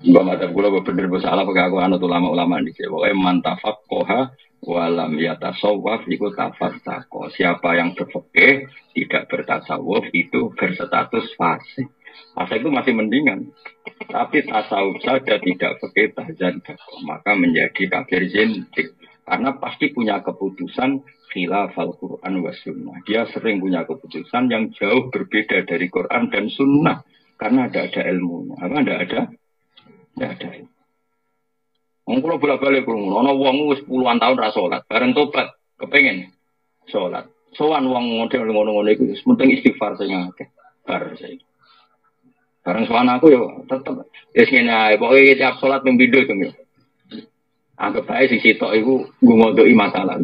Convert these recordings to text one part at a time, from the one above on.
Mbak mata kula bener salah pakai aku anut ulama-ulama di sini. Pokoknya mantafak koha walam yatasawwaf itu tafasako. Siapa yang berfikih tidak bertasawuf itu berstatus fasik. Fasik itu masih mendingan. Tapi tasawuf saja tidak fikih tahzan maka menjadi kafir zindik. Karena pasti punya keputusan khilaf al-Quran wa sunnah. Dia sering punya keputusan yang jauh berbeda dari Quran dan sunnah. Karena ada ilmunya. Apa tidak ada? Tidak ada. Wong kula bolak-balik krungu, ana wong wis puluhan tahun ra salat, bareng tobat, kepengin salat. Sowan wong model ngono-ngono iku wis penting istighfar sing akeh. Bar saiki. Bareng sowan aku yo tetep wis ngene ae, pokoke tiap salat ping pindho to yo. Anggap bae sing sitok iku ngomongdoki masalah.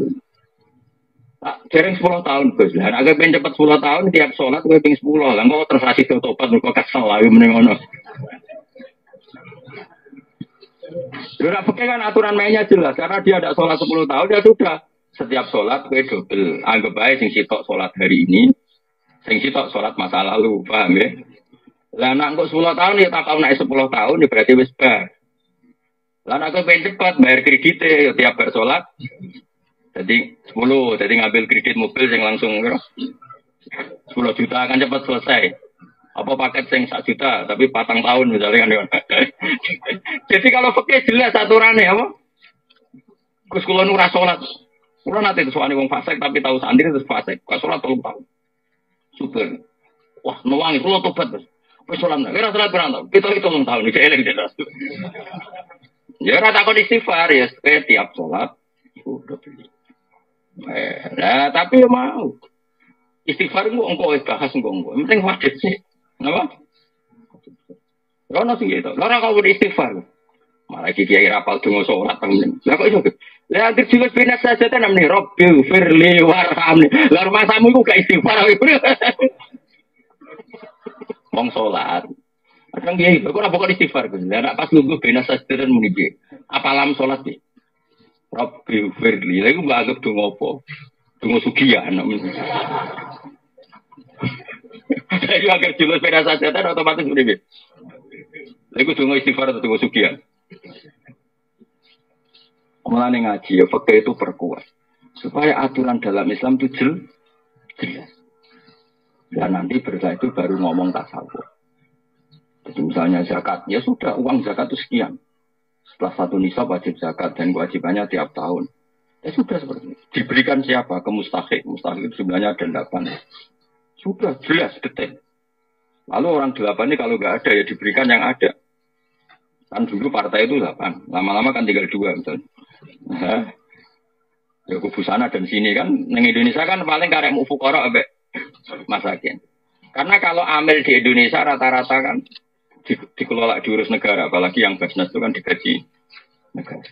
Tak dereng 10 tahun Gus. Lah nek pengen cepet 10 tahun tiap salat kowe ping 10. Lah kok terus asih tobat kok kesel ae meneng ngono. Sudah pakai kan aturan mainnya jelas karena dia ada sholat 10 tahun ya sudah setiap sholat gue double anggap baik sing sitok sholat hari ini sing sitok sholat masa lalu paham ya lah nak kok 10 tahun ya tak tahu naik 10 tahun ya berarti wis bar lah nak gue pengen cepat bayar kreditnya ya tiap bersolat jadi 10 jadi ngambil kredit mobil yang langsung 10 juta akan cepat selesai apa paket sing 1 juta tapi 4 tahun misalnya kan. Jadi kalau fikih jelas aturannya apa? Gus kula nu ra salat. Kula nate sowane wong fasik tapi tahu santri terus fasik. Kok salat 3 tahun. Super. Wah, nuwangi kula tobat, Mas. Wis salat nek ora salat berang tahun. Kita 3 tahun iki eling jelas. Ya ora takon istighfar ya, tiap salat iku udah beli. Nah, tapi mau istighfar ku engko bahas engko. Penting wajib sih. Napa? Rono sing gitu. Ora kok istighfar. Malah iki kiai rapal donga salat temen. Lah kok iso? Lah anggere jiwa binas saja ta namne Rabbil firli warhamni. Lah masamu iku gak istighfar. Wong salat. Kadang kiai kok ora pokok istighfar. Lah nek pas lungguh binas saja ten muni piye? Apa lam salat iki? Rabbil firli. Lah iku mbok anggap donga apa? Donga sugihan. Jadi agar julus beda saja kan otomatis udah Lalu tunggu istighfar atau tunggu sugihan. Mulane ngaji ya fakih itu perkuat supaya aturan dalam Islam itu jelas. Dan nanti setelah itu baru ngomong tasawuf. Jadi misalnya zakat, ya sudah uang zakat itu sekian. Setelah 1 nisab wajib zakat dan kewajibannya tiap tahun. Ya sudah seperti itu. Diberikan siapa? Ke mustahik. Mustahik itu sebenarnya ada 8. Sudah jelas detail. Lalu orang 8 ini kalau nggak ada ya diberikan yang ada. Kan dulu partai itu 8. Lama-lama kan tinggal 2 misalnya. Nah, ya kubu sana dan sini kan. Neng Indonesia kan paling karek mufukara abek masakin. Karena kalau amil di Indonesia rata-rata kan dikelola diurus negara. Apalagi yang basnas itu kan digaji negara.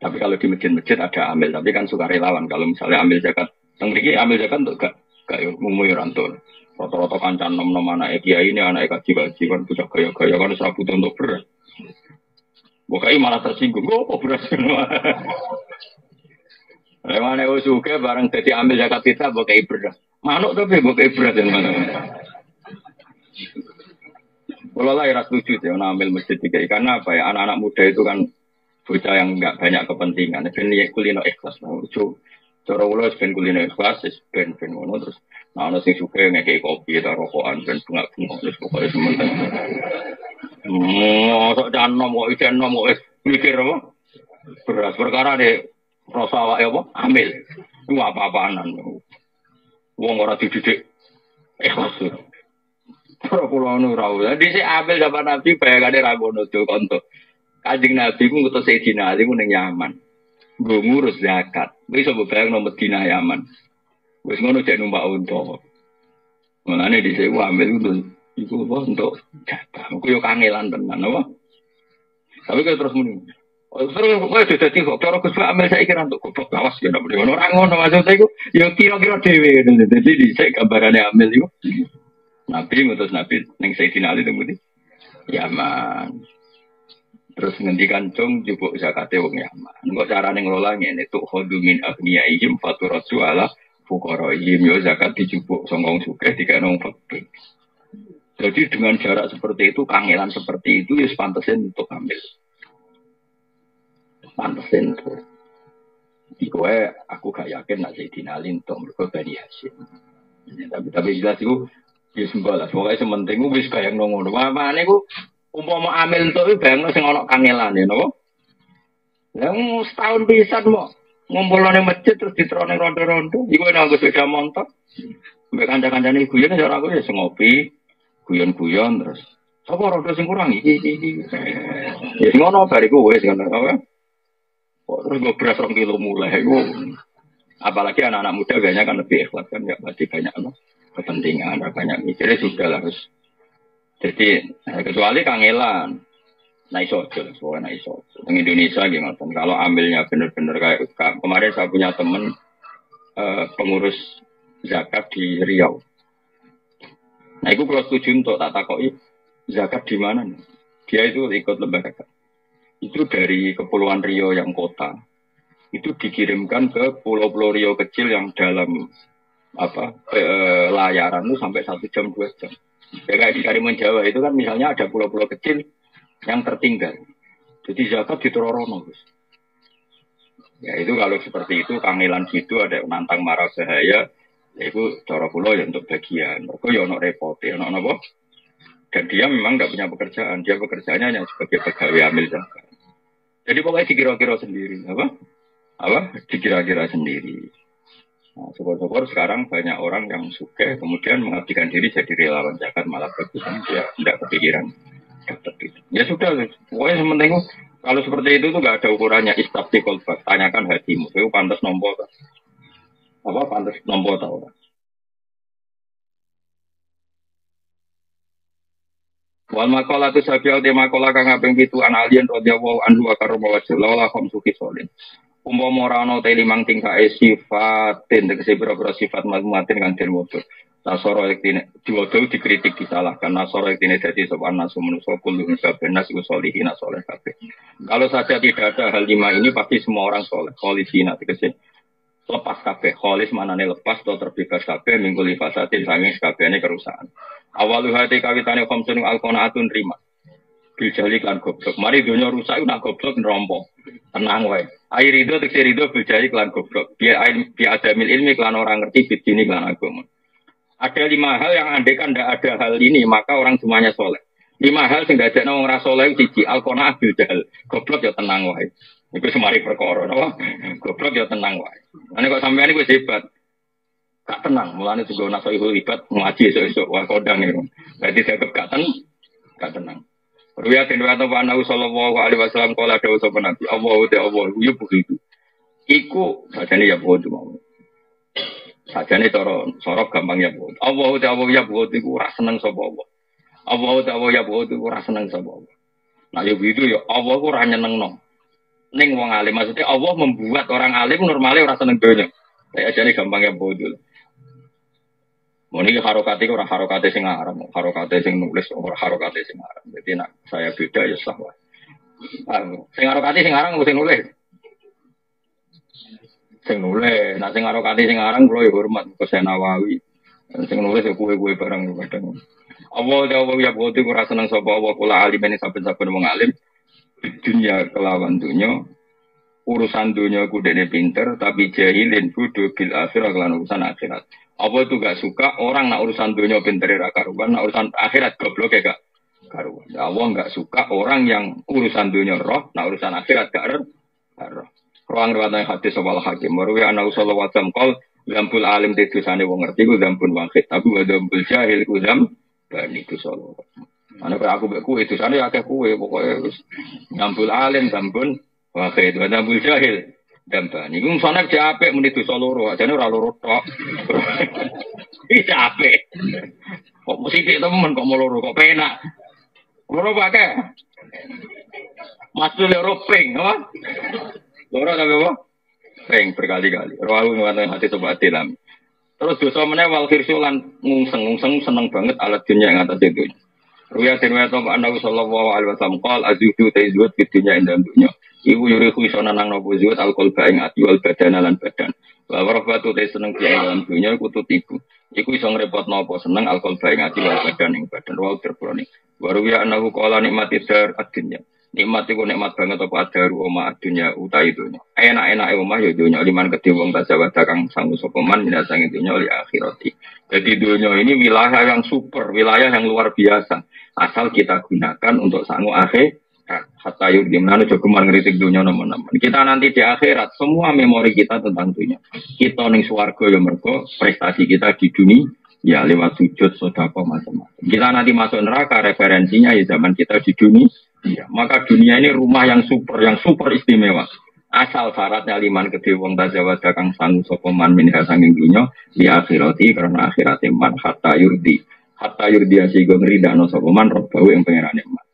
Tapi kalau di masjid-masjid ada amil. Tapi kan sukarelawan. Kalau misalnya amil zakat. Yang begini amil zakat untuk gak umumnya rantau. Rata-rata kancan nom-nom anak kiai ini anak kaji-kaji kan bisa gaya-gaya kan serabut untuk beras. Bukai malah tersinggung. Oh beras semua. Lewat usuke barang jadi ambil zakat kita bukai beras. Manuk tapi bukai beras yang mana? Kalau lah ya setuju ya ambil masjid tiga karena apa ya anak-anak muda itu kan bocah yang nggak banyak kepentingan. Ben kulino ikhlas lah. Cara ulo ben kulino ikhlas, ben ngono terus. Nah, ana sing suka ngekeki kopi ta rokokan ben bunga-bunga terus pokoke sementing. Sok janom kok ijen nom kok mikir apa? Beras perkara de rasa awake apa? Ambil. Iku apa-apaanan. Wong ora dididik ikhlas. Ora kula nu ra. Dhisik ambil zaman Nabi bayangane ra ngono do konto. Kanjeng Nabi ku ngutus Sayyidina Ali ku ning Yaman. Nggo ngurus zakat. Wis mbok bayangno Madinah Yaman. Wis ngono cek numpak unta. Mulane dhisik ambil iku apa untuk jatah. Aku yo kangelan tenan apa. Tapi kalau terus muni. Terus kowe dadi kok cara Gus ambil saiki ra untuk goblok lawas ya ndak boleh ora ngono maksud iku yo kira-kira dhewe ngono. Dadi dhisik gambarane ambil iku. Nabi ngutus Nabi ning Sayyidina Ali temu di Yaman. Terus ngendikan cung jupuk zakate wong Yaman. Engko carane ngelola ngene tuk khodu min agniyaihim faturatu ala fuqaraihim yo zakat dijupuk sangka wong sugih dikene wong fakir. Jadi dengan jarak seperti itu, kangelan seperti itu, ya pantesin untuk ambil. Pantesin tuh. Iku aku gak yakin nak Sayyidina Ali untuk mereka Bani Hashim. Ya, tapi jelas itu ya sembah lah. Pokoknya sementing wis bayang ngono. Mamane ku umpama amil entuk bayangno sing ana kangelan ya napa? Lah setahun pisan kok ngumpulane masjid terus diterone rondo-rondo. Iku nek nggo sepeda motor. Mbek kanca-kancane guyon ora aku ya ngopi, guyon-guyon terus. Sapa rondo sing kurang iki. Ya ngono bariku wis ngono apa? Terus gue beras 2 kilo mulai. Apalagi anak-anak muda biasanya kan lebih ikhlas kan, nggak pasti banyak kepentingan, banyak mikirnya sudah lah harus. Jadi kecuali kangelan, naik sojol, soalnya naik sojol. Di Indonesia gimana? Kalau ambilnya benar-benar kayak kemarin saya punya teman pengurus zakat di Riau. Nah itu kalau setuju untuk tak takoi zakat di mana nih? Dia itu ikut lembaga. Itu dari Kepulauan Riau yang kota itu dikirimkan ke pulau-pulau Riau kecil yang dalam layaran itu sampai 1 jam 2 jam. Ya, kayak di Karimun Jawa itu kan misalnya ada pulau-pulau kecil yang tertinggal. Jadi zakat ditororono, Gus. Ya itu kalau seperti itu kangelan gitu ada nantang marah bahaya, ya itu cara pulau ya untuk bagian. Mereka ya ono repot, ya ono apa? Dan dia memang tidak punya pekerjaan, dia pekerjaannya hanya sebagai pegawai amil zakat. Jadi pokoknya dikira-kira sendiri, dikira-kira sendiri. Nah, syukur-syukur sekarang banyak orang yang suka kemudian mengabdikan diri jadi relawan zakat malah bagus, dia tidak kepikiran dapat itu. Ya sudah, pokoknya sementing kalau seperti itu tuh nggak ada ukurannya istafti kolbak, tanyakan hatimu, itu pantas nombor, pantas nombor tahu. Wal makola tu sabiau de makola kang kaping 7 an alien radhiyallahu anhu wa karama wajh la kham suki solin. Umpama ora ana te 5 tingkake sifatin tegese pira-pira sifat mazmuatin kang den wujud. Nasara yektine diwodo dikritik disalahkan nasara yektine dadi sapa nasu manusa kulo kabeh nasu solihin saleh kabeh. Kalau saja tidak ada hal 5 ini pasti semua orang soleh. Kholisina tegese lepas kabeh. Kholis manane lepas atau terbebas kabeh minggu lifasatin sanging kabehane kerusakan. Awalu hati kawitane khamsun alqanaatun rima. Bil jahli lan goblok. Mari donya rusak nak goblok nerompo. Tenang wae. Air itu tekse rido bil jahli lan goblok. Bi adamil ilmi lan orang ngerti bidini lan agama. Ada 5 hal yang andekan ndak ada hal ini maka orang semuanya soleh. 5 hal sing dadekno wong ora saleh siji alqanaat bil jahl. Goblok ya tenang wae. Iku semari perkara napa? Goblok ya tenang wae. Ane kok sampeyan iku hebat. Gak tenang, mulane juga naso ibu libat ngaji esok-esok wah kodang itu. Berarti saya gak tenang. Ruya den wa Nabi sallallahu alaihi wasallam kala dawuh sapa Nabi, Allahu ta'ala ya begitu. Iku sajane ya bodo mau. Sajane cara gampang ya bodo. Allahu ta'ala ya bodo iku ora seneng sapa Allah. Allahu ta'ala ya bodo iku ora seneng sapa Allah. Nah ya begitu ya Allah ku ora nyenengno. Ning wong alim maksudnya Allah membuat orang alim normalnya ora seneng donya. Kayak ajane gampang ya bodo. Muni harokate ora harokate sing aran, harokate sing nulis ora harokate sing aran. Dadi nek saya beda ya sah wae. Sing harokate sing aran sing nulis. Sing nulis, nek sing harokate sing aran kula ya hormat ke Nawawi. Sing nulis ya kuwe-kuwe barang kadang. Allah ya bodo ora seneng sapa Allah kula alim ini saben-saben wong alim. Dunia kelawan dunia urusan dunia ku dene pinter tapi jahilin kudu bil akhirat lan urusan akhirat. Apa itu gak suka orang nak urusan dunia pinter ra karuan, nak urusan akhirat goblok ya gak karuan. Allah gak suka orang yang urusan dunia roh, nak urusan akhirat gak roh. Ruang riwayat hadis wal hakim marwi ana sallallahu alaihi wasallam qol zambul alim dosane wong ngerti ku zambul wahid tapi wa zambul jahil ku bani ku sallallahu. Ana kok aku mek kuwe dosane akeh kuwe pokoke wis zambul alim zambul wahid wa zambul jahil Dambani, iku musane apik muni dosa loro, ajane ora loro tok. Iki apik. Kok mesti temen kok loro kok penak. Loro pakai. Masuk loro ping, apa? Loro tapi apa? Ping berkali-kali. Rawu ngono hati coba dilam. Terus dosa meneh wal khirsulan ngungseng seneng banget alat dunia yang atas itu. Ruya denwa to Nabi sallallahu alaihi wasallam qol azudu tazwud fi dunya inda dunya. Iku yuriku iso nang nopo zuhud alkohol ing ati wal badan lan badan. Wa warabatu te seneng piye dalam dunya iku tutiku. Iku iso ngrepotno apa seneng alkohol bae ngaji wa badan ing badan wa terbroni. Waru ya anahu qala nikmati dar adunya. Nikmat iku nikmat banget apa adaru oma adunya utai dunya. Enak-enake omah ya dunya liman kedhe wong tajawada kang sangu sapa man minasang dunya li akhirati. Jadi dunia ini wilayah yang super, wilayah yang luar biasa. Asal kita gunakan untuk sangu akhir. Hatta yuk dimana jogeman ngeritik dunia nomor-nomor. Kita nanti di akhirat semua memori kita tentang dunia. Kita ning swarga ya mergo prestasi kita di dunia ya lewat sujud sedekah macam-macam. Kita nanti masuk neraka referensinya ya zaman kita di dunia. Ya, maka dunia ini rumah yang super istimewa. Asal syaratnya liman gede wong tajawada kang sangu sapa man minha sanging dunya di akhirati karena akhirate man hatta yurdi asih ngridano sapa man robbau ing pangerane man.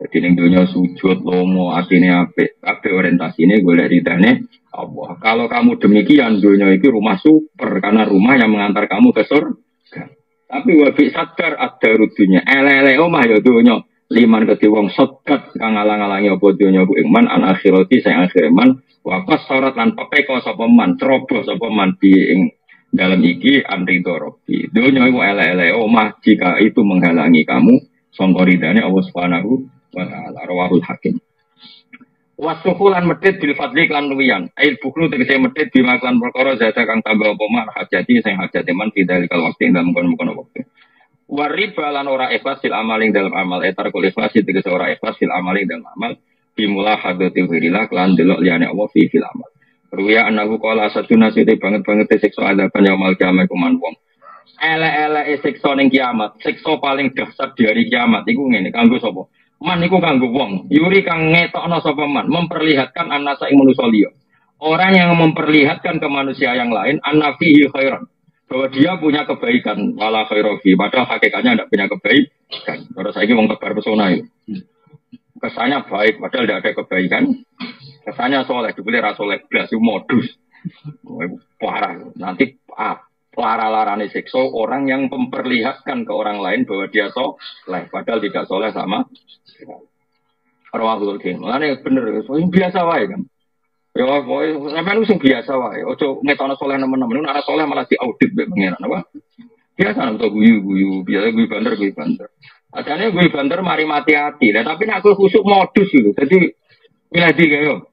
Jadi ning dunya sujud lomo atine apik kabeh orientasine golek ridane Allah. Kalau kamu demikian dunia itu rumah super karena rumah yang mengantar kamu ke surga. Tapi wabi sadar ada rudunya ele-ele omah ya dunya liman kedhe wong sekat kang alang-alangi apa donya ku iman an akhirati sing akhir iman wa qasarat lan pepeko sapa man ceroboh sapa man ing dalam iki anrido robi donya iku ele-ele omah jika itu menghalangi kamu sangka ridane Allah Subhanahu wa ta'ala rawahul hakim wasukulan medhit bil fadli lan luwian ail buklu tegese medhit bimaklan perkara zata kang tambah apa man hajati sing hajate man bidalikal wektu ing dalem kono wektu wariba lan ora ikhlas fil amaling dalam amal etar kul ikhlas tegese ora ikhlas fil amaling dalam amal bimula hadati wirillah lan delok liyane Allah fi fil amal ruya anahu qala saduna sithik banget siksa adaban yaumul kiamat kuman wong ele-ele siksa ning kiamat siksa paling dahsyat di hari kiamat iku ngene kanggo sapa man iku kanggo wong yuri kang ngetokno sapa man memperlihatkan anasa ing manusa liya orang yang memperlihatkan ke manusia yang lain annafihi khairan bahwa dia punya kebaikan wala khairofi padahal hakikatnya tidak punya kebaikan. Terus saya wong tebar pesona itu. Kesannya baik padahal tidak ada kebaikan. Kesannya soleh dibeli rasoleh blas itu modus. Parah. Nanti lara-larane siksa orang yang memperlihatkan ke orang lain bahwa dia soleh padahal tidak soleh sama Rawahul Hakim. Makanya bener biasa wae kan. Ya, boy, sampean sing biasa wae. Ojo ngetokno saleh nemen-nemen, nek saleh malah diaudit mbek pangeran apa? Biasa nang guyu-guyu, biasa guyu banter. Adane guyu banter mari mati hati. Lah tapi nek aku khusuk modus lho. Dadi milih iki yo.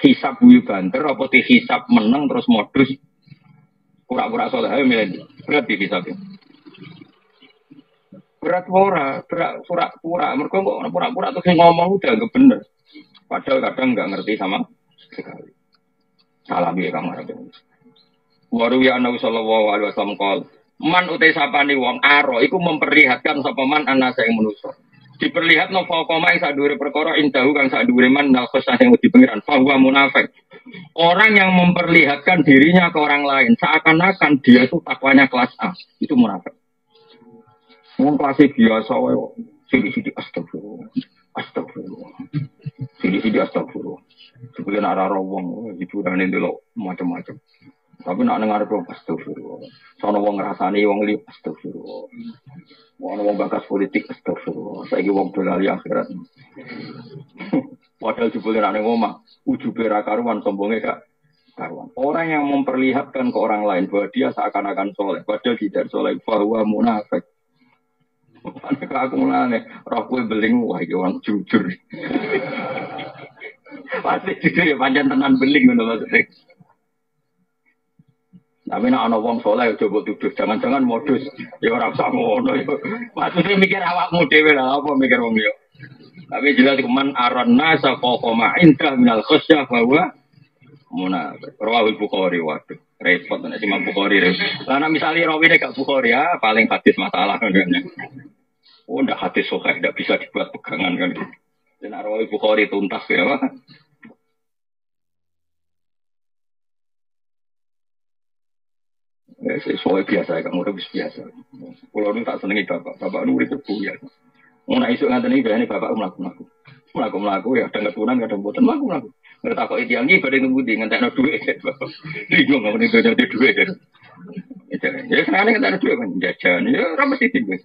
Hisab guyu banter apa dihisab meneng terus modus pura-pura saleh ayo milih. Berat iki hisab. Berat pura-pura. Mergo kok pura-pura terus ngomong udah enggak bener. Padahal kadang nggak ngerti sama sekali. Salah biar kamu ada. Waru ya Nabi Sallallahu Alaihi Wasallam kal. Man utai sapani wong aro. Iku memperlihatkan sapaman anasa yang menuso. Diperlihat no fakoma yang sadure perkara indahu kang sadure man nalkosah yang di pengiran. Fahuwa munafik. Orang yang memperlihatkan dirinya ke orang lain seakan-akan dia itu takwanya kelas A. Itu munafik. Wong kelas biasa wae. Sidi-sidi astagfirullah. Sidi astagfirullah. Sebelum arah wong hiburan itu loh macam-macam. Tapi nak dengar dong astagfirullah. Sono wong ngrasani wong li astagfirullah. Wong bakas politik astagfirullah. Saiki wong dolali akhirat. Padahal jebule nak ning omah ujube ra karuan sombonge gak karuan. Orang yang memperlihatkan ke orang lain bahwa dia seakan-akan soleh, padahal tidak soleh, bahwa munafik. Aku mulane roh kowe beling wah iki wong jujur. Pasti jujur ya pancen tenan beling ngono maksudnya. Tapi nek ana wong saleh coba tuduh jangan-jangan modus ya ora usah ngono ya. Maksudnya mikir awakmu dhewe lah apa mikir wong liya. Tapi jelas man aran nasa qoma inda minal khasyah bahwa munafik. Rawahul Bukhari waduh. Repot nek Imam Bukhari. Lah nek misale rawine gak Bukhari ya paling hadis masalah ngono. Oh, ndak hadis sahih, ndak bisa dibuat pegangan kan. Dan Rawahul Bukhari tuntas ya, Pak. Soalnya biasa, kamu udah biasa. Kalau nu tak senengi bapak nu itu ya. Mau nak isuk nganten iki bayane bapak mlaku ya, ada keturunan ada mboten mlaku. Ngerti kok ideangi badhe ngemudi ngentekno dhuwit. Bingung ngomong itu jadi dhuwit. Ya senengane ngentekno dhuwit kan jajan. Ya ora mesti tinggal.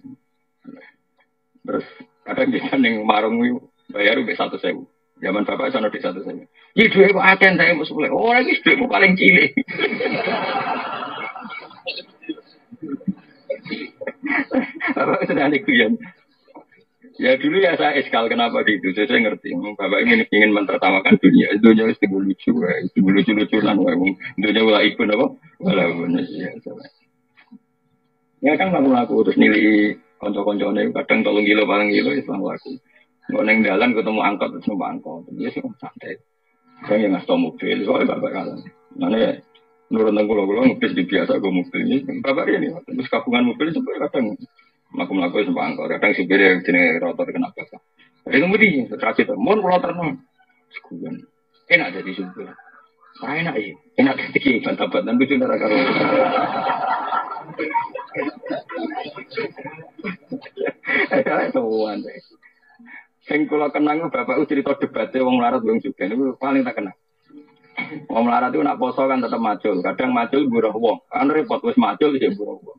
Terus kadang jajan yang marung bayar udah 100.000. Zaman bapak sono di satu saja. Ini duit kok aten saya mau sepuluh. Oh lagi duitmu paling cilik. Bapak sedang dikuyan. Ya dulu ya saya eskal kenapa gitu. Saya ngerti. Bapak ingin mentertawakan dunia. Dunia itu lucu, itu lucu-lucuan. Dunia wala ikut apa? Wala benar ya. Ya kan laku terus nilai konco-koncone kadang 3 kilo paling kilo itu laku. Nggak neng jalan ketemu angkot terus numpak angkot. Dia sih santai. Saya yang ngasih mobil, soalnya bapak kalah. Mana nurun tengkulo-kulo ngebis di biasa gue mobil ini. Bapak ini, terus kabungan mobil itu kadang melaku sampai angkor, kadang supir yang jenis rotor kenapa? Jadi kemudian terakhir, mohon pulau ternon, sekuan, enak jadi supir, enak ya, enak jadi bantah-bantah lucu darah karo. Tuan, sing kula kenang bapak cerita debatnya wong larat wong juga, itu paling tak kenal. Wong larat itu nak poso kan tetap macul, kadang macul buruh wong, kan repot wis macul sih buruh wong.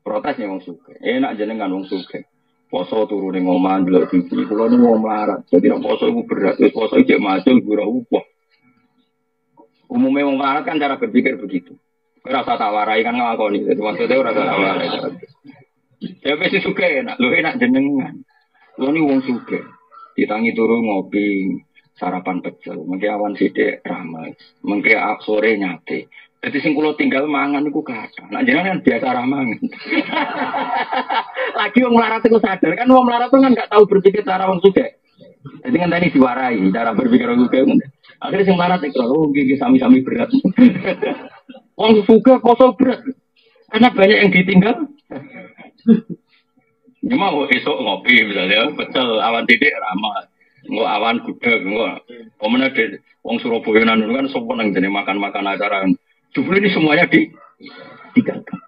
Protesnya wong suke, enak jenengan wong suke. Poso turun ning omah delok TV, kula niku wong larat. Jadi nek poso iku berat, wis poso iki macul buruh wong. Umumnya wong larat kan cara berpikir begitu. Ora usah tak warai kan ngakoni, jadi maksudnya ora usah tak warai. Ya wis suke enak, lho enak jenengan. Kula niku wong suke. Ditangi turu ngopi, sarapan pecel, mengke awan sithik rames, mengke sore nyate. Jadi sing kula tinggal mangan niku kathah. Nek jenengan biasa ramangan. Lagi wong melarat iku sadar kan wong melarat kan enggak tahu berpikir cara wong sugih. Jadi kan tadi diwarai cara berpikir wong sugih. Akhirnya sing melarat iku lho nggih sami-sami berat. Wong sugih poso berat. Karena banyak yang ditinggal. Ya mau esok ngopi misalnya pecel awan titik ramah. Nggak awan gudeg nggak. Pemenang di wong Surabaya nanu kan sopo nang jenenge makan-makan acara. Jumlah ini semuanya digagal.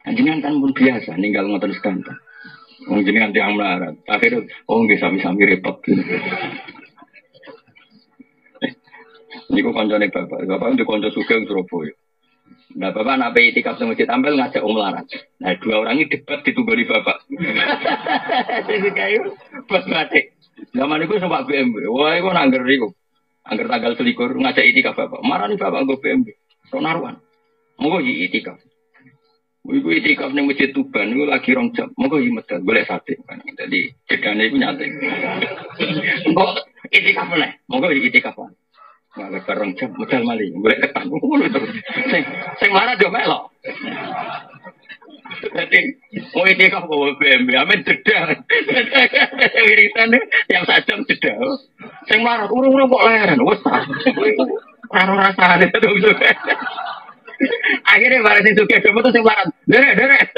Jenengan kan pun biasa ninggal ngoten sekanten. Wong jenengan tiang melarat. Akhirnya nggih sami-sami repot. Niku kancane bapak. Bapak itu kanca sugih Surabaya. Nah bapak nak itikaf di masjid tampil ngajak melarat. Nah 2 orang ini debat ditunggu di bapak. Jadi kayu pas batik. Zaman itu sempat BMW. Wah itu nangger itu. Angger tanggal 21 ngajak itikaf bapak. Marah nih bapak gue BMW. So naruhan. Mau gue itikaf. Gue itikaf nih masjid Tuban. Gue lagi rong jam. Mau gue medal. Boleh sate. Jadi jedane itu nyate. Mau itikaf nih. Mau gue itikaf. Nggak bareng jam. Medal mali. Boleh ketan. Sing marah jo melok. Jadi mau itikaf gue BMW. Amin jeda. Wiritan yang 1 jam jeda. Sing marah, urung-urung kok leren, wes ta. Karo rasane terus. Akhirnya bareng sing sugih dhewe tuh sing marah. Derek.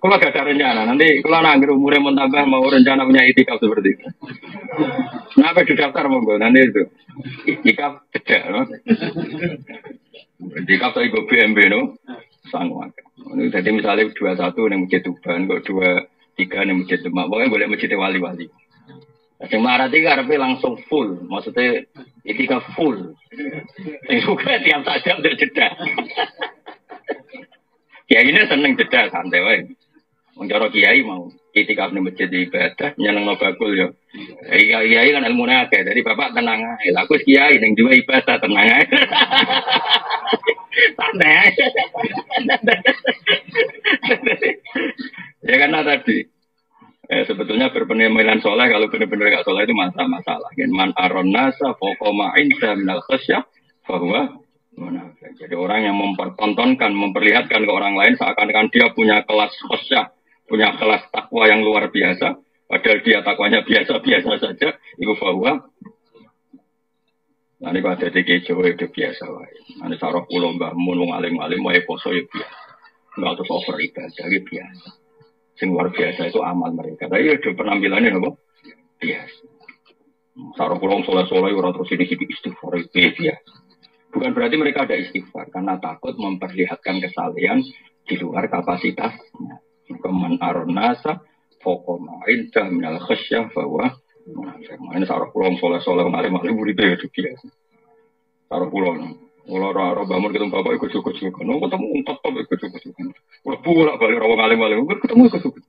Kalau gak ada rencana, nanti kalau nanggir umurnya mau tambah mau rencana punya itikaf seperti itu. Kenapa di daftar monggo nanti itu itikaf jeda, no? Itikaf saya gue BMB, no? Sanggup. Jadi misalnya 21 nih masjid Tuban, kok 23 nih masjid Demak, pokoknya boleh masjid wali-wali. Yang marah 3 artinya langsung full, maksudnya itikaf full. Yang suka tiap saja udah jeda. Kiai ini seneng jeda santai wae. Mencoro kiai mau itikaf nih masjid ibadah, nyeneng no bakul yo. Kiai kan ilmunya akeh, jadi bapak tenang aja. Aku kiai yang juga ibadah tenang aja. Santai. Ya karena tadi sebetulnya berpenampilan soleh kalau benar-benar gak soleh itu masalah. Man aron nasa fokoma insa minal khasyah bahwa jadi orang yang mempertontonkan, memperlihatkan ke orang lain seakan-akan dia punya kelas khasyah, punya kelas takwa yang luar biasa, padahal dia takwanya biasa-biasa saja. Itu bahwa nanti kalau ada di Jawa itu biasa. Nanti sarah pulau mbak mun alim-alim mau poso ya biasa, nggak terus over ibadah itu biasa. Yang luar biasa itu amal mereka. Tapi ada penampilannya apa? Biasa. Sarah pulau soleh-soleh orang terus ini istighfar itu biasa. Bukan berarti mereka ada istighfar karena takut memperlihatkan kesalahan di luar kapasitasnya. Keman aronasa fokoma indah minal khasyah bahwa ini sarah pulau soleh-soleh alim-alim buribe itu biasa. Sarah pulau kalau orang bangun ketemu bapak ikut cukup-cukup, ketemu untuk ikut cukup-cukup. Kalau bolak balik orang alim-alim ketemu ikut cukup.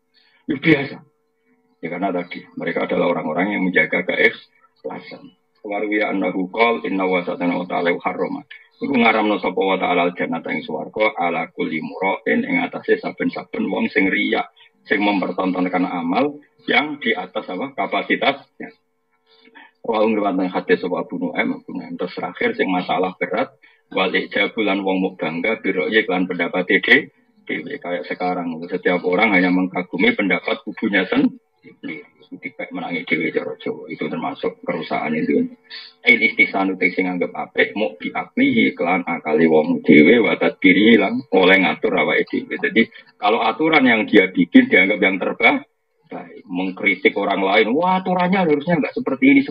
Itu biasa. Ya karena tadi mereka adalah orang-orang yang menjaga keikhlasan. Warwiya annahu qol inna wa satana wa ta'ala harrama. Iku ngaramno sapa wa ta'ala jannata ing swarga ala kulli mura'in ing atase saben-saben wong sing riya, sing mempertontonkan amal yang di atas apa kapasitasnya. Wa ngriwatan hadis sapa Abu Nu'aim terus terakhir sing masalah berat wal ijabulan wong muk bangga biro iklan pendapat dhewe kayak sekarang setiap orang hanya mengkagumi pendapat kubunya sendiri. Dipek menangi dewi cara Jawa itu termasuk kerusakan itu. Istighsan utek sing anggap apik mau diaklihi kelan akali wong dhewe wa tadbiri lan oleh ngatur awake dhewe. Jadi kalau aturan yang dia bikin dianggap yang terbaik, mengkritik orang lain, wah aturannya harusnya enggak seperti ini.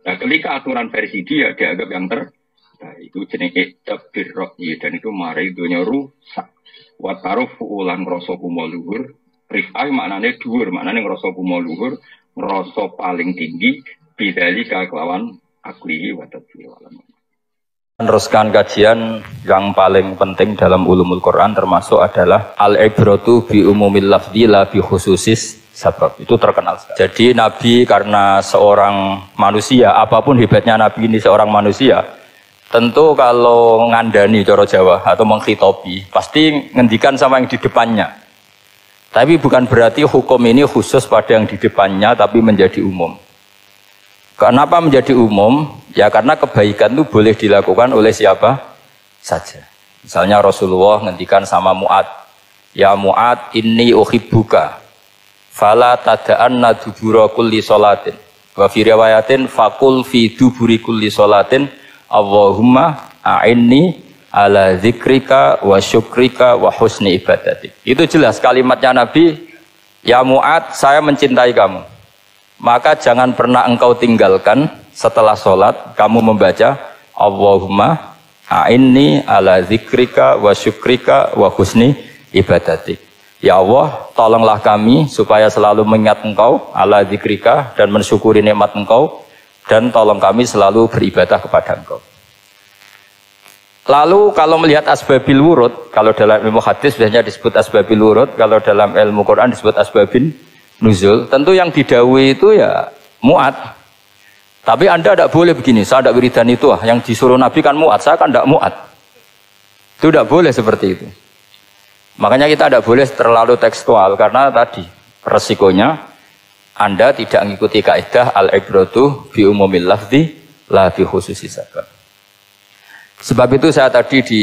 Nah, ketika aturan versi dia dianggap yang terbaik, itu jenenge tabir dan itu mari dunya rusak. Wa tarufu ulan rasa kumuluhur rifai maknanya dhuwur, maknanya ngerasa kumo luhur, ngerasa paling tinggi, bidali kelawan akli wa tadbir. Meneruskan kajian yang paling penting dalam ulumul Quran termasuk adalah al-ibratu bi umumil lafzi la bi khususis sabab. Itu terkenal. Jadi Nabi karena seorang manusia, apapun hebatnya Nabi ini seorang manusia, tentu kalau ngandani cara Jawa atau mengkhitobi pasti ngendikan sama yang di depannya. Tapi bukan berarti hukum ini khusus pada yang di depannya, tapi menjadi umum. Kenapa menjadi umum? Ya karena kebaikan itu boleh dilakukan oleh siapa saja. Misalnya Rasulullah ngendikan sama Mu'ad, ya Mu'ad inni uhibbuka, fala tada'anna dubura kulli sholatin. Wa fi riwayatin fakul fi duburi kulli sholatin, Allahumma a'inni ala zikrika wa syukrika wa husni ibadatik. Itu jelas kalimatnya Nabi, ya Mu'ad, saya mencintai kamu. Maka jangan pernah engkau tinggalkan setelah sholat, kamu membaca Allahumma a'inni ala zikrika wa syukrika wa husni ibadatik. Ya Allah, tolonglah kami supaya selalu mengingat engkau ala zikrika dan mensyukuri nikmat engkau, dan tolong kami selalu beribadah kepada engkau. Lalu kalau melihat asbabil wurud, kalau dalam ilmu hadis biasanya disebut asbabil wurud, kalau dalam ilmu Quran disebut asbabin nuzul, tentu yang didhawuhi itu ya Mu'ad. Tapi Anda tidak boleh begini, saya tidak wiridan itu, yang disuruh Nabi kan Mu'ad, saya kan tidak Mu'ad. Itu tidak boleh seperti itu. Makanya kita tidak boleh terlalu tekstual, karena tadi resikonya Anda tidak mengikuti kaidah al-ibratu bi umumil lafzi la bi khususi sabab. Sebab itu saya tadi di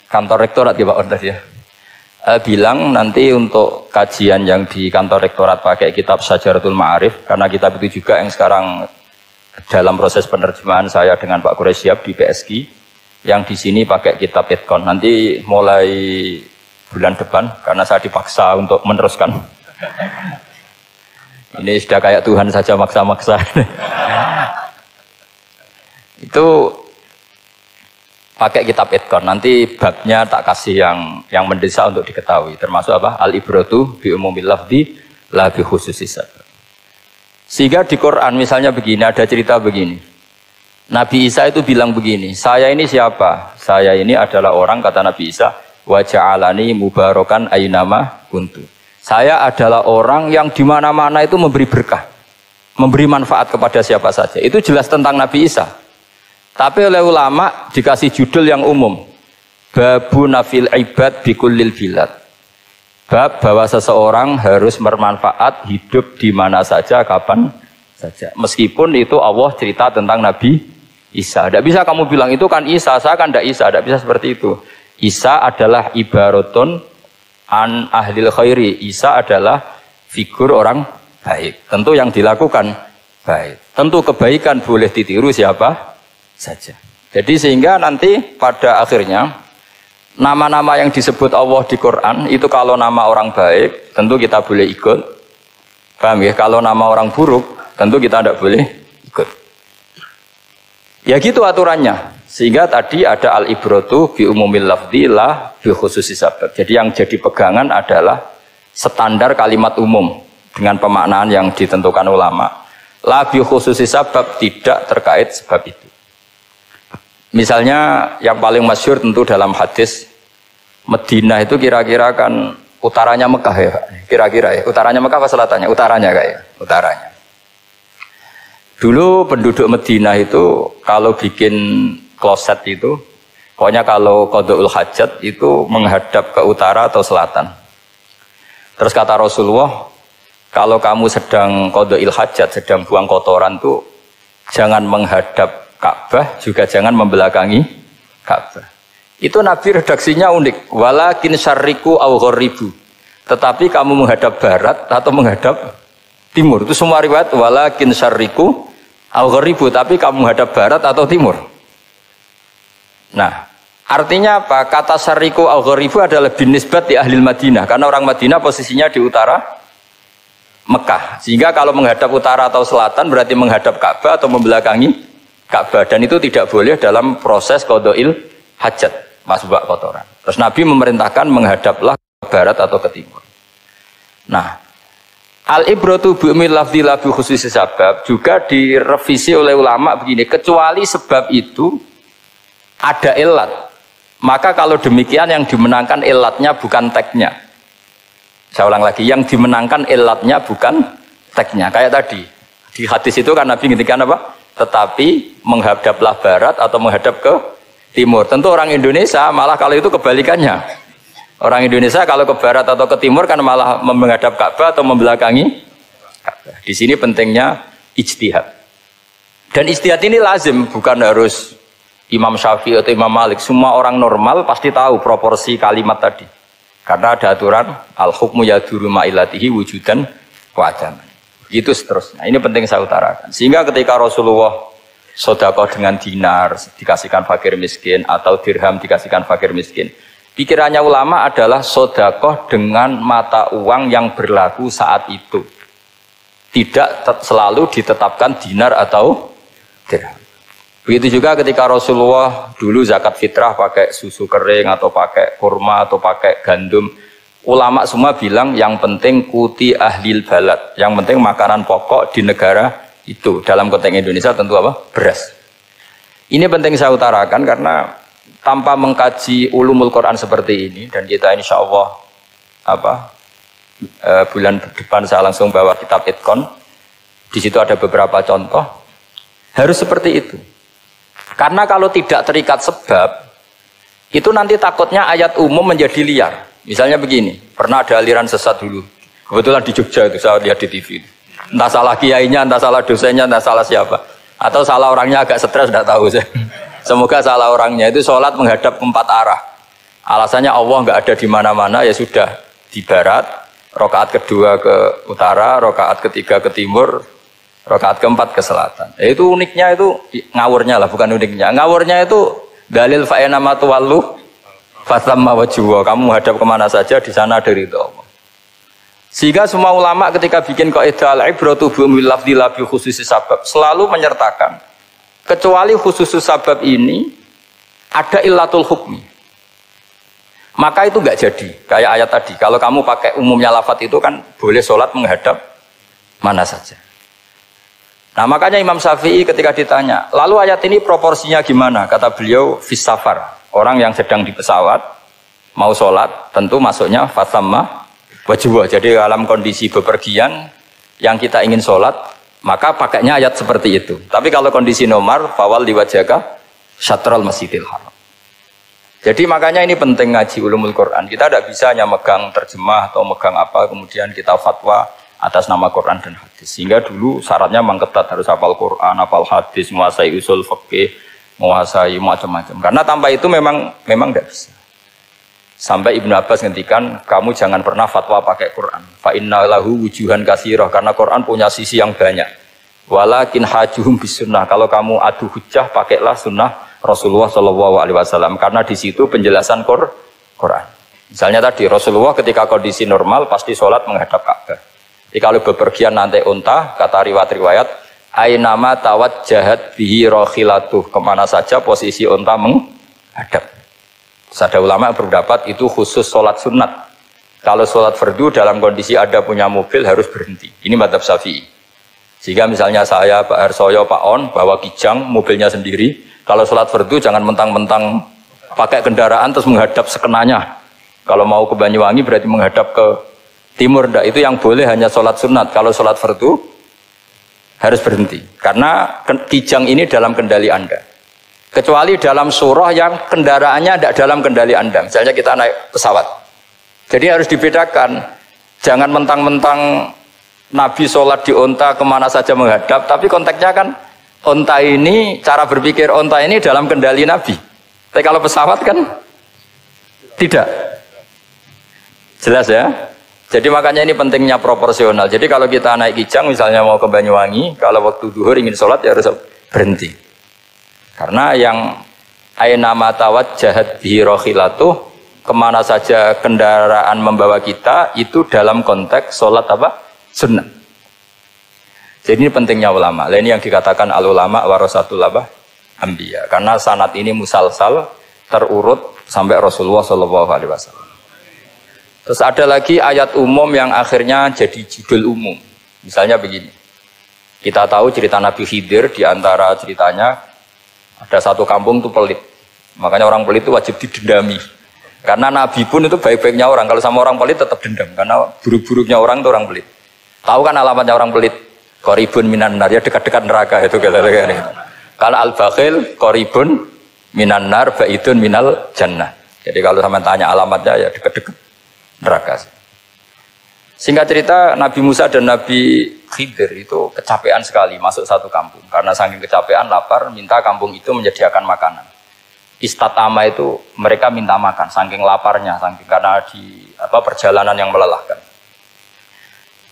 kantor rektorat ya Pak Ordas ya, bilang nanti untuk kajian yang di kantor rektorat pakai kitab Syajaratul Ma'arif, karena kitab itu juga yang sekarang dalam proses penerjemahan saya dengan Pak Quraisyab di PSG, yang di sini pakai kitab Itqon. Nanti mulai bulan depan, karena saya dipaksa untuk meneruskan. Ini sudah kayak Tuhan saja maksa-maksa. Itu pakai kitab Itqon, nanti babnya tak kasih yang mendesak untuk diketahui, termasuk apa? Al-ibratu bi umumil lafzi la bi khususi sabab. Sehingga di Quran misalnya begini, ada cerita begini. Nabi Isa itu bilang begini, saya ini siapa? Saya ini adalah orang, kata Nabi Isa, wa ja'alani mubarakan aynama kuntu. Saya adalah orang yang di mana-mana itu memberi berkah, memberi manfaat kepada siapa saja. Itu jelas tentang Nabi Isa. Tapi oleh ulama dikasih judul yang umum, babu nafil ibad bikullil bilad. Bab bahwa seseorang harus bermanfaat hidup di mana saja, kapan saja. Meskipun itu Allah cerita tentang Nabi Isa. Tidak bisa kamu bilang itu kan Isa, saya kan tidak Isa. Tidak bisa seperti itu. Isa adalah ibaratun an ahlil khairi. Isa adalah figur orang baik. Tentu yang dilakukan baik. Tentu kebaikan boleh ditiru siapa saja. Jadi sehingga nanti pada akhirnya nama-nama yang disebut Allah di Quran itu kalau nama orang baik tentu kita boleh ikut. Paham ya? Kalau nama orang buruk tentu kita tidak boleh ikut. Ya gitu aturannya. Sehingga tadi ada al-ibratu bi umumil lafzi la bi khususi sabab. Jadi yang jadi pegangan adalah standar kalimat umum dengan pemaknaan yang ditentukan ulama. La bi khususi sabab, tidak terkait sebab itu. Misalnya yang paling masyhur tentu dalam hadis Madinah itu kira-kira kan utaranya Mekah ya Pak. Kira-kira ya, utaranya Mekah apa selatannya? Utaranya kayak, utaranya. Dulu penduduk Madinah itu kalau bikin kloset itu, pokoknya kalau qada'ul hajat itu menghadap ke utara atau selatan. Terus kata Rasulullah, kalau kamu sedang qada'il hajat, sedang buang kotoran tuh jangan menghadap Ka'bah, juga jangan membelakangi Ka'bah. Itu Nabi redaksinya unik, walakin syarriku aw gharibu. Tetapi kamu menghadap barat atau menghadap timur. Itu semua riwayat walakin syarriku aw gharibu, tapi kamu menghadap barat atau timur. Nah, artinya apa? Kata syarriku aw gharibu adalah binisbat di ahli Madinah, karena orang Madinah posisinya di utara Mekah. Sehingga kalau menghadap utara atau selatan berarti menghadap Ka'bah atau membelakangi Ka'bah, dan itu tidak boleh dalam proses qada'il hajat, masbak kotoran. Terus Nabi memerintahkan menghadaplah ke barat atau ke timur. Nah, al-ibratu bi'umil lafzi la bi khususi sabab juga direvisi oleh ulama begini, kecuali sebab itu ada ilat. Maka kalau demikian yang dimenangkan ilatnya bukan teknya. Saya ulang lagi, yang dimenangkan ilatnya bukan teknya. Kayak tadi di hadis itu kan Nabi ngintikan apa? Tetapi menghadaplah barat atau menghadap ke timur. Tentu orang Indonesia malah kalau itu kebalikannya. Orang Indonesia kalau ke barat atau ke timur kan malah menghadap Ka'bah atau membelakangi Ka'bah. Di sini pentingnya ijtihad. Dan ijtihad ini lazim, bukan harus Imam Syafi'i atau Imam Malik. Semua orang normal pasti tahu proporsi kalimat tadi. Karena ada aturan al-hukmu yaduru ma'ilatihi wujudan wa adaman. Gitu seterusnya. Ini penting saya utarakan. Sehingga ketika Rasulullah sedekah dengan dinar dikasihkan fakir miskin atau dirham dikasihkan fakir miskin, pikirannya ulama adalah sedekah dengan mata uang yang berlaku saat itu. Tidak selalu ditetapkan dinar atau dirham. Begitu juga ketika Rasulullah dulu zakat fitrah pakai susu kering atau pakai kurma atau pakai gandum. Ulama semua bilang yang penting kuti ahlil balad. Yang penting makanan pokok di negara itu. Dalam konteks Indonesia tentu apa? Beras. Ini penting saya utarakan karena tanpa mengkaji ulumul Quran seperti ini, dan kita insya Allah bulan depan saya langsung bawa kitab Itqan. Di situ ada beberapa contoh. Harus seperti itu. Karena kalau tidak terikat sebab, itu nanti takutnya ayat umum menjadi liar. Misalnya begini, pernah ada aliran sesat dulu. Kebetulan di Jogja itu saya lihat di TV. Entah salah kiainya, entah salah dosennya, entah salah siapa. Atau salah orangnya agak stres, tidak tahu saya. Semoga salah orangnya itu sholat menghadap ke 4 arah. Alasannya Allah nggak ada di mana-mana, ya sudah di barat, rakaat kedua ke utara, rakaat ketiga ke timur, rakaat keempat ke selatan. Itu uniknya itu ngawurnya lah, bukan uniknya. Ngawurnya itu dalil fa'ina matuwallu fatamma wajhuwa. Kamu hadap kemana saja di sana dari itu Allah. Sehingga semua ulama ketika bikin kaidah al-ibratu bi'umil lafzi la bi khususi sabab selalu menyertakan kecuali khususus sabab ini ada illatul hukmi. Maka itu enggak jadi. Kayak ayat tadi, kalau kamu pakai umumnya lafaz itu kan boleh sholat menghadap mana saja. Nah makanya Imam Syafi'i ketika ditanya, lalu ayat ini proporsinya gimana? Kata beliau, fis safar. Orang yang sedang di pesawat, mau sholat, tentu masuknya fatamma wajibah. Jadi dalam kondisi bepergian, yang kita ingin sholat, maka pakainya ayat seperti itu. Tapi kalau kondisi nomor, fawal diwajaka syatrul masjidil haram. Jadi makanya ini penting ngaji ulumul Quran. Kita tidak bisa hanya megang terjemah atau megang apa, kemudian kita fatwa atas nama Quran dan hadis. Sehingga dulu syaratnya memang ketat, harus hafal Quran, hafal hadis, menguasai usul fikih, menguasai macam-macam. Karena tanpa itu memang tidak bisa. Sampai Ibnu Abbas ngendikan, kamu jangan pernah fatwa pakai Quran. Fa inna lahu wujuhan katsirah, karena Quran punya sisi yang banyak. Walakin hajuhum bisunnah. Kalau kamu adu hujjah, pakailah sunnah Rasulullah SAW, karena di situ penjelasan Quran. Misalnya tadi Rasulullah ketika kondisi normal pasti sholat menghadap Ka'bah. Jadi kalau bepergian nanti unta, kata riwayat, ainama tawajjahat bihi rakhilatuh, kemana saja posisi unta menghadap. Ada ulama berpendapat itu khusus sholat sunat. Kalau sholat fardu dalam kondisi ada punya mobil harus berhenti. Ini mazhab Syafi'i. Sehingga misalnya saya, Pak Harsoyo, Pak On bawa kijang, mobilnya sendiri. Kalau sholat fardu jangan mentang-mentang pakai kendaraan terus menghadap sekenanya. Kalau mau ke Banyuwangi berarti menghadap ke Timur ndak, itu yang boleh hanya sholat sunat. Kalau sholat fardu harus berhenti. Karena kijang ini dalam kendali Anda. Kecuali dalam surah yang kendaraannya tidak dalam kendali Anda. Misalnya kita naik pesawat. Jadi harus dibedakan. Jangan mentang-mentang Nabi sholat di onta kemana saja menghadap. Tapi konteksnya kan onta ini, cara berpikir onta ini dalam kendali Nabi. Tapi kalau pesawat kan tidak. Jelas ya? Jadi makanya ini pentingnya proporsional. Jadi kalau kita naik kijang misalnya mau ke Banyuwangi, kalau waktu duhur ingin sholat ya harus berhenti. Karena yang aina matawajjahat bihi rokhilatuh, kemana saja kendaraan membawa kita itu dalam konteks sholat apa? Sunnah. Jadi ini pentingnya ulama. Ini yang dikatakan al ulama warasatul anbiya. Karena sanad ini musalsal terurut sampai Rasulullah SAW. Terus ada lagi ayat umum yang akhirnya jadi judul umum. Misalnya begini. Kita tahu cerita Nabi Khidir, di antara ceritanya ada satu kampung itu pelit. Makanya orang pelit itu wajib didendami. Karena Nabi pun itu baik-baiknya orang. Kalau sama orang pelit tetap dendam. Karena buruk-buruknya orang itu orang pelit. Tahu kan alamatnya orang pelit? Qoribun minan nar, ya dekat-dekat neraka itu kata-kata. Kalau al-bakhil qoribun minan nar, ba'idun minal jannah. Jadi kalau sama tanya alamatnya ya dekat-dekat neraka. Singkat cerita, Nabi Musa dan Nabi Khidir itu kecapean sekali masuk satu kampung. Karena saking kecapean, lapar, minta kampung itu menyediakan makanan. Istatama itu mereka minta makan, saking laparnya, saking karena di perjalanan yang melelahkan.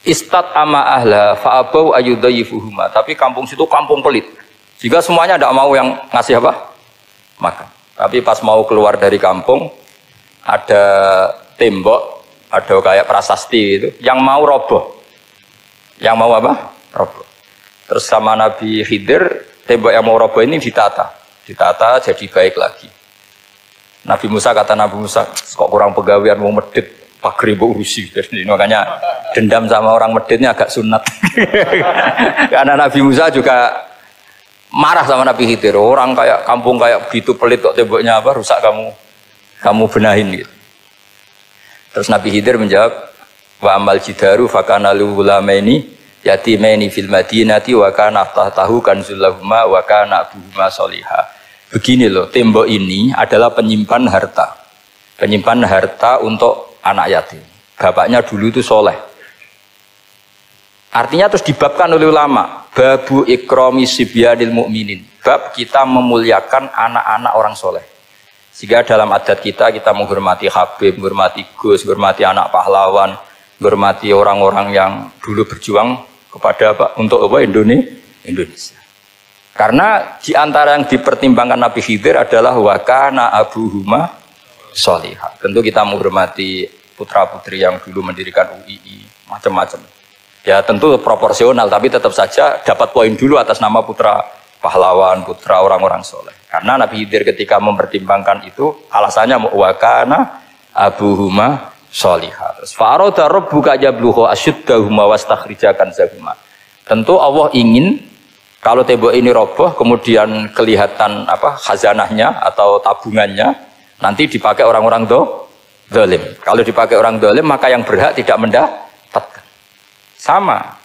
Istatama ahla fa'abau ayudayifuhuma. Tapi kampung situ kampung pelit. Jika semuanya tidak mau yang ngasih apa? Makan. Tapi pas mau keluar dari kampung, ada tembok, ada kayak prasasti itu, yang mau roboh. Yang mau apa? Roboh. Terus sama Nabi Khidir, tembok yang mau roboh ini ditata. Ditata jadi baik lagi. Nabi Musa kata Nabi Musa, kok kurang pegawaian mau medit, pagri urusi. Jadi makanya dendam sama orang meditnya agak sunat. Karena Nabi Musa juga marah sama Nabi Khidir. Orang kayak kampung kayak begitu pelit kok temboknya apa rusak kamu benahin gitu. Terus Nabi Khidir menjawab, wa amal jidaru fakana lulamaini yatimaini fil madinati wa kana tahtahu kanzul lahuma wa kana abuhuma sholihah. Begini loh, tembok ini adalah penyimpan harta. Penyimpan harta untuk anak yatim. Bapaknya dulu itu soleh. Artinya terus dibabkan oleh ulama, babu ikrami sibyanil mu'minin. Bab kita memuliakan anak-anak orang soleh. Sehingga dalam adat kita menghormati Habib, menghormati Gus, menghormati anak pahlawan, menghormati orang-orang yang dulu berjuang kepada untuk Indonesia. Karena di antara yang dipertimbangkan Nabi Khidir adalah wakana abuhuma sholihah. Tentu kita menghormati putra-putri yang dulu mendirikan UII, macam-macam. Ya tentu proporsional, tapi tetap saja dapat poin dulu atas nama putra pahlawan, putra orang-orang soleh. Karena Nabi Khidir ketika mempertimbangkan itu, alasannya wakana abuhuma sholihah. Terus fa'arada rabbuka yablugha ashuddahuma wastakhrijakan zahuma. Tentu Allah ingin kalau tembok ini roboh, kemudian kelihatan khazanahnya atau tabungannya, nanti dipakai orang-orang zalim. Kalau dipakai orang zalim, maka yang berhak tidak mendapatkan. Sama,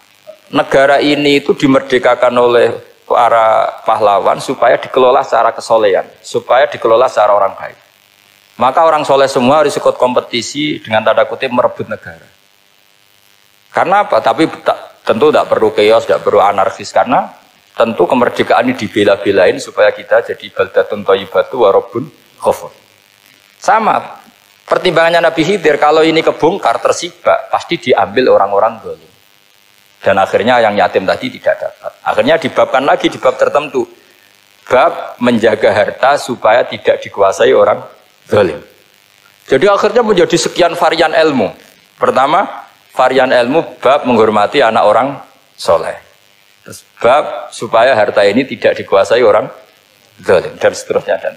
negara ini itu dimerdekakan oleh para pahlawan supaya dikelola secara kesolehan, supaya dikelola secara orang baik. Maka orang soleh semua harus ikut kompetisi dengan tanda kutip merebut negara. Karena apa? Tapi tentu tidak perlu chaos, tidak perlu anarkis, karena tentu kemerdekaan ini dibela-belain supaya kita jadi baldatun thayyibatu wa rabbun ghafur. Sama, pertimbangannya Nabi Khidir, kalau ini kebongkar tersibak, pasti diambil orang-orang zalim. Dan akhirnya yang yatim tadi tidak dapat. Akhirnya dibabkan lagi di bab tertentu. Bab menjaga harta supaya tidak dikuasai orang zalim. Jadi akhirnya menjadi sekian varian ilmu. Pertama, varian ilmu bab menghormati anak orang soleh. Terus bab supaya harta ini tidak dikuasai orang zalim dan seterusnya dan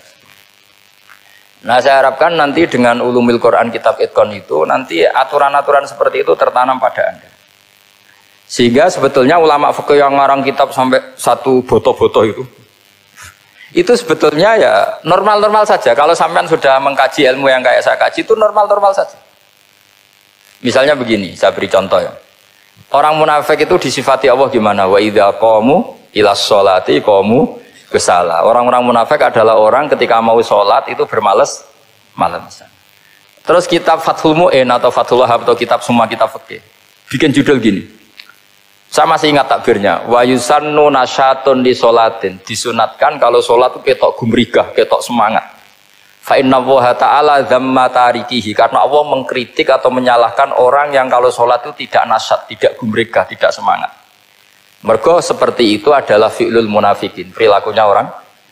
Nah saya harapkan nanti dengan ulumil Quran kitab Itqan itu nanti aturan-aturan seperti itu tertanam pada Anda. Sehingga sebetulnya ulama fikih yang ngarang kitab sampai satu boto-boto itu sebetulnya ya normal-normal saja. Kalau sampean sudah mengkaji ilmu yang kayak saya kaji itu normal-normal saja. Misalnya begini, saya beri contoh ya. Orang munafik itu disifati Allah gimana? Wa idza qamu ila sholati qamu kusala. Orang-orang munafik adalah orang ketika mau sholat itu bermalas-malasan. Terus kitab Fathul Mu'in atau Fathul Wahab atau kitab semua kitab fikih bikin judul gini. Saya masih ingat takbirnya. Wa yusannu nasyatun li sholatin. Disunatkan kalau sholat itu ketok gumrigah, ketok semangat. Fa inna Allaha ta'ala dzamma tarikihi, karena Allah mengkritik atau menyalahkan orang yang kalau sholat itu tidak nasyat, tidak gumrigah, tidak semangat. Mergo seperti itu adalah fi'lul munafikin, perilakunya orang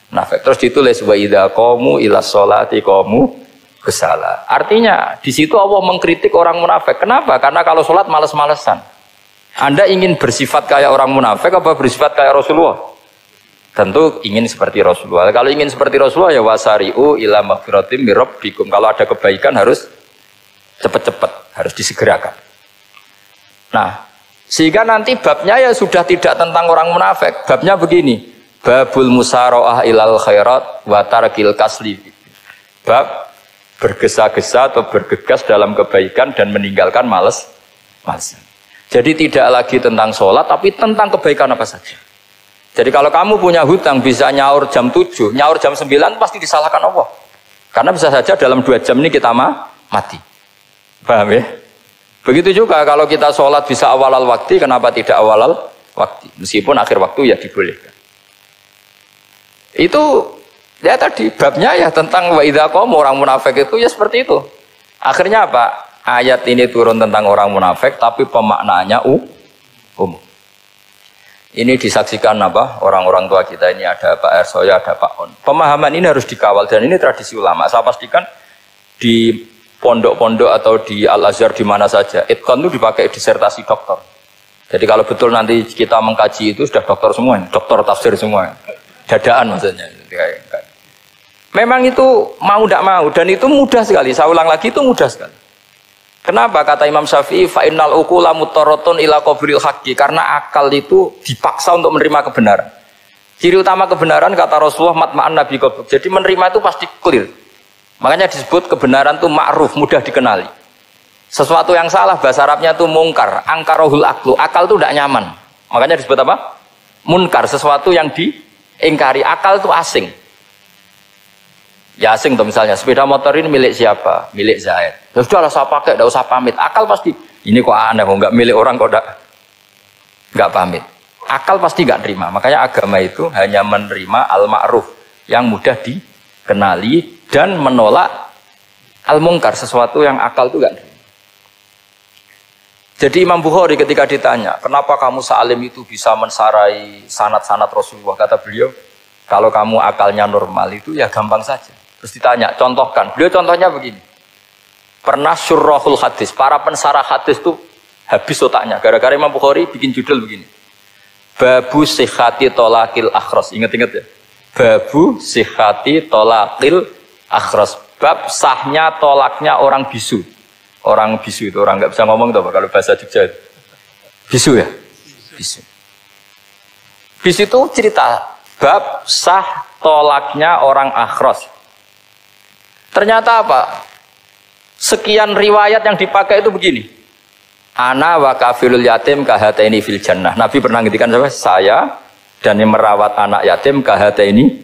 munafik. Terus ditulis wa idza qamu ila sholati qamu kusala. Artinya di situ Allah mengkritik orang munafik. Kenapa? Karena kalau sholat malas-malesan. Anda ingin bersifat kayak orang munafik apa bersifat kayak Rasulullah? Tentu ingin seperti Rasulullah. Kalau ingin seperti Rasulullah ya wasari'u ila maghfiratim mir rabbikum. Kalau ada kebaikan harus cepat-cepat, harus disegerakan. Nah, sehingga nanti babnya ya sudah tidak tentang orang munafik. Babnya begini, babul musara'ah ilal khairat wa tarkil kasli. Bab bergesa-gesa atau bergegas dalam kebaikan dan meninggalkan malas. Jadi tidak lagi tentang sholat tapi tentang kebaikan apa saja. Jadi kalau kamu punya hutang bisa nyaur jam 7, nyaur jam 9 pasti disalahkan Allah. Karena bisa saja dalam 2 jam ini kita mati. Paham ya? Begitu juga kalau kita sholat bisa awalal waktu, kenapa tidak awalal waktu? Meskipun akhir waktu ya dibolehkan. Itu ya tadi babnya ya tentang wa idza qamu, orang munafik itu ya seperti itu. Akhirnya apa? Ayat ini turun tentang orang munafik tapi pemaknaannya umum. Ini disaksikan apa? Orang-orang tua kita ini ada Pak Ersoya, ada Pak On. Pemahaman ini harus dikawal dan ini tradisi ulama. Saya pastikan di pondok-pondok atau di Al-Azhar di mana saja, itqan itu dipakai disertasi doktor. Jadi kalau betul nanti kita mengkaji itu sudah doktor semua, doktor tafsir semua. Dadaan maksudnya. Memang itu mau tidak mau dan itu mudah sekali. Saya ulang lagi itu mudah sekali. Kenapa kata Imam Syafi'i fa innal uqula muttaratun ila qabril haqqi, karena akal itu dipaksa untuk menerima kebenaran. Ciri utama kebenaran kata Rasulullah matma'an nabi qabr. Jadi menerima itu pasti clear. Makanya disebut kebenaran itu ma'ruf, mudah dikenali. Sesuatu yang salah bahasa Arabnya itu mungkar, angkarohul aklu. Akal itu tidak nyaman. Makanya disebut apa? Munkar, sesuatu yang diingkari. Akal itu asing. Ya asing tuh misalnya, sepeda motor ini milik siapa? Milik Zaid. Ya sudah lah saya pakai, tidak usah pamit. Akal pasti, ini kok aneh, kok nggak milik orang kok nggak pamit. Akal pasti nggak terima. Makanya agama itu hanya menerima al-ma'ruf yang mudah dikenali dan menolak al-mungkar, sesuatu yang akal itu nggak terima. Jadi Imam Bukhari ketika ditanya, kenapa kamu salim itu bisa mensarai sanad-sanad Rasulullah? Kata beliau, kalau kamu akalnya normal itu ya gampang saja. Terus ditanya, contohkan. Beliau contohnya begini. Pernah syurrahul hadis, para pensarah hadis itu habis otaknya. Gara-gara Imam Bukhari bikin judul begini. Babu sihhati tolakil akhros. Ingat-ingat ya. Babu sihhati tolakil akhros. Bab sahnya tolaknya orang bisu. Orang bisu itu orang nggak bisa ngomong tuh kalau bahasa Jogja. Bisu ya? Bisu. Bisu itu cerita bab sah tolaknya orang akhros. Ternyata apa? Sekian riwayat yang dipakai itu begini. Ana wa kafilul yatim kahataini fil jannah. Nabi pernah ngendikan saya dan yang merawat anak yatim kahataini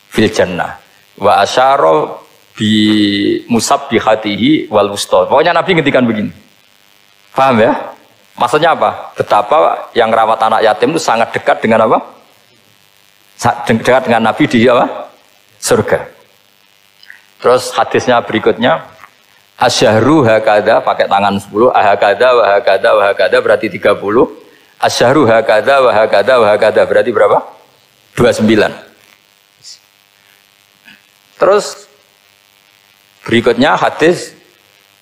fil jannah. Wa asyara bi musabbihatihi wal wusta. Pokoknya Nabi ngendikan begini. Paham ya? Maksudnya apa? Betapa yang rawat anak yatim itu sangat dekat dengan apa? Dekat dengan Nabi di apa? Surga. Terus hadisnya berikutnya asyahru hakada pakai tangan 10, ahakada wa hakada wa hakada berarti 30. Asyahru hakada wa hakada wa hakada berarti berapa? 29. Terus berikutnya hadis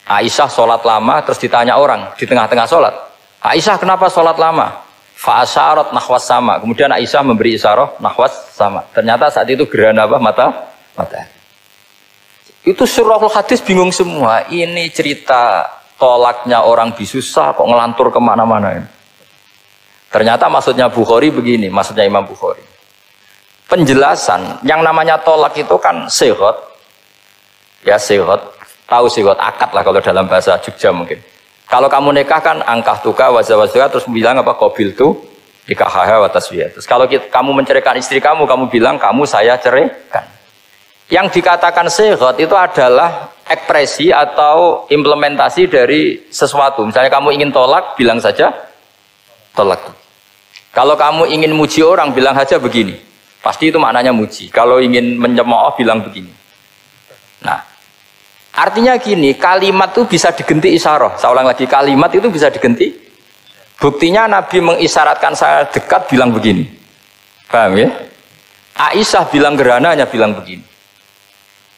Aisyah sholat lama, terus ditanya orang di tengah-tengah sholat, Aisyah kenapa sholat lama? Fa'asyarat nahwas sama. Kemudian Aisyah memberi isyarah nahwas sama. Ternyata saat itu gerhana apa? Mata. Itu surahul hadis bingung semua. Ini cerita tolaknya orang bisusah kok ngelantur kemana-mana ini. Ternyata maksudnya Bukhari begini, maksudnya Imam Bukhari. Penjelasan yang namanya tolak itu kan segot. Ya segot, tahu segot akad lah kalau dalam bahasa Jogja mungkin. Kalau kamu nikah kan angkah tuka wazawazwa terus bilang apa qabil tu nikahaha wa taswiyah. Terus kalau kamu menceraikan istri kamu bilang kamu saya ceraikan. Yang dikatakan sighat itu adalah ekspresi atau implementasi dari sesuatu. Misalnya kamu ingin tolak, bilang saja tolak. Kalau kamu ingin muji orang, bilang saja begini. Pasti itu maknanya muji. Kalau ingin menyemooh, bilang begini. Nah, artinya gini, kalimat itu bisa diganti isyarah. Saya ulang lagi, kalimat itu bisa diganti. Buktinya Nabi mengisyaratkan saya dekat, bilang begini. Paham ya? Aisyah bilang gerhana, hanya bilang begini.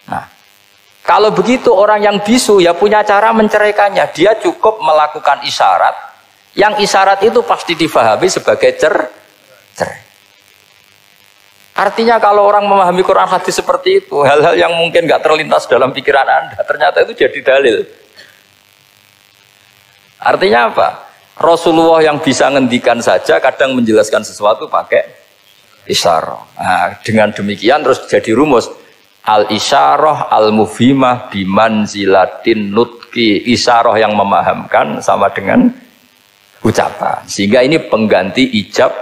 Nah, kalau begitu orang yang bisu ya punya cara menceraikannya. Dia cukup melakukan isyarat. Yang isyarat itu pasti difahami sebagai cerai. Artinya kalau orang memahami Quran hadis seperti itu, hal-hal yang mungkin nggak terlintas dalam pikiran Anda, ternyata itu jadi dalil. Artinya apa? Rasulullah yang bisa ngendikan saja kadang menjelaskan sesuatu pakai isyarah. Nah, dengan demikian terus jadi rumus al-isyarah al-mufhimah bimanzilatin nutki. Isyarah yang memahamkan sama dengan ucapan. Sehingga ini pengganti ijab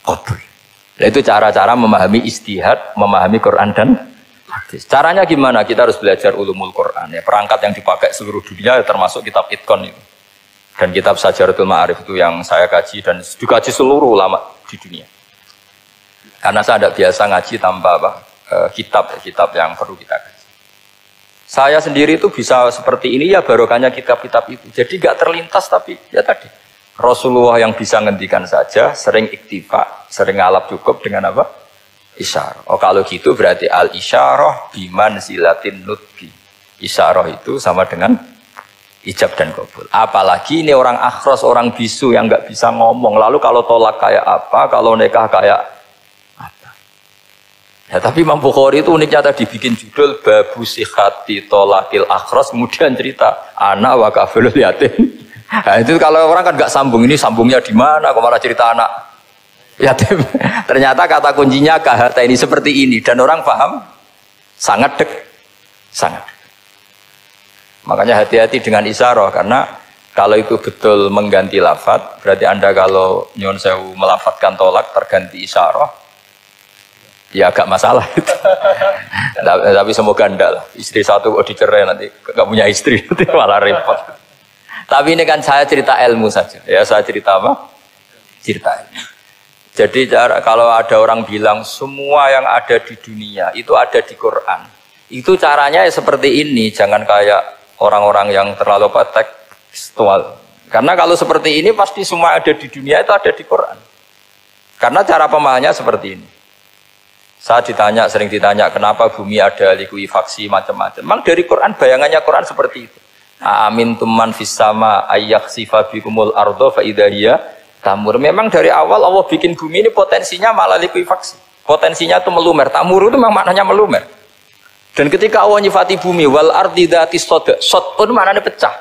qabul. Itu cara-cara memahami istihad, memahami Quran dan hadis. Caranya gimana? Kita harus belajar ulumul Quran. Ya, perangkat yang dipakai seluruh dunia termasuk kitab Itqan itu. Dan kitab Sajaratul Ma'arif itu yang saya kaji dan dikaji seluruh ulama di dunia. Karena saya tidak biasa ngaji tanpa kitab yang perlu kita kaji. Saya sendiri itu bisa seperti ini ya barokahnya kitab-kitab itu. Jadi gak terlintas tapi ya tadi. Rasulullah yang bisa ngendikan saja, sering iktifa, sering ngalap cukup dengan apa? Isyarah. Oh kalau gitu berarti al-isyarah bimanzilatin nutki. Isyarah itu sama dengan ijab dan qabul. Apalagi ini orang akhros, orang bisu yang nggak bisa ngomong. Lalu kalau tolak kayak apa, kalau nikah kayak apa? Ya tapi Imam Bukhari itu uniknya tadi bikin judul Babu Sihati Tolakil Akhros, kemudian cerita anak wa kafilul yatim. Nah, itu kalau orang kan nggak sambung, ini sambungnya di mana? Kok malah cerita anak yatim? Ternyata kata kuncinya kahata ini seperti ini dan orang paham sangat sangat. Makanya hati-hati dengan isyarah karena kalau itu betul mengganti lafadz, berarti Anda kalau nyuwun sewu melafadzkan tolak terganti isyarah, ya agak masalah itu. Tapi semoga enggak lah. Istri satu kok dicerai nanti nggak punya istri nanti malah repot. Tapi ini kan saya cerita ilmu saja. Ya saya cerita apa? Cerita ilmu. Jadi kalau ada orang bilang semua yang ada di dunia itu ada di Quran. Itu caranya ya seperti ini. Jangan kayak orang-orang yang terlalu tekstual. Karena kalau seperti ini pasti semua ada di dunia itu ada di Quran. Karena cara pemahamannya seperti ini. Saya sering ditanya kenapa bumi ada likuifaksi macam-macam. Memang dari Quran bayangannya Quran seperti itu. Amin tuman fis sama ayyakhsifa bikumul ardo fa idza hiya tamur. Memang dari awal Allah bikin bumi ini potensinya malah likuifaksi. Potensinya itu melumer. Tamur itu memang maknanya melumer. Dan ketika Allah nyifati bumi wal ardi dzatis sada, sod itu maknanya pecah.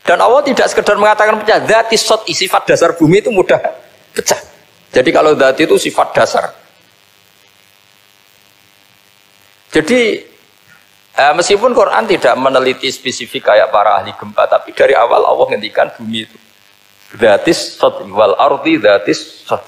Dan Allah tidak sekedar mengatakan pecah, dzatis sod sifat dasar bumi itu mudah pecah. Jadi kalau dzat itu sifat dasar. Jadi meskipun Quran tidak meneliti spesifik kayak para ahli gempa, tapi dari awal Allah ngendikan bumi itu dzatis sod wal ardi dzatis sod.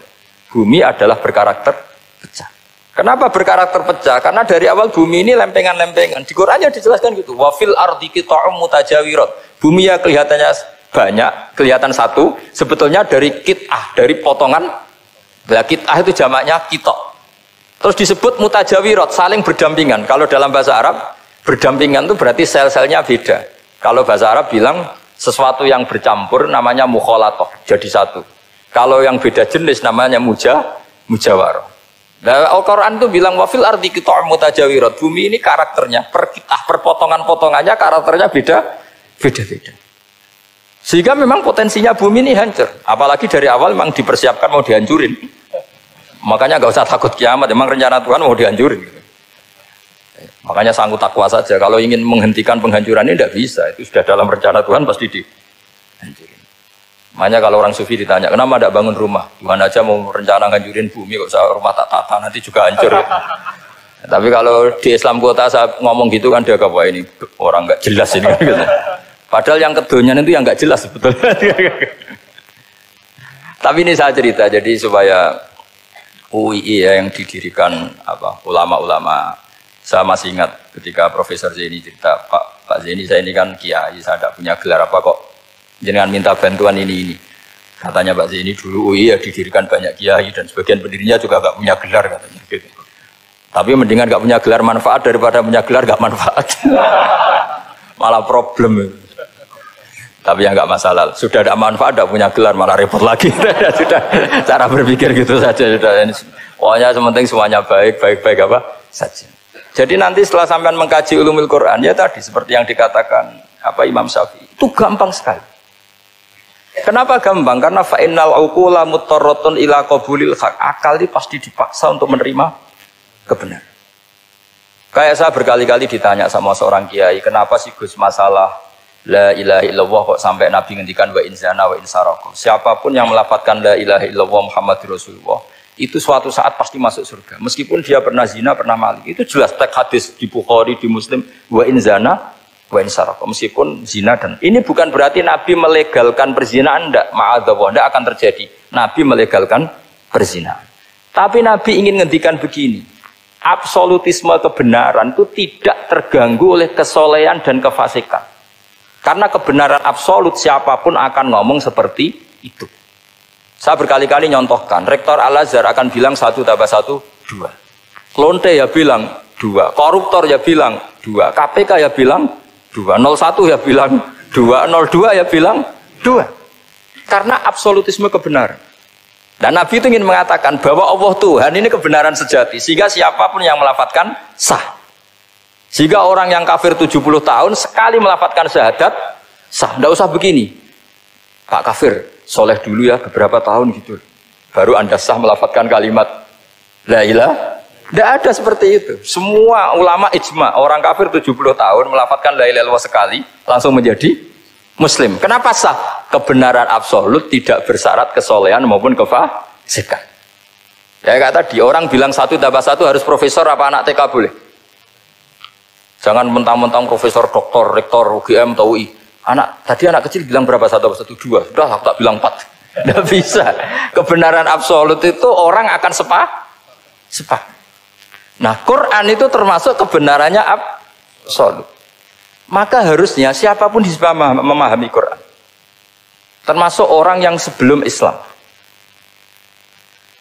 Bumi adalah berkarakter pecah. Kenapa berkarakter pecah? Karena dari awal bumi ini lempengan-lempengan. Di Qurannya dijelaskan gitu. Wa fil ardi qita'um mutajawirat. Bumi ya kelihatannya banyak, kelihatan satu, sebetulnya dari qit'ah, dari potongan. Qit'ah itu jamaknya qita'. Terus disebut mutajawirat, saling berdampingan. Kalau dalam bahasa Arab berdampingan itu berarti sel-selnya beda. Kalau bahasa Arab bilang sesuatu yang bercampur namanya mukhalatoh, jadi satu. Kalau yang beda jenis namanya mujawarah. Nah, Al-Quran itu bilang wafil ardi qita'um mutajawirat. Bumi ini karakternya per potongan-potongannya karakternya beda-beda. Sehingga memang potensinya bumi ini hancur. Apalagi dari awal memang dipersiapkan mau dihancurin. Makanya nggak usah takut kiamat. Memang rencana Tuhan mau dihancurin. Makanya sanggup takwa saja. Kalau ingin menghentikan penghancuran ini tidak bisa. Itu sudah dalam rencana Tuhan pasti dihancurin. Makanya kalau orang sufi ditanya, kenapa tidak bangun rumah? Tuhan aja mau rencana ngancurin bumi, kok saya rumah tak tata nanti juga hancur. Ya. Tapi kalau di Islam kota saya ngomong gitu kan dia kayak ini orang nggak jelas ini. Gitu. Padahal yang kedonyan itu yang nggak jelas sebetulnya. Tapi ini saya cerita jadi supaya UII ya yang didirikan ulama-ulama. Saya masih ingat ketika Profesor Zaini cerita, Pak Zaini saya ini kan kiai, saya tidak punya gelar apa kok jenengan minta bantuan ini. Katanya Pak Zaini dulu UI ya didirikan banyak kiai dan sebagian pendirinya juga nggak punya gelar katanya. Gitu. Tapi mendingan nggak punya gelar manfaat daripada punya gelar nggak manfaat. Malah problem. Tapi ya nggak masalah. Sudah ada manfaat, tidak punya gelar malah repot lagi. Sudah cara berpikir gitu saja. Sudah. Pokoknya sementing semuanya baik apa saja. Jadi nanti setelah sampean mengkaji ulumul Quran ya tadi seperti yang dikatakan Imam Syafi'i itu gampang sekali. Kenapa gampang? Karena fa'innal uqula muttarratun ila qabulil haq. Akal ini pasti dipaksa untuk menerima kebenaran. Kayak saya berkali-kali ditanya sama seorang kiai, kenapa sih Gus masalah la ilaha illallah kok sampai Nabi ngendikan wa in zana wa in saraka. Siapapun yang melafadzkan la ilaha illallah Muhammadur Rasulullah itu suatu saat pasti masuk surga. Meskipun dia pernah zina, pernah maling. Itu jelas teks hadis di Bukhari, di Muslim wa in zana wa in saraka. Meskipun zina dan ini bukan berarti Nabi melegalkan perzinahan, enggak, ma'adzallah, enggak akan terjadi. Nabi melegalkan perzinahan. Tapi Nabi ingin ngendikan begini. Absolutisme kebenaran itu tidak terganggu oleh kesolehan dan kefasikan. Karena kebenaran absolut siapapun akan ngomong seperti itu. Saya berkali-kali nyontohkan, Rektor Al-Azhar akan bilang 1 tambah 1, 2. Klonte ya bilang 2, koruptor ya bilang 2, KPK ya bilang 2, 01 ya bilang 2, 02 ya bilang 2. Karena absolutisme kebenaran. Dan Nabi itu ingin mengatakan bahwa Allah Tuhan ini kebenaran sejati. Sehingga siapapun yang melafadzkan sah. Jika orang yang kafir 70 tahun sekali melafadzkan syahadat sah, tidak usah begini. Pak kafir, soleh dulu ya beberapa tahun gitu. Baru Anda sah melafadzkan kalimat la ilaha. Tidak ada seperti itu. Semua ulama ijma, orang kafir 70 tahun melafadzkan la ilaha illallah sekali langsung menjadi muslim. Kenapa sah? Kebenaran absolut tidak bersyarat kesolehan maupun kefasikan. Ya kata tadi, orang bilang 1 tambah 1 harus profesor apa anak TK boleh? Jangan mentang-mentang profesor, doktor, rektor, UGM, atau UI. Tadi anak kecil bilang berapa? 1 tambah 1, 2. Sudah, aku tak bilang 4. Tidak bisa. Kebenaran absolut itu orang akan sepak. Nah, Quran itu termasuk kebenarannya absolut. Maka harusnya siapapun bisa memahami Quran. Termasuk orang yang sebelum Islam.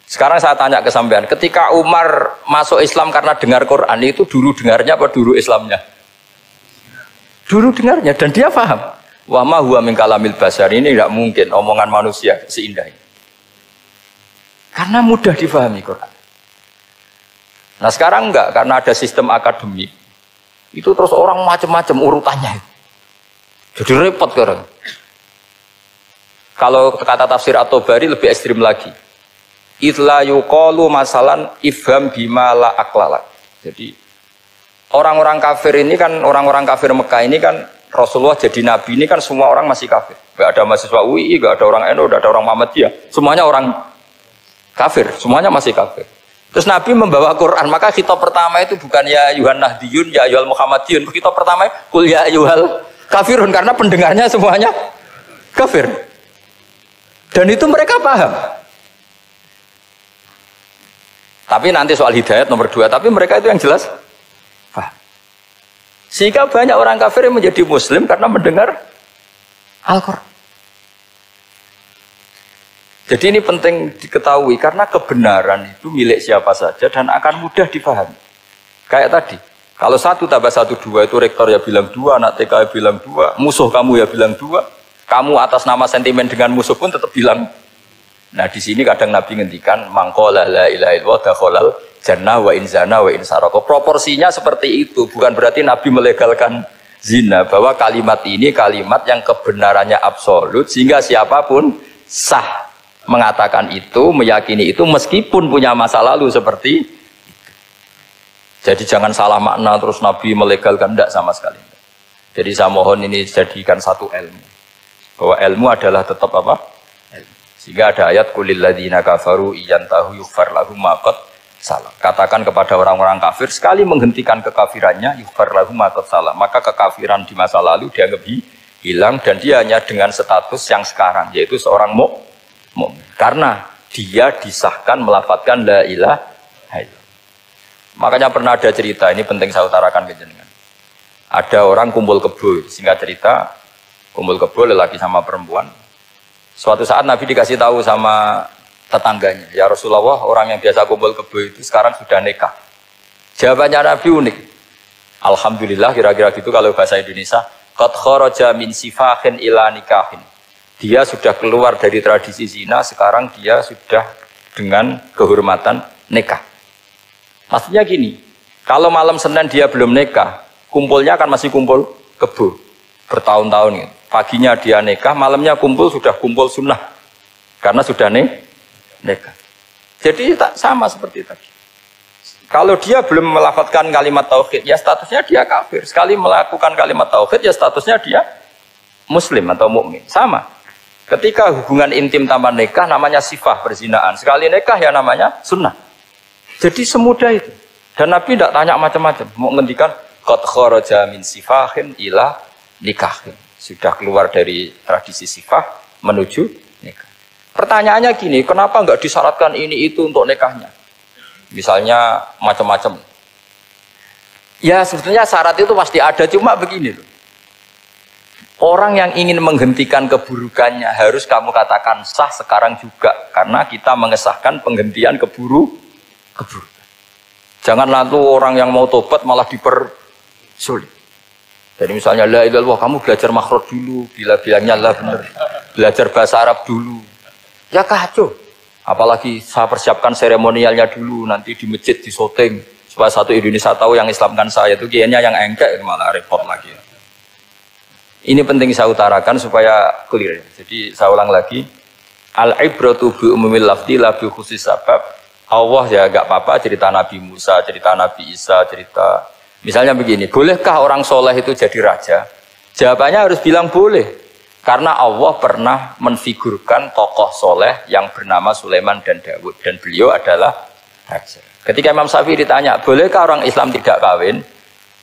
Sekarang saya tanya ke sampean, ketika Umar masuk Islam karena dengar Quran itu dulu dengarnya apa dulu Islamnya? Dulu dengarnya dan dia paham. Wa ma huwa min kalamil basar, ini tidak mungkin omongan manusia seindah ini. Karena mudah difahami Quran. Nah sekarang enggak, karena ada sistem akademik. Itu terus orang macam-macam urutannya. Jadi repot sekarang. Kalau kata tafsir At-Tabari lebih ekstrim lagi. Itla yuqalu masalan ifham bima la aklala. Jadi orang-orang kafir ini kan, orang-orang kafir Mekah ini kan Rasulullah jadi nabi ini kan semua orang masih kafir. Gak ada mahasiswa UI, gak ada orang NU, gak ada orang Muhammadiyah. Semuanya orang kafir, semuanya masih kafir. Terus Nabi membawa Quran, maka khitab pertama itu bukan ya ayuhan nahdiyun, ya ayuhal Muhammadiyun. Khitab pertama kul ya ayuhal kafirun, karena pendengarnya semuanya kafir. Dan itu mereka paham. Tapi nanti soal hidayat nomor 2, tapi mereka itu yang jelas paham. Sehingga banyak orang kafir yang menjadi muslim karena mendengar Al-Quran. Jadi ini penting diketahui karena kebenaran itu milik siapa saja dan akan mudah dipahami. Kayak tadi, kalau 1 tambah 1, 2 itu rektor ya bilang 2, anak TK ya bilang 2, musuh kamu ya bilang 2, kamu atas nama sentimen dengan musuh pun tetap bilang. Nah di sini kadang Nabi ngendikan mangqala la ilaha illallah dakhalal jannah wa in zana wa in saraka. Proporsinya seperti itu, bukan berarti Nabi melegalkan zina, bahwa kalimat ini kalimat yang kebenarannya absolut sehingga siapapun sah mengatakan itu, meyakini itu meskipun punya masa lalu seperti itu. Jadi jangan salah makna terus Nabi melegalkan, tidak sama sekali. Jadi saya mohon ini jadikan satu ilmu, bahwa ilmu adalah tetap apa? Sehingga ada ayat kulil ladzina kafaru iyantahu yughfar lahum ma qad salam. Katakan kepada orang-orang kafir sekali menghentikan kekafirannya yughfar lahum ma qad salam, maka kekafiran di masa lalu dianggap hilang dan dia hanya dengan status yang sekarang yaitu seorang mukmin. Karena dia disahkan melafadzkan la ilaha illallah. Makanya pernah ada cerita, ini penting saya utarakan ke jenengan. Ada orang kumpul kebo, singkat cerita, kumpul kebo lelaki sama perempuan. Suatu saat Nabi dikasih tahu sama tetangganya, ya Rasulullah, orang yang biasa kumpul kebo itu sekarang sudah nikah. Jawabannya Nabi unik. Alhamdulillah, kira-kira gitu kalau bahasa Indonesia, qad kharaja min sifahin ila nikahin. Dia sudah keluar dari tradisi zina, sekarang dia sudah dengan kehormatan nikah. Maksudnya gini, kalau malam Senin dia belum nikah, kumpulnya kan masih kumpul kebo bertahun-tahun gitu. Paginya dia nikah, malamnya kumpul sudah kumpul sunnah karena sudah nikah. Jadi tak sama seperti tadi. Kalau dia belum melafadzkan kalimat tauhid, ya statusnya dia kafir. Sekali melakukan kalimat tauhid, ya statusnya dia muslim atau mukmin. Sama. Ketika hubungan intim tanpa nikah namanya sifah perzinaan. Sekali nikah ya namanya sunnah. Jadi semudah itu. Dan Nabi tidak tanya macam-macam. Mau ngendikan qad kharaja min sifahin ila nikahin. Sudah keluar dari tradisi sifah menuju nikah. Pertanyaannya gini, kenapa enggak disyaratkan ini itu untuk nikahnya? Misalnya macam-macam. Ya sebetulnya syarat itu pasti ada, cuma begini loh. Orang yang ingin menghentikan keburukannya harus kamu katakan sah sekarang juga. Karena kita mengesahkan penghentian keburukan. Jangan lalu orang yang mau tobat malah dipersulit. Jadi misalnya la ilaha illallah, kamu belajar makhraj dulu, bila bilangnya la benar. Belajar bahasa Arab dulu. Ya kacau. Apalagi saya persiapkan seremonialnya dulu, nanti di masjid di syuting supaya satu Indonesia tahu yang Islamkan saya itu kiainya yang engkek malah repot lagi. Ini penting saya utarakan supaya clear. Jadi saya ulang lagi, al-ibratu bi umumil lafzi la bi khusus sabab. Allah ya gak apa-apa cerita Nabi Musa, cerita Nabi Isa, cerita misalnya begini, bolehkah orang soleh itu jadi raja? Jawabannya harus bilang boleh, karena Allah pernah menfigurkan tokoh soleh yang bernama Sulaiman dan Daud dan beliau adalah raja. Ketika Imam Syafi'i ditanya, bolehkah orang Islam tidak kawin?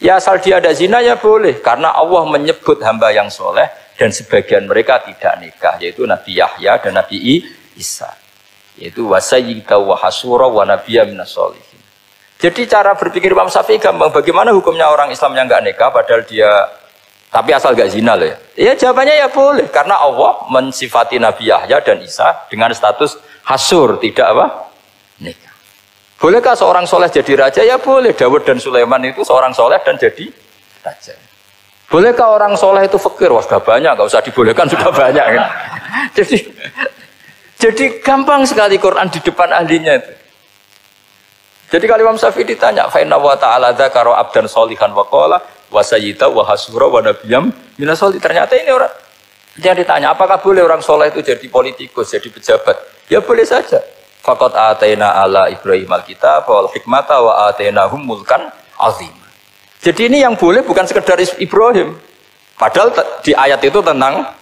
Ya asal dia ada zina ya boleh, karena Allah menyebut hamba yang soleh dan sebagian mereka tidak nikah, yaitu Nabi Yahya dan Nabi Isa. Yaitu wasayyida wa hasura wa nabiyya minas sholihin. Jadi cara berpikir Imam Syafi'i gampang. Bagaimana hukumnya orang Islam yang enggak nikah padahal dia tapi asal enggak zina loh ya. Ya jawabannya ya boleh karena Allah mensifati Nabi Yahya dan Isa dengan status hasur, tidak apa? Nikah. Bolehkah seorang soleh jadi raja? Ya boleh. Daud dan Sulaiman itu seorang soleh dan jadi raja. Bolehkah orang soleh itu fakir? Wah sudah banyak, enggak usah dibolehkan sudah banyak kan. Jadi gampang sekali Quran di depan ahlinya itu. Jadi kalau Imam Syafi'i ditanya, fa inna wa ta'ala dzakara abdan sholihan wa qala wa sayyida wa hasura wa nabiyyam minas sholihin. Ternyata ini orang yang ditanya, apakah boleh orang soleh itu jadi politikus, jadi pejabat? Ya boleh saja. Faqad ataina ala Ibrahim al-kitab wal hikmata wa atainahum mulkan azim. Jadi ini yang boleh bukan sekedar Ibrahim. Padahal di ayat itu tentang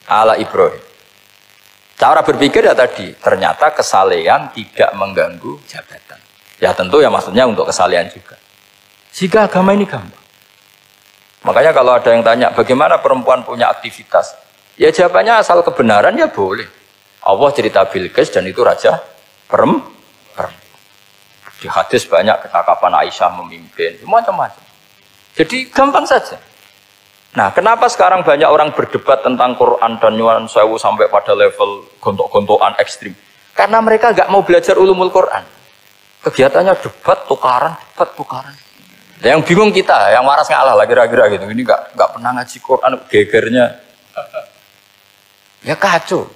ala Ibrahim. Cara berpikir ya tadi, ternyata kesalehan tidak mengganggu jabatan. Ya tentu ya maksudnya untuk kesalehan juga. Jika agama ini gampang. Makanya kalau ada yang tanya, bagaimana perempuan punya aktivitas? Ya jawabannya asal kebenaran ya boleh. Allah cerita Bilqis dan itu raja perempuan. Di hadis banyak ketakapan Aisyah memimpin, macam-macam. Jadi gampang saja. Nah, kenapa sekarang banyak orang berdebat tentang Quran dan nyuwun sewu sampai pada level gontok-gontokan ekstrim? Karena mereka nggak mau belajar ulumul Quran. Kegiatannya debat, tukaran. Yang bingung kita, yang waras ngalah lah kira-kira gitu. Ini nggak pernah ngaji Quran, gegernya. Ya kacau.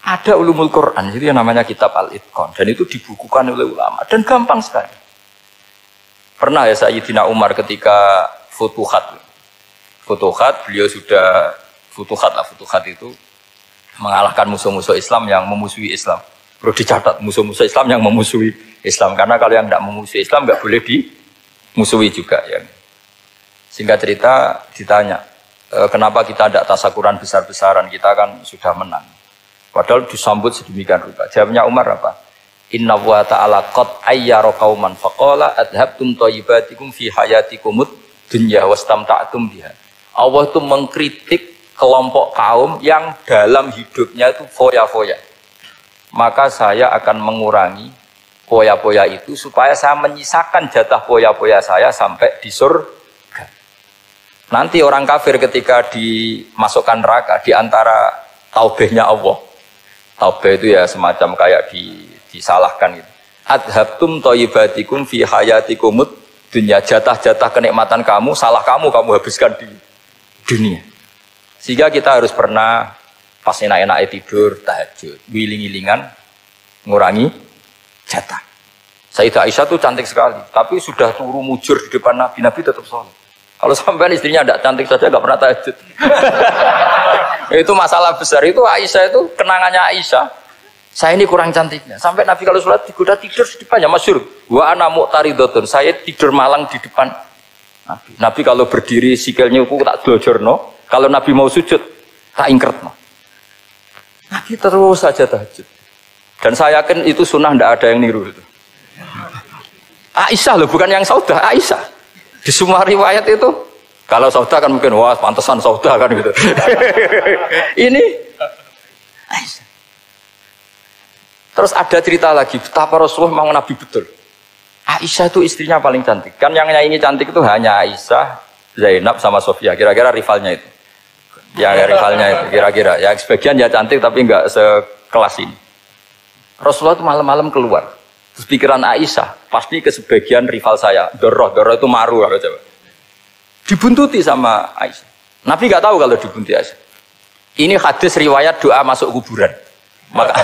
Ada ulumul Quran, jadi yang namanya kitab Al-Itqan. Dan itu dibukukan oleh ulama. Dan gampang sekali. Pernah ya Sayyidina Umar ketika Futuhat, beliau sudah Futuhat itu mengalahkan musuh-musuh Islam yang memusuhi Islam. Perlu dicatat, musuh-musuh Islam yang memusuhi Islam. Karena kalau yang tidak memusuhi Islam nggak boleh dimusuhi juga. Ya. Singkat cerita ditanya, kenapa kita tidak tasakuran besar-besaran, kita kan sudah menang. Padahal disambut sedemikian rupa. Jawabnya Umar apa? Inna wa ta'ala qad ayyara qauman faqala adhabtum thayyibatikum fi hayatikumud dunya wastamta'tum biha. Allah itu mengkritik kelompok kaum yang dalam hidupnya itu foya-foya. Maka saya akan mengurangi foya-foya itu supaya saya menyisakan jatah foya-foya saya sampai di surga. Nanti orang kafir ketika dimasukkan neraka di antara taubehnya Allah. Taubeh itu ya semacam kayak disalahkan gitu. Adhabtum thayyibatikum fi hayatikumud dunya, jatah-jatah kenikmatan kamu, salah kamu habiskan di dunia. Sehingga kita harus pernah pas enak-enaknya tidur, tahajud, wiling-wilingan, ngurangi jatah. Sayyidah Aisyah tuh cantik sekali, tapi sudah turu mujur di depan Nabi, Nabi tetap sholat. Kalau sampai istrinya tidak cantik saja, nggak pernah tahajud. Itu masalah besar, itu Aisyah itu kenangannya Aisyah. Saya ini kurang cantiknya. Sampai Nabi kalau sholat digoda tidur di depannya, masyhur. Wa ana mu'taridotun. Saya tidur malang di depan Nabi. Nabi kalau berdiri sikilnya aku tak glojorno. Kalau Nabi mau sujud, tak ingkretno. Nabi terus saja tahajud. Dan saya yakin itu sunnah, tidak ada yang niru itu. Aisyah loh, bukan yang Saudah, Aisyah. Di semua riwayat itu, kalau Saudah kan mungkin, wah pantesan Saudah kan gitu. Ini Aisyah. Terus ada cerita lagi, betapa Rasulullah memang Nabi betul. Aisyah itu istrinya paling cantik. Kan yang nyanyi cantik itu hanya Aisyah, Zainab sama Sofia. Kira-kira rivalnya itu. Ya rivalnya itu, kira-kira. Ya sebagian ya cantik tapi enggak sekelas ini. Rasulullah itu malam-malam keluar. Terus pikiran Aisyah, pasti ke sebagian rival saya. Doroh itu maru. Coba. Dibuntuti sama Aisyah. Nabi enggak tahu kalau dibuntuti Aisyah. Ini hadis riwayat doa masuk kuburan. Maka,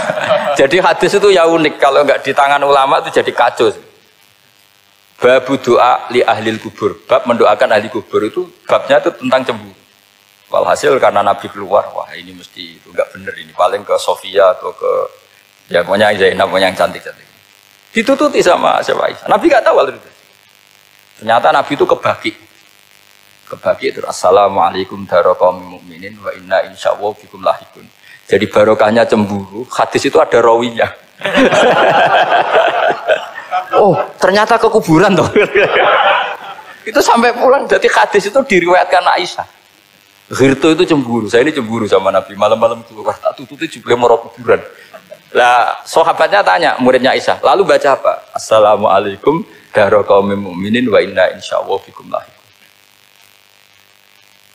jadi hadis itu ya unik, kalau enggak di tangan ulama itu jadi kacau. Babu doa li ahlil kubur, bab mendoakan ahli kubur itu babnya itu tentang cemburu. Walhasil karena Nabi keluar, wah ini mesti itu enggak bener ini, paling ke Sofia atau ke ya pokoknya Zainab, pokoknya yang cantik-cantik. Ditututi sama siapa Aisyah. Nabi enggak tahu hal itu. Ternyata Nabi itu kebagi itu assalamualaikum daraqaumil mukminin wa inna insyaallah bikum lahikun. Jadi barokahnya cemburu, hadis itu ada rawinya. Oh, ternyata ke kuburan toh. Itu sampai pulang, jadi hadis itu diriwayatkan Aisyah. Ghirtu itu cemburu, saya ini cemburu sama Nabi. Malam-malam keluar, tak tututi juga mau kuburan. Lah, sahabatnya tanya, muridnya Aisyah, lalu baca apa? Assalamualaikum daraqaumil mukminin wa inna insyaallah bikum lahikun.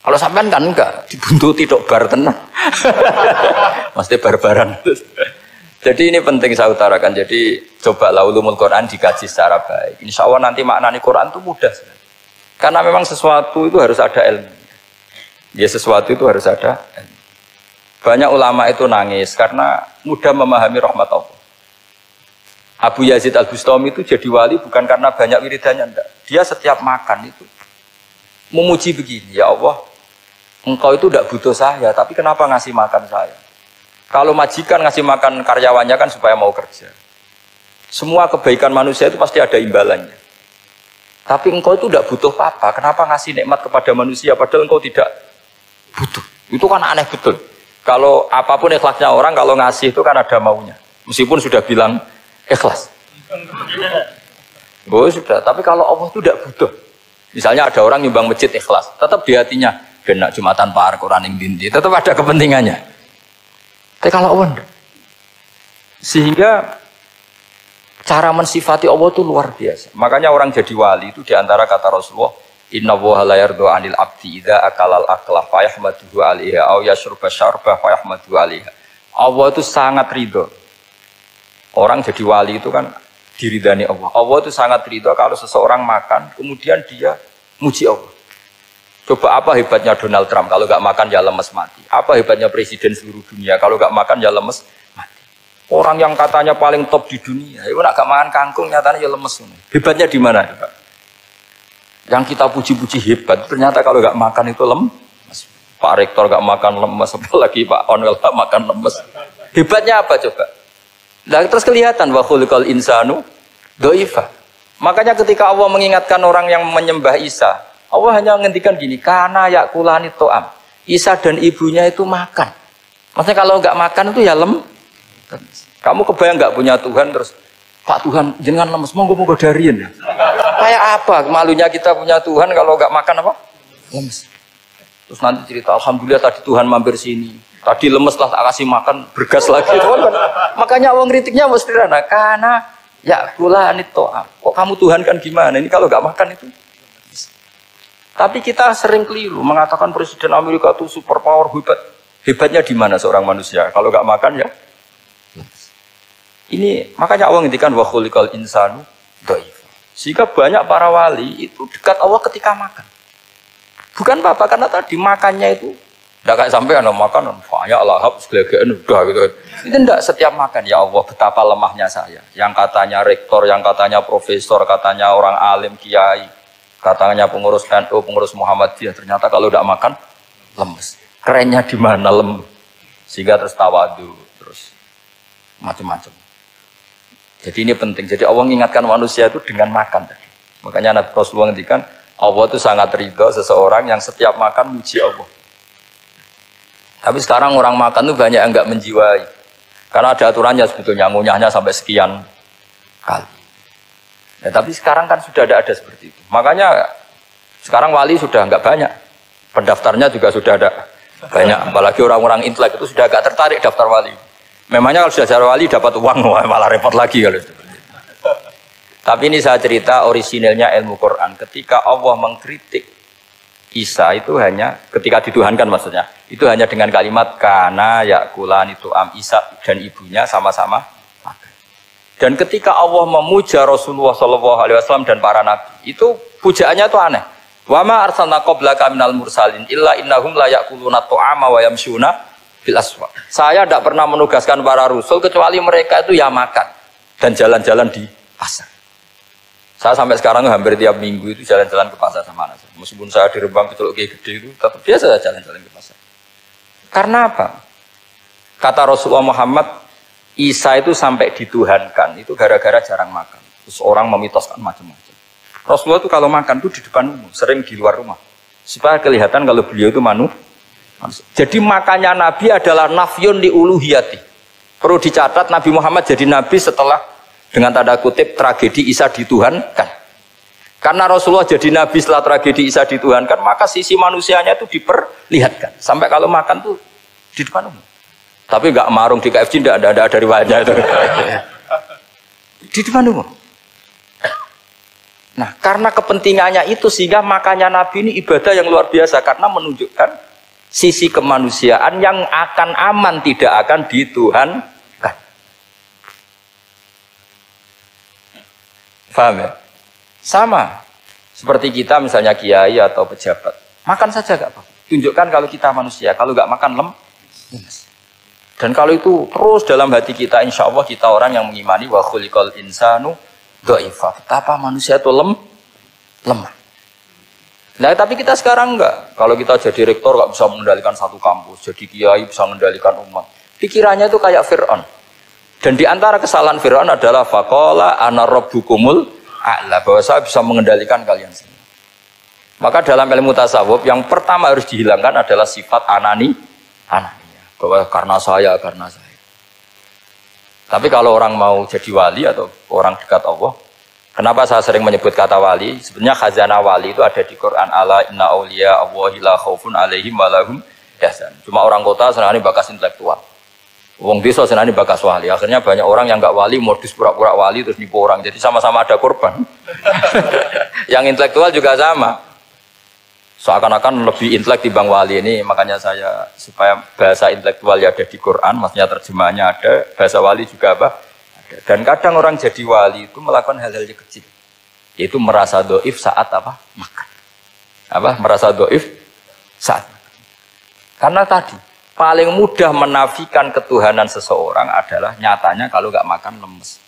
Kalau sampean kan enggak, dibuntuti dok bar tenang. Mesti barbaran. Jadi ini penting saya utarakan. Jadi coba ulumul Quran dikaji secara baik. Insya Allah nanti maknani Quran itu mudah. Karena memang sesuatu itu harus ada ilmu. Ya sesuatu itu harus ada ilmu. Banyak ulama itu nangis karena mudah memahami rahmat Allah. Abu Yazid Al-Bustami itu jadi wali bukan karena banyak wiridannya, enggak. Dia setiap makan itu memuji begini, ya Allah, engkau itu tidak butuh saya, tapi kenapa ngasih makan saya? Kalau majikan ngasih makan karyawannya kan supaya mau kerja. Semua kebaikan manusia itu pasti ada imbalannya. Tapi engkau itu tidak butuh apa-apa, kenapa ngasih nikmat kepada manusia padahal engkau tidak butuh? Itu kan aneh betul. Kalau apapun ikhlasnya orang, kalau ngasih itu kan ada maunya. Meskipun sudah bilang ikhlas. Oh sudah, tapi kalau Allah itu tidak butuh. Misalnya ada orang nyumbang masjid ikhlas, tetap di hatinya, benak Jumatan Pak Quran yang dinti, tetap ada kepentingannya. Tapi kalau Allah, sehingga cara mensifati Allah itu luar biasa. Makanya orang jadi wali itu diantara kata Rasulullah, Inna woha la yardu anil abdi idha akalal aklah fayahmaduhu alaiha au yashrubah syarbah fayahmaduhu alaiha. Allah itu sangat ridho. Orang jadi wali itu kan diridani Allah. Allah itu sangat ridho kalau seseorang makan, kemudian dia muji Allah. Coba apa hebatnya Donald Trump, kalau gak makan ya lemes mati. Apa hebatnya presiden seluruh dunia, kalau gak makan ya lemes mati. Orang yang katanya paling top di dunia, itu gak makan kangkung, nyatanya ya lemes. Hebatnya di mana? Yang kita puji-puji hebat, ternyata kalau gak makan itu lemes. Pak Rektor gak makan lemes, apalagi Pak Onwel gak makan lemes. Hebatnya apa coba? Nah, terus kelihatan wa khuliqal insanu dhaifah. Makanya ketika Allah mengingatkan orang yang menyembah Isa, Allah hanya menghentikan gini, karena yakulani to'am. Isa dan ibunya itu makan. Maksudnya kalau nggak makan itu ya lemes. Kamu kebayang nggak punya Tuhan terus, Pak Tuhan jangan lemes, monggo dariin ya. Kayak apa malunya kita punya Tuhan kalau nggak makan apa? Lemes. Terus nanti cerita, alhamdulillah tadi Tuhan mampir sini. Tadi lemes lah tak kasih makan, bergas lagi. Makanya orang kritiknya mesti sederhana. Karena ya kulan itu, kok kamu Tuhan kan gimana? Ini kalau nggak makan itu. Tapi kita sering keliru mengatakan Presiden Amerika itu super power hebat. Hebatnya di mana seorang manusia? Kalau nggak makan ya. Ini makanya Allah ngintikan wa khuliqal insanu dhaif. Sehingga banyak para wali itu dekat Allah ketika makan. Bukan apa, karena tadi makannya itu tidak kayak sampai anak makan banyak lahap segala-galanya udah gitu. Itu tidak setiap makan ya Allah betapa lemahnya saya. Yang katanya rektor, yang katanya profesor, katanya orang alim kiai, katanya pengurus NU, pengurus Muhammadiyah, ternyata kalau tidak makan lemes. Kerennya di mana lemes? Sehingga terus tawadu, terus macam-macam. Jadi ini penting. Jadi Allah mengingatkan manusia itu dengan makan. Makanya Nabi Rasulullah ngendikan Allah itu sangat ridho seseorang yang setiap makan muji Allah. Tapi sekarang orang makan itu banyak yang enggak menjiwai. Karena ada aturannya sebetulnya, ngunyahnya sampai sekian kali. Ya, tapi sekarang kan sudah ada seperti itu. Makanya sekarang wali sudah enggak banyak. Pendaftarnya juga sudah ada banyak. Apalagi orang-orang intelek itu sudah agak tertarik daftar wali. Memangnya kalau sudah jadi wali dapat uang, malah repot lagi kalau itu. Tapi ini saya cerita orisinilnya ilmu Quran. Ketika Allah mengkritik Isa itu hanya, ketika dituhankan maksudnya, itu hanya dengan kalimat kana yakulan itu Isa dan ibunya sama-sama makan. Dan ketika Allah memuja Rasulullah SAW dan para nabi, itu pujaannya itu aneh. Wa ma arsalna qablaka minal mursalin illa innahum la yakuluna ta'ama wa yamshuna bil aswaq. Saya tidak pernah menugaskan para rasul kecuali mereka itu ya makan dan jalan-jalan di pasar. Saya sampai sekarang hampir tiap minggu itu jalan-jalan ke pasar sama anak saya. Meskipun saya di Rembang Celuk gede itu, tetap biasa saya jalan-jalan ke pasar. Karena apa? Kata Rasulullah Muhammad, Isa itu sampai dituhankan, itu gara-gara jarang makan. Terus orang memitoskan macam-macam. Rasulullah itu kalau makan itu di depan umum, sering di luar rumah. Supaya kelihatan kalau beliau itu manusia. Jadi makannya Nabi adalah nafyun li uluhiyati. Perlu dicatat Nabi Muhammad jadi Nabi setelah dengan tanda kutip tragedi Isa dituhankan. Karena Rasulullah jadi Nabi setelah tragedi Isa dituhankan, maka sisi manusianya itu diperlihatkan. Sampai kalau makan tuh di depan umum. Tapi nggak marung di KFC, tidak ada dari wajah itu. Di depan umum. Nah, karena kepentingannya itu sehingga makannya Nabi ini ibadah yang luar biasa karena menunjukkan sisi kemanusiaan yang akan aman, tidak akan dituhankan. Paham ya? Sama seperti kita misalnya kiai atau pejabat, makan saja gak apa-apa. Tunjukkan kalau kita manusia, kalau gak makan lemes. Dan kalau itu terus dalam hati kita, insya Allah kita orang yang mengimani wa khuliqal insanu dhaifa. Betapa manusia itu lemah. Nah tapi kita sekarang enggak. Kalau kita jadi rektor gak bisa mengendalikan satu kampus, jadi kiai bisa mengendalikan umat. Pikirannya itu kayak Fir'aun. Dan di antara kesalahan Fir'aun adalah faqala ana rabbukumul a'la, bahwa saya bisa mengendalikan kalian semua. Maka dalam ilmu tasawuf yang pertama harus dihilangkan adalah sifat anania, bahwa karena saya. Tapi kalau orang mau jadi wali atau orang dekat Allah, kenapa saya sering menyebut kata wali? Sebenarnya khazanah wali itu ada di Quran, ala inna awliya Allahi la khaufun alaihim wa lahum yahzan. Cuma orang kota senangnya bakas intelektual. Wong desa senani bakas wali. Akhirnya banyak orang yang enggak wali modus pura-pura wali terus nipu orang. Jadi sama-sama ada korban. Yang intelektual juga sama. Seakan-akan lebih intelek dibanding wali ini. Makanya saya supaya bahasa intelektual ya ada di Quran, maksudnya terjemahannya ada, bahasa wali juga apa? Ada. Dan kadang orang jadi wali itu melakukan hal-hal yang kecil. Yaitu merasa doif saat apa? Makan. Merasa doif saat makan. Karena tadi paling mudah menafikan ketuhanan seseorang adalah nyatanya kalau nggak makan lemes.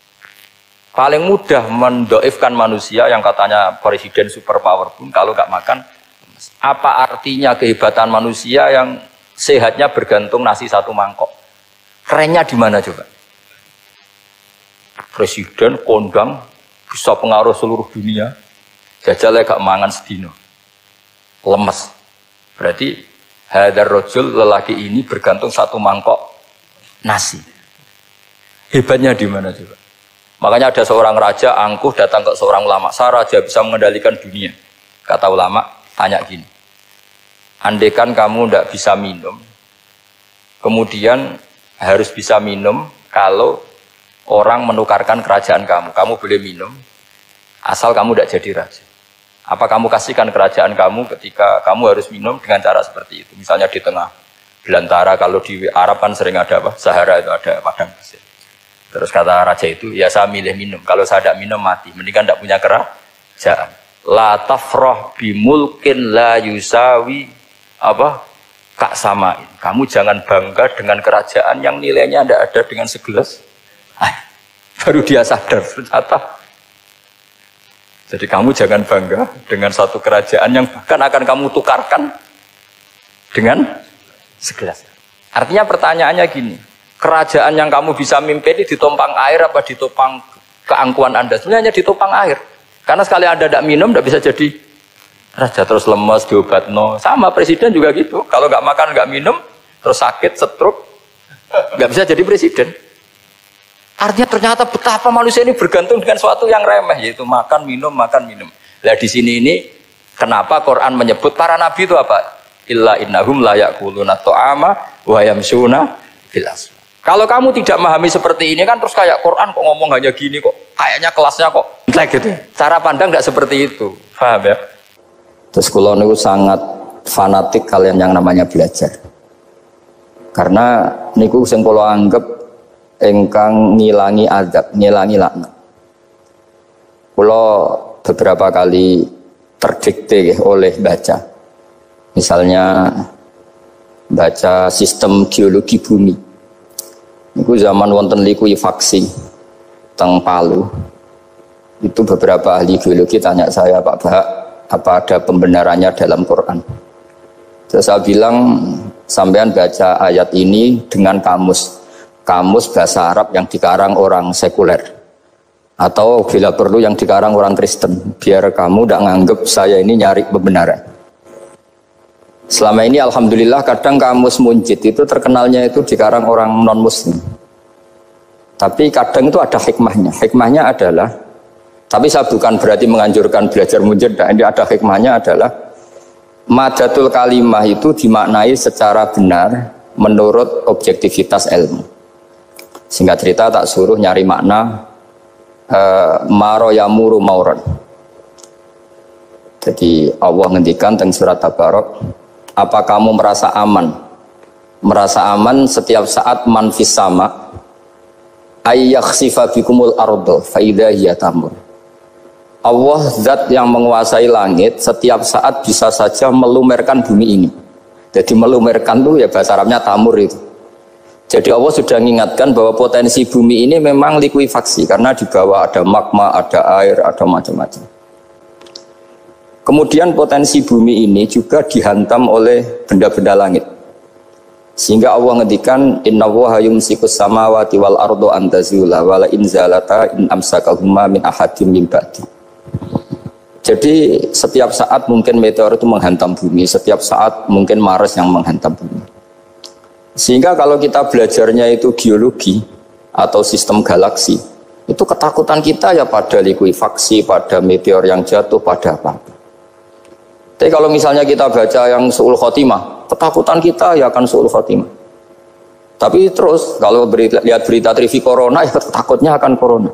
Paling mudah mendoifkan manusia yang katanya presiden superpower pun kalau nggak makan lemes. Apa artinya kehebatan manusia yang sehatnya bergantung nasi satu mangkok? Kerennya di mana coba? Presiden kondang bisa pengaruh seluruh dunia. Jajalnya gak mangan sedino. Lemes. Berarti hadar rojul lelaki ini bergantung satu mangkok nasi. Hebatnya di mana juga? Makanya ada seorang raja angkuh datang ke seorang ulama. Saya raja bisa mengendalikan dunia. Kata ulama, tanya gini. Andekan kamu tidak bisa minum, kemudian harus bisa minum kalau orang menukarkan kerajaan kamu. Kamu boleh minum, asal kamu tidak jadi raja. Apa kamu kasihkan kerajaan kamu ketika kamu harus minum dengan cara seperti itu? Misalnya di tengah belantara, kalau di Arab kan sering ada apa? Sahara itu ada padang pasir. Terus kata raja itu, ya saya milih minum. Kalau saya tidak minum mati. Mendingan tidak punya kerajaan. La tafrah bimulkin la yusawi apa? Kak samain. Kamu jangan bangga dengan kerajaan yang nilainya tidak ada dengan segelas. Baru dia sadar ternyata. Jadi kamu jangan bangga dengan satu kerajaan yang bahkan akan kamu tukarkan dengan segelas. Artinya pertanyaannya gini. Kerajaan yang kamu bisa mimpin ini ditompang air apa ditopang keangkuhan Anda? Sebenarnya hanya ditopang air. Karena sekali Anda tidak minum, tidak bisa jadi raja. Terus lemes, diobatno. Sama presiden juga gitu. Kalau nggak makan, nggak minum, terus sakit, stroke, nggak bisa jadi presiden. Artinya ternyata betapa manusia ini bergantung dengan sesuatu yang remeh, yaitu makan, minum, makan, minum. Nah di sini ini, kenapa Quran menyebut para nabi itu apa? Illa innahum la ya'kuluna ta'ama wa yamshuna fil aswaq. Kalau kamu tidak memahami seperti ini kan terus kayak Quran kok ngomong hanya gini kok, kayaknya kelasnya kok gitu. Cara pandang tidak seperti itu, paham ya? Terus kalau niku sangat fanatik kalian yang namanya belajar, karena niku sing kula anggap engkang ngilangi adab, ngilangi laknat. Kula beberapa kali terdikte oleh baca, misalnya baca sistem geologi bumi. Itu zaman wonten likuifaksi teng Palu. Itu beberapa ahli geologi tanya saya, Pak Bahak, apa ada pembenarannya dalam Quran? Terus saya bilang, sampean baca ayat ini dengan kamus bahasa Arab yang dikarang orang sekuler, atau bila perlu yang dikarang orang Kristen, biar kamu tidak nganggep saya ini nyari pembenaran. Selama ini alhamdulillah kadang kamus Munjid itu terkenalnya itu dikarang orang non muslim. Tapi kadang itu ada hikmahnya. Hikmahnya adalah, tapi saya bukan berarti menganjurkan belajar Munjid, ini ada hikmahnya adalah madatul kalimah itu dimaknai secara benar menurut objektivitas ilmu. Singkat cerita tak suruh nyari makna maro yamuru mauron. Jadi Allah ngendikan teng surat Tabarok, apa kamu merasa aman? Merasa aman setiap saat manfis sama ayyakhsifa bikumul ardo fa idza hiya tamur. Allah zat yang menguasai langit setiap saat bisa saja melumerkan bumi ini. Jadi melumerkan itu ya bahasa Arabnya tamur itu. Jadi Allah sudah mengingatkan bahwa potensi bumi ini memang likuifaksi karena di bawah ada magma, ada air, ada macam-macam. Kemudian potensi bumi ini juga dihantam oleh benda-benda langit. Sehingga Allah ngendikan innallaha yumsikus samawati wal ardo an tazula wala in zalata in amsakahuma min ahadin min ba'di. Jadi setiap saat mungkin meteor itu menghantam bumi, setiap saat mungkin Mars yang menghantam bumi. Sehingga kalau kita belajarnya itu geologi atau sistem galaksi, itu ketakutan kita ya pada likuifaksi, pada meteor yang jatuh, pada apa. Tapi kalau misalnya kita baca yang su'ul khotimah, ketakutan kita ya akan su'ul khotimah. Tapi terus kalau lihat berita TV corona, ya takutnya akan corona.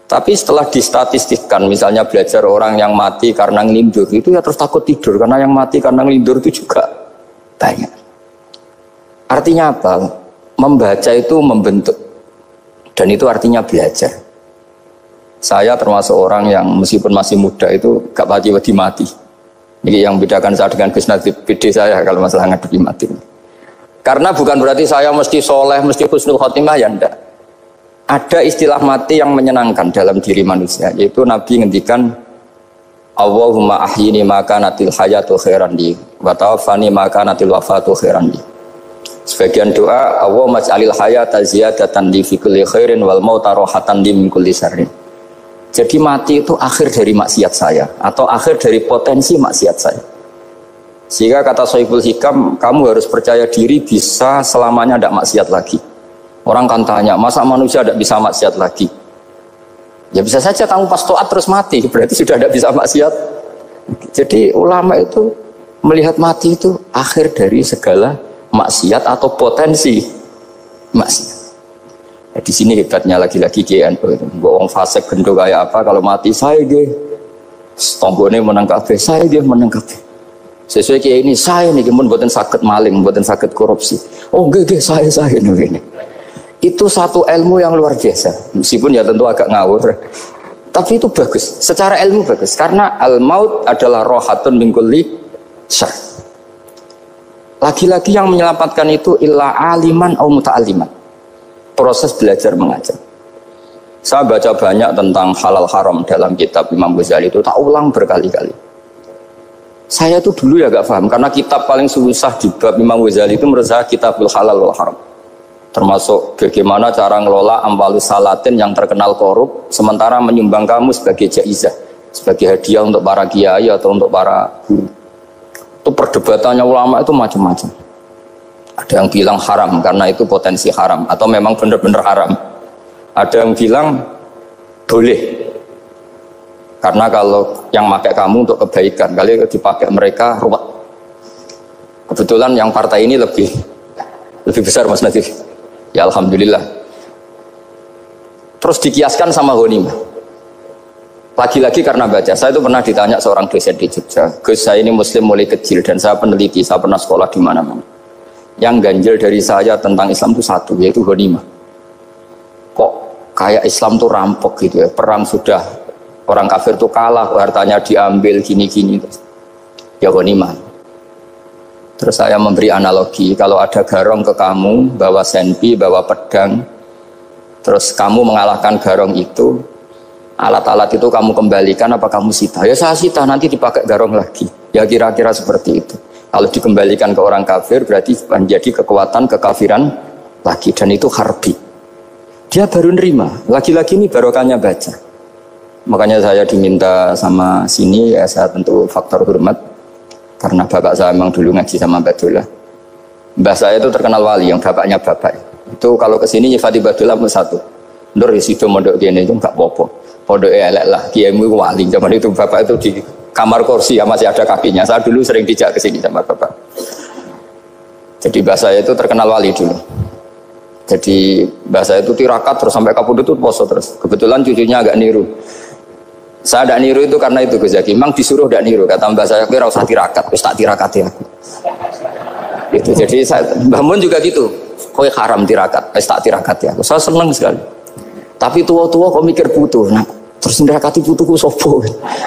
Tapi setelah distatistikkan, misalnya belajar orang yang mati karena ngelindur, itu ya terus takut tidur, karena yang mati karena ngelindur itu juga banyak. Artinya apa? Membaca itu membentuk, dan itu artinya belajar. Saya termasuk orang yang meskipun masih muda itu gak pati-pati mati. Ini yang membedakan saya dengan Gus Nadir PD saya kalau masalah ngadepi mati. Karena bukan berarti saya mesti soleh, mesti husnul khotimah, ya enggak. Ada istilah mati yang menyenangkan dalam diri manusia, yaitu Nabi ngendikan Allahumma ahyini maka natil hayatu khairan li wa tawaffani maka natil wafatu khairan li. Sebagian doa Allahumma ij'alil hayata ziyadatan li fi kulli khairin wal mauta rahatan li min kulli syarrin. Jadi mati itu akhir dari maksiat saya atau akhir dari potensi maksiat saya. Sehingga kata Sohibul Hikam, kamu harus percaya diri bisa selamanya tidak maksiat lagi. Orang kan tanya, masa manusia tidak bisa maksiat lagi? Ya bisa saja kamu pas toat terus mati, berarti sudah tidak bisa maksiat. Jadi ulama itu melihat mati itu akhir dari segala maksiat atau potensi maksiat. Nah, di sini hebatnya lagi-lagi GNU itu. Wong fasik gendho kayak apa kalau mati saya nggih. Tombone menang kabeh, saya nggih menang kabeh. Sesuai kiai ini saya niki mun mboten saged maling, mboten saged korupsi. Oh nggih saya ini. Itu satu ilmu yang luar biasa. Meskipun ya tentu agak ngawur. Tapi itu bagus. Secara ilmu bagus karena al-maut adalah rohatun min kulli syarr. Lagi-lagi yang menyelamatkan itu illa aliman au muta'alliman. Proses belajar mengajar. Saya baca banyak tentang halal haram dalam kitab Imam Ghazali itu, tak ulang berkali-kali. Saya tuh dulu ya gak paham, karena kitab paling susah di bab Imam Ghazali itu menurut saya kitabul halal wal haram. Termasuk bagaimana cara ngelola amwalus salatin yang terkenal korup, sementara menyumbang kamu sebagai jaizah, sebagai hadiah untuk para kiai atau untuk para guru. Itu perdebatannya ulama itu macam-macam. Ada yang bilang haram karena itu potensi haram atau memang benar-benar haram. Ada yang bilang boleh karena kalau yang pakai kamu untuk kebaikan, kali dipakai mereka ruwet. Kebetulan yang partai ini lebih besar Mas Nadif. Ya alhamdulillah. Terus dikiaskan sama ghanimah. Lagi-lagi karena baca, saya itu pernah ditanya seorang dosen di Jogja. Gus, saya ini muslim mulai kecil dan saya peneliti, saya pernah sekolah di mana-mana. Yang ganjil dari saya tentang Islam itu satu, yaitu ghanimah. Kok kayak Islam tuh rampok gitu ya, perang sudah orang kafir tuh kalah, hartanya diambil gini-gini. Ya ghanimah. Terus saya memberi analogi, kalau ada garong ke kamu, bawa senpi, bawa pedang, terus kamu mengalahkan garong itu, alat-alat itu kamu kembalikan apa kamu sita? Ya saya sita, nanti dipakai garong lagi. Ya kira-kira seperti itu. Kalau dikembalikan ke orang kafir berarti menjadi kekuatan kekafiran lagi, dan itu harbi. Dia baru nerima. Lagi-lagi ini barokahnya baca. Makanya saya diminta sama sini, ya saya tentu faktor hormat karena bapak saya memang dulu ngaji sama Badullah. Mbah saya itu terkenal wali, yang bapaknya bapak. Itu kalau kesini nyifati Badullah satu. Nur disitu mondok gini itu enggak apa-apa. Pondok elek lah, kiaimu wali. Zaman itu bapak itu di kamar kursi ya masih ada kakinya. Saya dulu sering dijak ke sini sama bapak. Jadi mbah saya itu terkenal wali dulu. Jadi mbah saya itu tirakat terus sampai kapundhut itu poso terus. Kebetulan cucunya agak niru. Saya tidak niru itu karena itu Gus Zaki. Memang disuruh tidak niru. Kata mbah saya, kira usah tirakat, terus tak tirakati aku. Itu jadi Mbah Mun juga gitu. Kowe haram tirakat, terus tak tirakati aku. Saya senang sekali. Tapi tua-tua kok mikir butuh. Nah, terus nirakati butuhku sopo.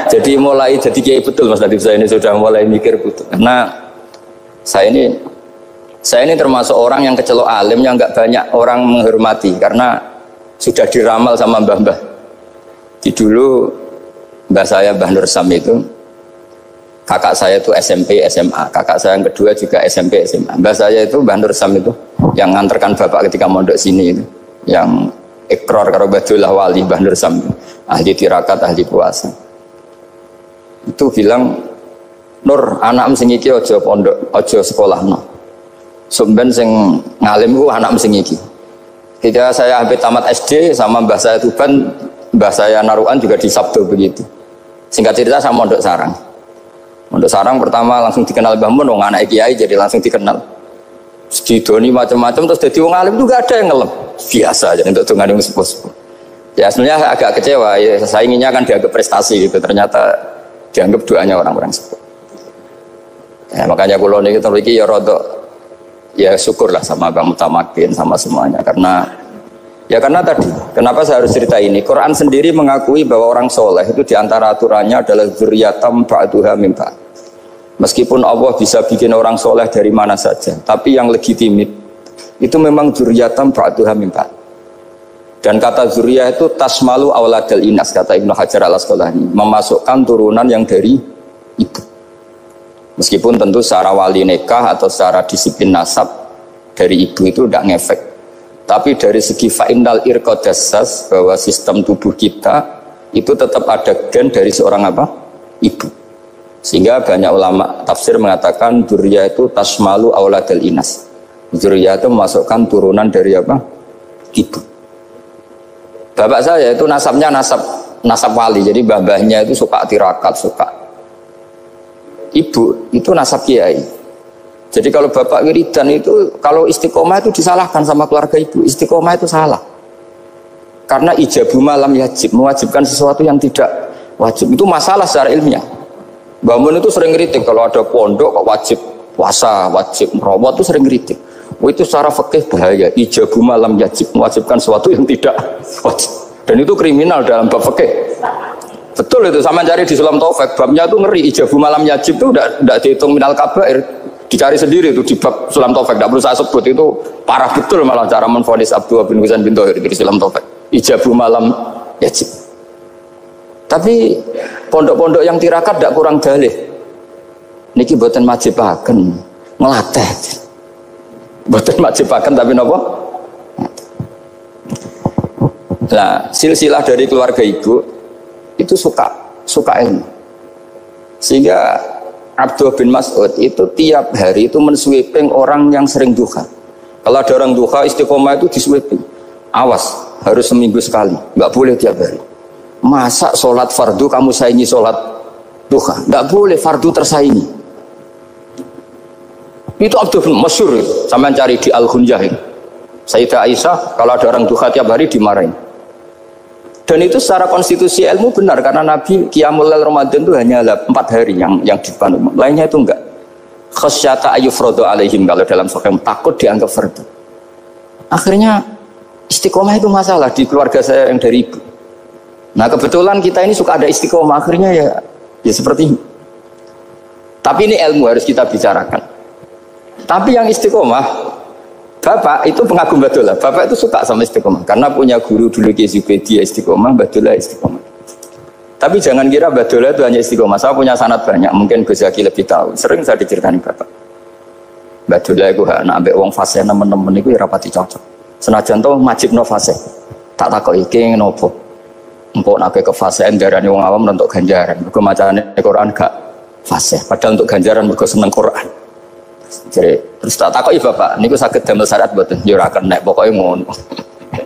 Jadi mulai jadi kiai betul Mas Nadif, saya ini sudah mulai mikir butuh. Karena saya ini termasuk orang yang kecelok alim yang nggak banyak orang menghormati karena sudah diramal sama mbah-mbah. Di dulu mbah saya Mbah Nur Sam itu kakak saya itu SMP SMA, kakak saya yang kedua juga SMP SMA. Mbah saya itu Mbah Nur Sam itu yang nganterkan bapak ketika mondok sini itu, yang ikrar karo Badullah wali Mbah Nur Sam, ahli tirakat, ahli puasa. Itu bilang, Nur, anak sing iki aja pondok, aja sekolah no. Sumben sing ngalim ku anak sing iki. Ketika saya hampir tamat SD sama mbah saya Tuban, mbah saya Naruan juga di Sabdo begitu. Singkat cerita sama Mondok Sarang. Mondok Sarang pertama langsung dikenal Mbah Mun, wong anak kiai jadi langsung dikenal. Sedidoni macam-macam terus jadi wong alim juga ada yang ngelem. Biasa aja untuk dengan yang sepuh-sepuh. Ya sebenarnya agak kecewa, ya, saya inginnya kan dianggap prestasi gitu, ternyata dianggap doanya orang-orang sepuh. Ya, makanya kalau ini kita lagi ya rodok, ya syukurlah sama Bang Mutamakin sama semuanya karena tadi, kenapa saya harus cerita ini? Quran sendiri mengakui bahwa orang soleh itu diantara aturannya adalah dzurriyatan ba'duha min ba'd. Meskipun Allah bisa bikin orang soleh dari mana saja, tapi yang legitimit itu memang dzurriyatan ba'duha min ba'd. Dan kata dzurriyah itu tasmalu auladal inas, kata Ibnu Hajar al-Asqalani, memasukkan turunan yang dari ibu. Meskipun tentu secara wali nikah atau secara disiplin nasab dari ibu itu tidak ngefek. Tapi dari segi fa'innal irqadassas, bahwa sistem tubuh kita itu tetap ada gen dari seorang apa? Ibu. Sehingga banyak ulama tafsir mengatakan dzurriyah itu tasmalu auladal inas. Dzurriyah itu memasukkan turunan dari apa? Ibu. Bapak saya itu nasabnya nasab wali. Jadi babahnya itu suka tirakat, suka ibu itu nasab kiai. Jadi kalau bapak wiridan itu, kalau istiqomah itu disalahkan sama keluarga ibu. Istiqomah itu salah. Karena ijabu malam yajib, mewajibkan sesuatu yang tidak wajib. Itu masalah secara ilmiah. Mbah Mun itu sering kritik kalau ada pondok kok wajib puasa, wajib merawat itu sering kritik. Itu secara fikih bahaya. Ijabu malam yajib, mewajibkan sesuatu yang tidak wajib. Dan itu kriminal dalam bab fikih. Betul itu, sama cari di Sulam Taufik, babnya itu ngeri. Ijabu malam yajib itu tidak dihitung minal kabair. Dicari sendiri itu di bab Sulam Taufik, tidak perlu saya sebut, itu parah betul malah cara menvonis Abdullah bin Husain bin Thohir di Sulam Taufik. Ijabu malam yajib. Tapi pondok-pondok yang tirakat tidak kurang dalih. Niki boten majibaken, ngelatih. Boten majibaken tapi napa? Nah, silsilah dari keluarga ibu itu suka ilmu. Sehingga Abdullah bin Mas'ud itu tiap hari itu mensweeping orang yang sering duha. Kalau ada orang duha istiqomah itu disweeping. Awas, harus seminggu sekali, nggak boleh tiap hari. Masa sholat fardu kamu saingi sholat duha? Nggak boleh, fardu tersaingi. Itu Abdullah bin Masyhur, sampai cari di Al-Khunjah. Sayyidah Aisyah kalau ada orang duha tiap hari dimarahin. Dan itu secara konstitusi ilmu benar, karena Nabi Qiyamul Lail Ramadan itu hanya 4 hari yang dipandu. Lainnya itu enggak. Khasyata ayyufradu alaihim, kalau dalam sahih takut dianggap fardu. Akhirnya istiqomah itu masalah di keluarga saya yang dari ibu. Nah kebetulan kita ini suka ada istiqomah, akhirnya ya seperti ini. Tapi ini ilmu harus kita bicarakan. Tapi yang istiqomah, Bapak itu pengagum Badullah. Bapak itu suka sama istiqomah karena punya guru dulu Ki Zubaidi istiqomah, Badullah istiqomah. Tapi jangan kira Badullah itu hanya istiqomah. Saya punya sanad banyak, mungkin Gus Zaki lebih tahu. Sering saya diceritain Bapak. Badullah itu nak ambek wong fase nemen-nemen itu ya rapati cocok. Senajan to majibno fase. Tak takoki iki ngopo. Empuk nak ke fase darane wong awam untuk ganjaran. Mergo macane Quran gak fase. Padahal untuk ganjaran mergo seneng Quran. Jadi terus tak takoki Bapak, niku saged damel syarat mboten? Ya ora kena, pokoke ngono.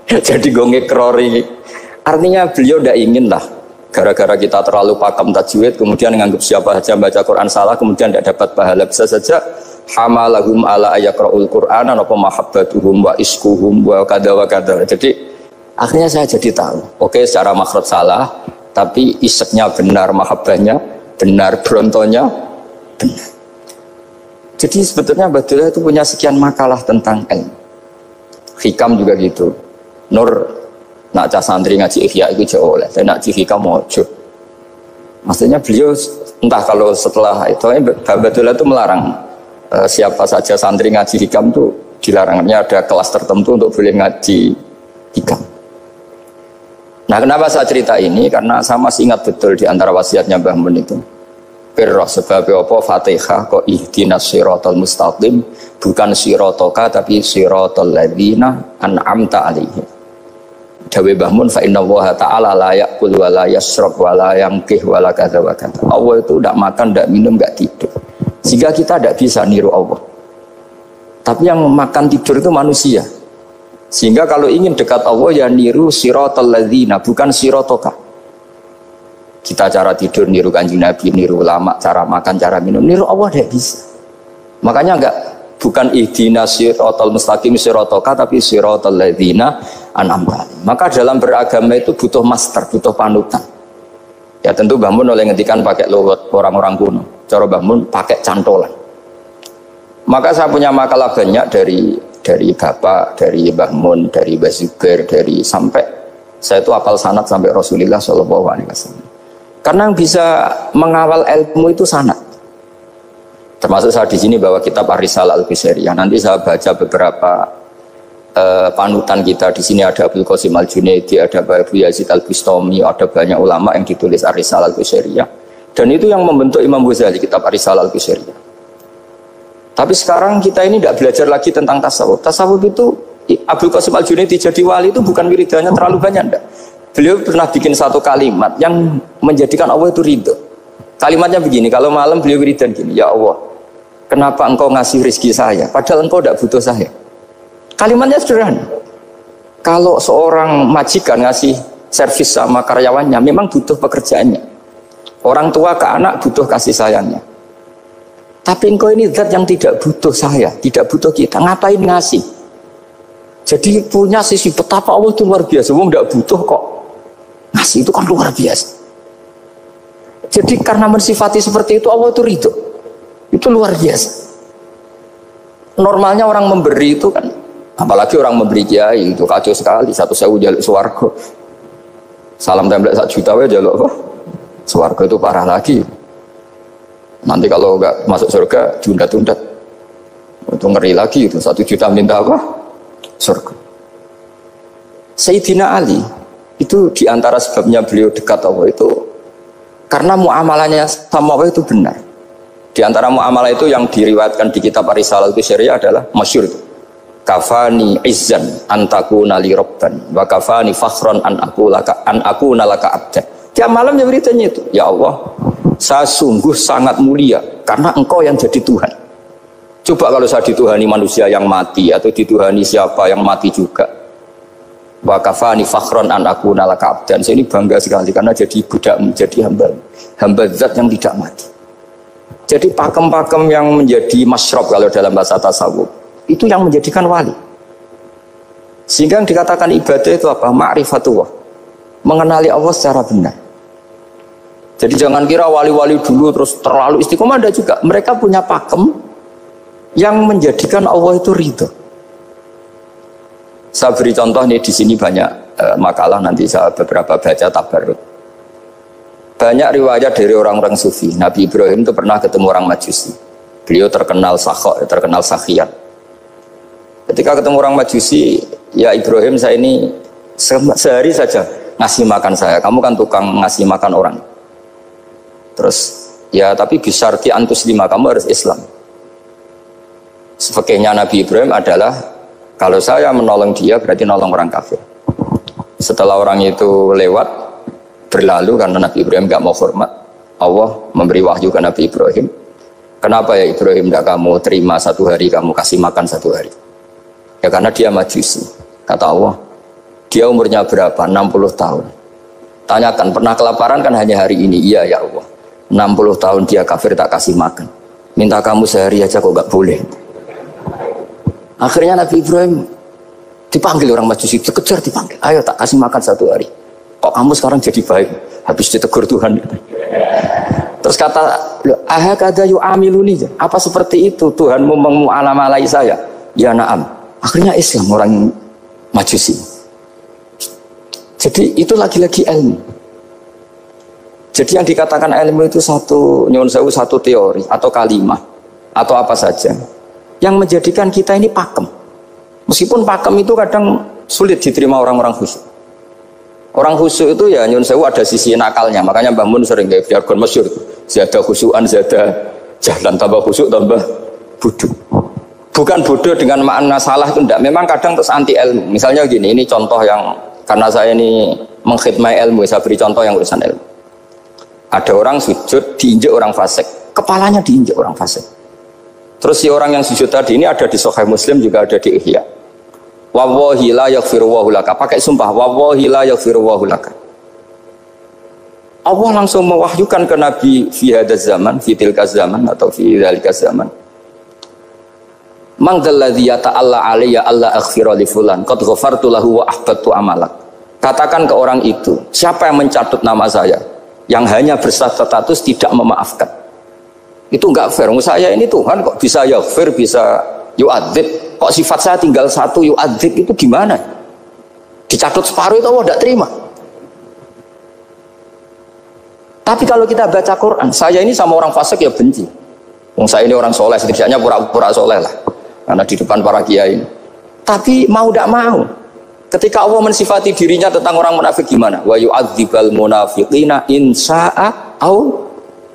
Jadi go ngekrori. Artinya beliau ndak ingin lah gara-gara kita terlalu pakam tajwid kemudian menganggap siapa saja baca Quran salah kemudian tidak dapat pahala. Bisa saja hamalahum ala ayaqraul Qur'an apa mahabbatuhum wa iskuhum wa kada wa kada. Jadi akhirnya saya jadi tahu. Oke, secara makhraj salah, tapi iseknya benar, mahabbahnya benar, brontonya benar. Jadi sebetulnya Badullah itu punya sekian makalah tentang ilmu. Hikam juga gitu. Nur nak cah santri ngaji Ihya itu jauh oleh. Saya nak ngaji Hikam mojo. Maksudnya beliau entah kalau setelah itu Badullah itu melarang siapa saja santri ngaji Hikam itu dilarangnya ada kelas tertentu untuk boleh ngaji Hikam. Nah kenapa saya cerita ini? Karena saya masih ingat betul di antara wasiatnya Mbah Mun itu. Firroh sebab apa Fatihah kok ihdinas siratal mustaqim, bukan siratoka tapi siratal ladzina an'amta alaihim. Dawe Mbah Mun fa innallaha ta'ala la ya'kul wa la yashrab wa la yamkih wa la kadza wa kadza. Allah itu tidak makan, tidak minum, tidak tidur. Sehingga kita tidak bisa niru Allah. Tapi yang makan tidur itu manusia. Sehingga kalau ingin dekat Allah ya niru siratal ladzina, bukan siratoka. Kita cara tidur niru Kanjeng Nabi, niru ulama, cara makan, cara minum, niru Allah tidak bisa. Makanya bukan ihdinas siratal mustaqim siratoka tapi siratal ladzina an'amta. Maka dalam beragama itu butuh master, butuh panutan. Ya tentu Mbah Mun oleh ngendikan pakai lugat orang-orang kuno. Cara Mbah Mun pakai cantolan. Maka saya punya makalah banyak dari Bapak, dari Mbah Mun, dari Mbah Zubair, dari sampai saya itu hafal sanad sampai Rasulullah SAW. Karena yang bisa mengawal ilmu itu sanad. Termasuk saya di sini bawa kitab Ar-Risalah Al-Qusairiyah. Nanti saya baca beberapa panutan kita. Di sini ada Abdul Qasim Al-Junaidi, ada Abu Yazid Al-Bustami, ada banyak ulama yang ditulis Ar-Risalah Al-Qusairiyah. Dan itu yang membentuk Imam Ghazali, kitab Ar-Risalah Al-Qusairiyah. Tapi sekarang kita ini tidak belajar lagi tentang tasawuf. Tasawuf itu Abdul Qasim Al-Junaidi jadi wali itu bukan wiridannya terlalu banyak, enggak. Beliau pernah bikin satu kalimat yang menjadikan Allah itu ridho. Kalimatnya begini, kalau malam beliau wiridan gini, ya Allah, kenapa engkau ngasih rezeki saya, padahal engkau tidak butuh saya. Kalimatnya sederhana. Kalau seorang majikan ngasih servis sama karyawannya, memang butuh pekerjaannya. Orang tua ke anak butuh kasih sayangnya. Tapi engkau ini zat yang tidak butuh saya, tidak butuh kita. Ngapain ngasih? Jadi punya sisi betapa Allah itu luar biasa. Wong tidak butuh kok. Ngasih itu kan luar biasa. Jadi karena mensifati seperti itu Allah itu ridho. Itu luar biasa. Normalnya orang memberi itu kan, apalagi orang memberi kiai itu kacau sekali. 1.000 jaluk swarga. Salam template 1 juta wae jaluk apa? Swarga itu parah lagi. Nanti kalau enggak masuk surga tunda-tunda. Itu ngeri lagi itu 1 juta minta apa? Surga. Sayyidina Ali itu diantara sebabnya beliau dekat Allah itu karena muamalahnya sama Allah itu benar. Di antara muamalah itu yang diriwayatkan di kitab Ar-Risalah itu syariah adalah masyhur. Kafani izzan antakuna li rabban wa kafani fakhran an akuna laka abdan. Tiap malam ya beritanya itu, ya Allah, saya sungguh sangat mulia karena engkau yang jadi Tuhan. Coba kalau saya dituhani manusia yang mati atau dituhani siapa yang mati juga. Wa kafani fakhran an akuna laka abdan. Saya ini bangga sekali karena jadi budak, menjadi hamba zat yang tidak mati. Jadi pakem-pakem yang menjadi masyrob kalau dalam bahasa tasawuf itu yang menjadikan wali. Sehingga yang dikatakan ibadah itu apa? Ma'rifatullah, mengenali Allah secara benar. Jadi jangan kira wali-wali dulu terus terlalu istiqomah. Ada juga mereka punya pakem yang menjadikan Allah itu ridho. Saya beri contoh nih, di sini banyak makalah, nanti saya beberapa baca tabarruk. Banyak riwayat dari orang-orang sufi. Nabi Ibrahim itu pernah ketemu orang Majusi. Beliau terkenal sakhok, terkenal sakhiat. Ketika ketemu orang Majusi, ya Ibrahim, saya ini sehari saja ngasih makan saya. Kamu kan tukang ngasih makan orang. Terus ya tapi bisyarti antus lima, kamu harus Islam. Fakihnya Nabi Ibrahim adalah kalau saya menolong dia berarti nolong orang kafir. Setelah orang itu lewat berlalu karena Nabi Ibrahim gak mau hormat, Allah memberi wahyu ke Nabi Ibrahim. Kenapa ya Ibrahim tidak kamu terima 1 hari, kamu kasih makan 1 hari? Ya karena dia Majusi. Kata Allah, dia umurnya berapa? 60 tahun. Tanyakan, pernah kelaparan kan hanya hari ini? Iya ya Allah. 60 tahun dia kafir tak kasih makan. Minta kamu sehari aja kok gak boleh. Akhirnya Nabi Ibrahim dipanggil orang Majusi, dikejar dipanggil. Ayo tak kasih makan 1 hari. Kok kamu sekarang jadi baik? Habis ditegur Tuhan. Terus kata, ahakada yu'amiluni. Apa seperti itu Tuhanmu mengu'alamalai saya? Ya na'am. Akhirnya Islam orang Majusi. Jadi itu lagi-lagi ilmu. Jadi yang dikatakan ilmu itu satu teori atau kalimat atau apa saja yang menjadikan kita ini pakem. Meskipun pakem itu kadang sulit diterima orang-orang khusyuk. Orang khusyuk itu ya nyun sewu ada sisi nakalnya. Makanya Mbah Mun sering kayak jargon masyhur. Zada khusyuan, zada jahlan, tambah khusyuk tambah bodoh. Bukan bodoh dengan makna salah itu enggak. Memang kadang terus anti ilmu. Misalnya gini, ini contoh yang karena saya ini mengkhidmati ilmu, saya beri contoh yang urusan ilmu. Ada orang sujud diinjek orang fasik, kepalanya diinjek orang fasik. Terus si orang yang sujud tadi ini ada di Sahih Muslim, juga ada di Ihya. Wallahi la yaghfirullahu laka, pakai sumpah, wallahi la yaghfirullahu laka. Allah langsung mewahyukan ke Nabi fi hadzal zaman, fi tilka zaman atau fi dzalika zaman. Man dzalladzi yata'alla alayya alla aghfira li fulan qad ghafartu lahu wa ahbattu amalak. Katakan ke orang itu, siapa yang mencatut nama saya yang hanya berstatus tidak memaafkan? Itu enggak fair. Saya ini Tuhan kok bisa yaghfir, bisa yu'adzib. Kok sifat saya tinggal 1 yu'adzib, itu gimana? Dicatut separuh itu Allah tidak terima. Tapi kalau kita baca Quran, saya ini sama orang fasik ya benci. Saya ini orang soleh, setidaknya pura-pura soleh lah. Karena di depan para kiai. Tapi mau tidak mau, ketika Allah mensifati dirinya tentang orang munafik gimana? Wa yu'adzibal munafiqina in sya'a au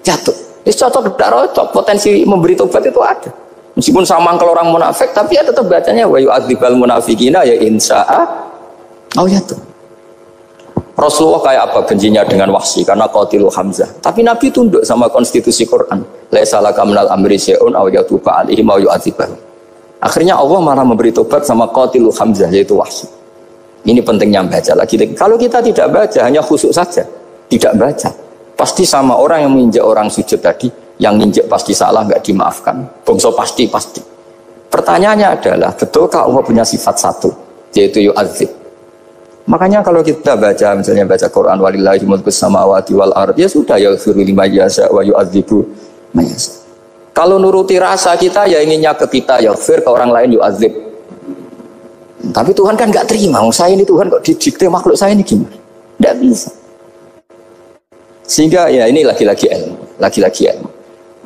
yatub. Ini cocok tidak cocok, potensi memberi tobat itu ada. Meskipun sama kalau orang munafik, tapi ya tetap bacanya wa yu'adzibal munafiqina ya in sya'a au yatub. Rasulullah kayak apa bencinya dengan Wahsy karena qatilu Hamzah. Tapi Nabi tunduk sama konstitusi Quran. Laisa laka minal amri syai'un aw yatuba alaihim aw yu'adzibahum. Akhirnya Allah malah memberi tobat sama qatilu Hamzah, yaitu Wahsy. Ini pentingnya baca lagi. Kalau kita tidak baca, hanya khusyuk saja, tidak baca, pasti sama orang yang menginjak orang sujud tadi, Yang nginjek pasti salah, nggak dimaafkan. Bongso pasti. Pertanyaannya adalah, betulkah Allah punya sifat satu, yaitu yu'adzib? Makanya kalau kita baca, misalnya baca Quran, walillahi mulkus samawati wal ardh, ya sudah, yaghfiru liman yasha wa yu'adzibu man yasha. Kalau nuruti rasa kita, ya inginnya ke kita, yaghfir, ke orang lain yu'adzib. Tapi Tuhan kan nggak terima, saya ini Tuhan kok didikte makhluk saya ini gimana? Nggak bisa. Sehingga ya ini lagi-lagi ilmu.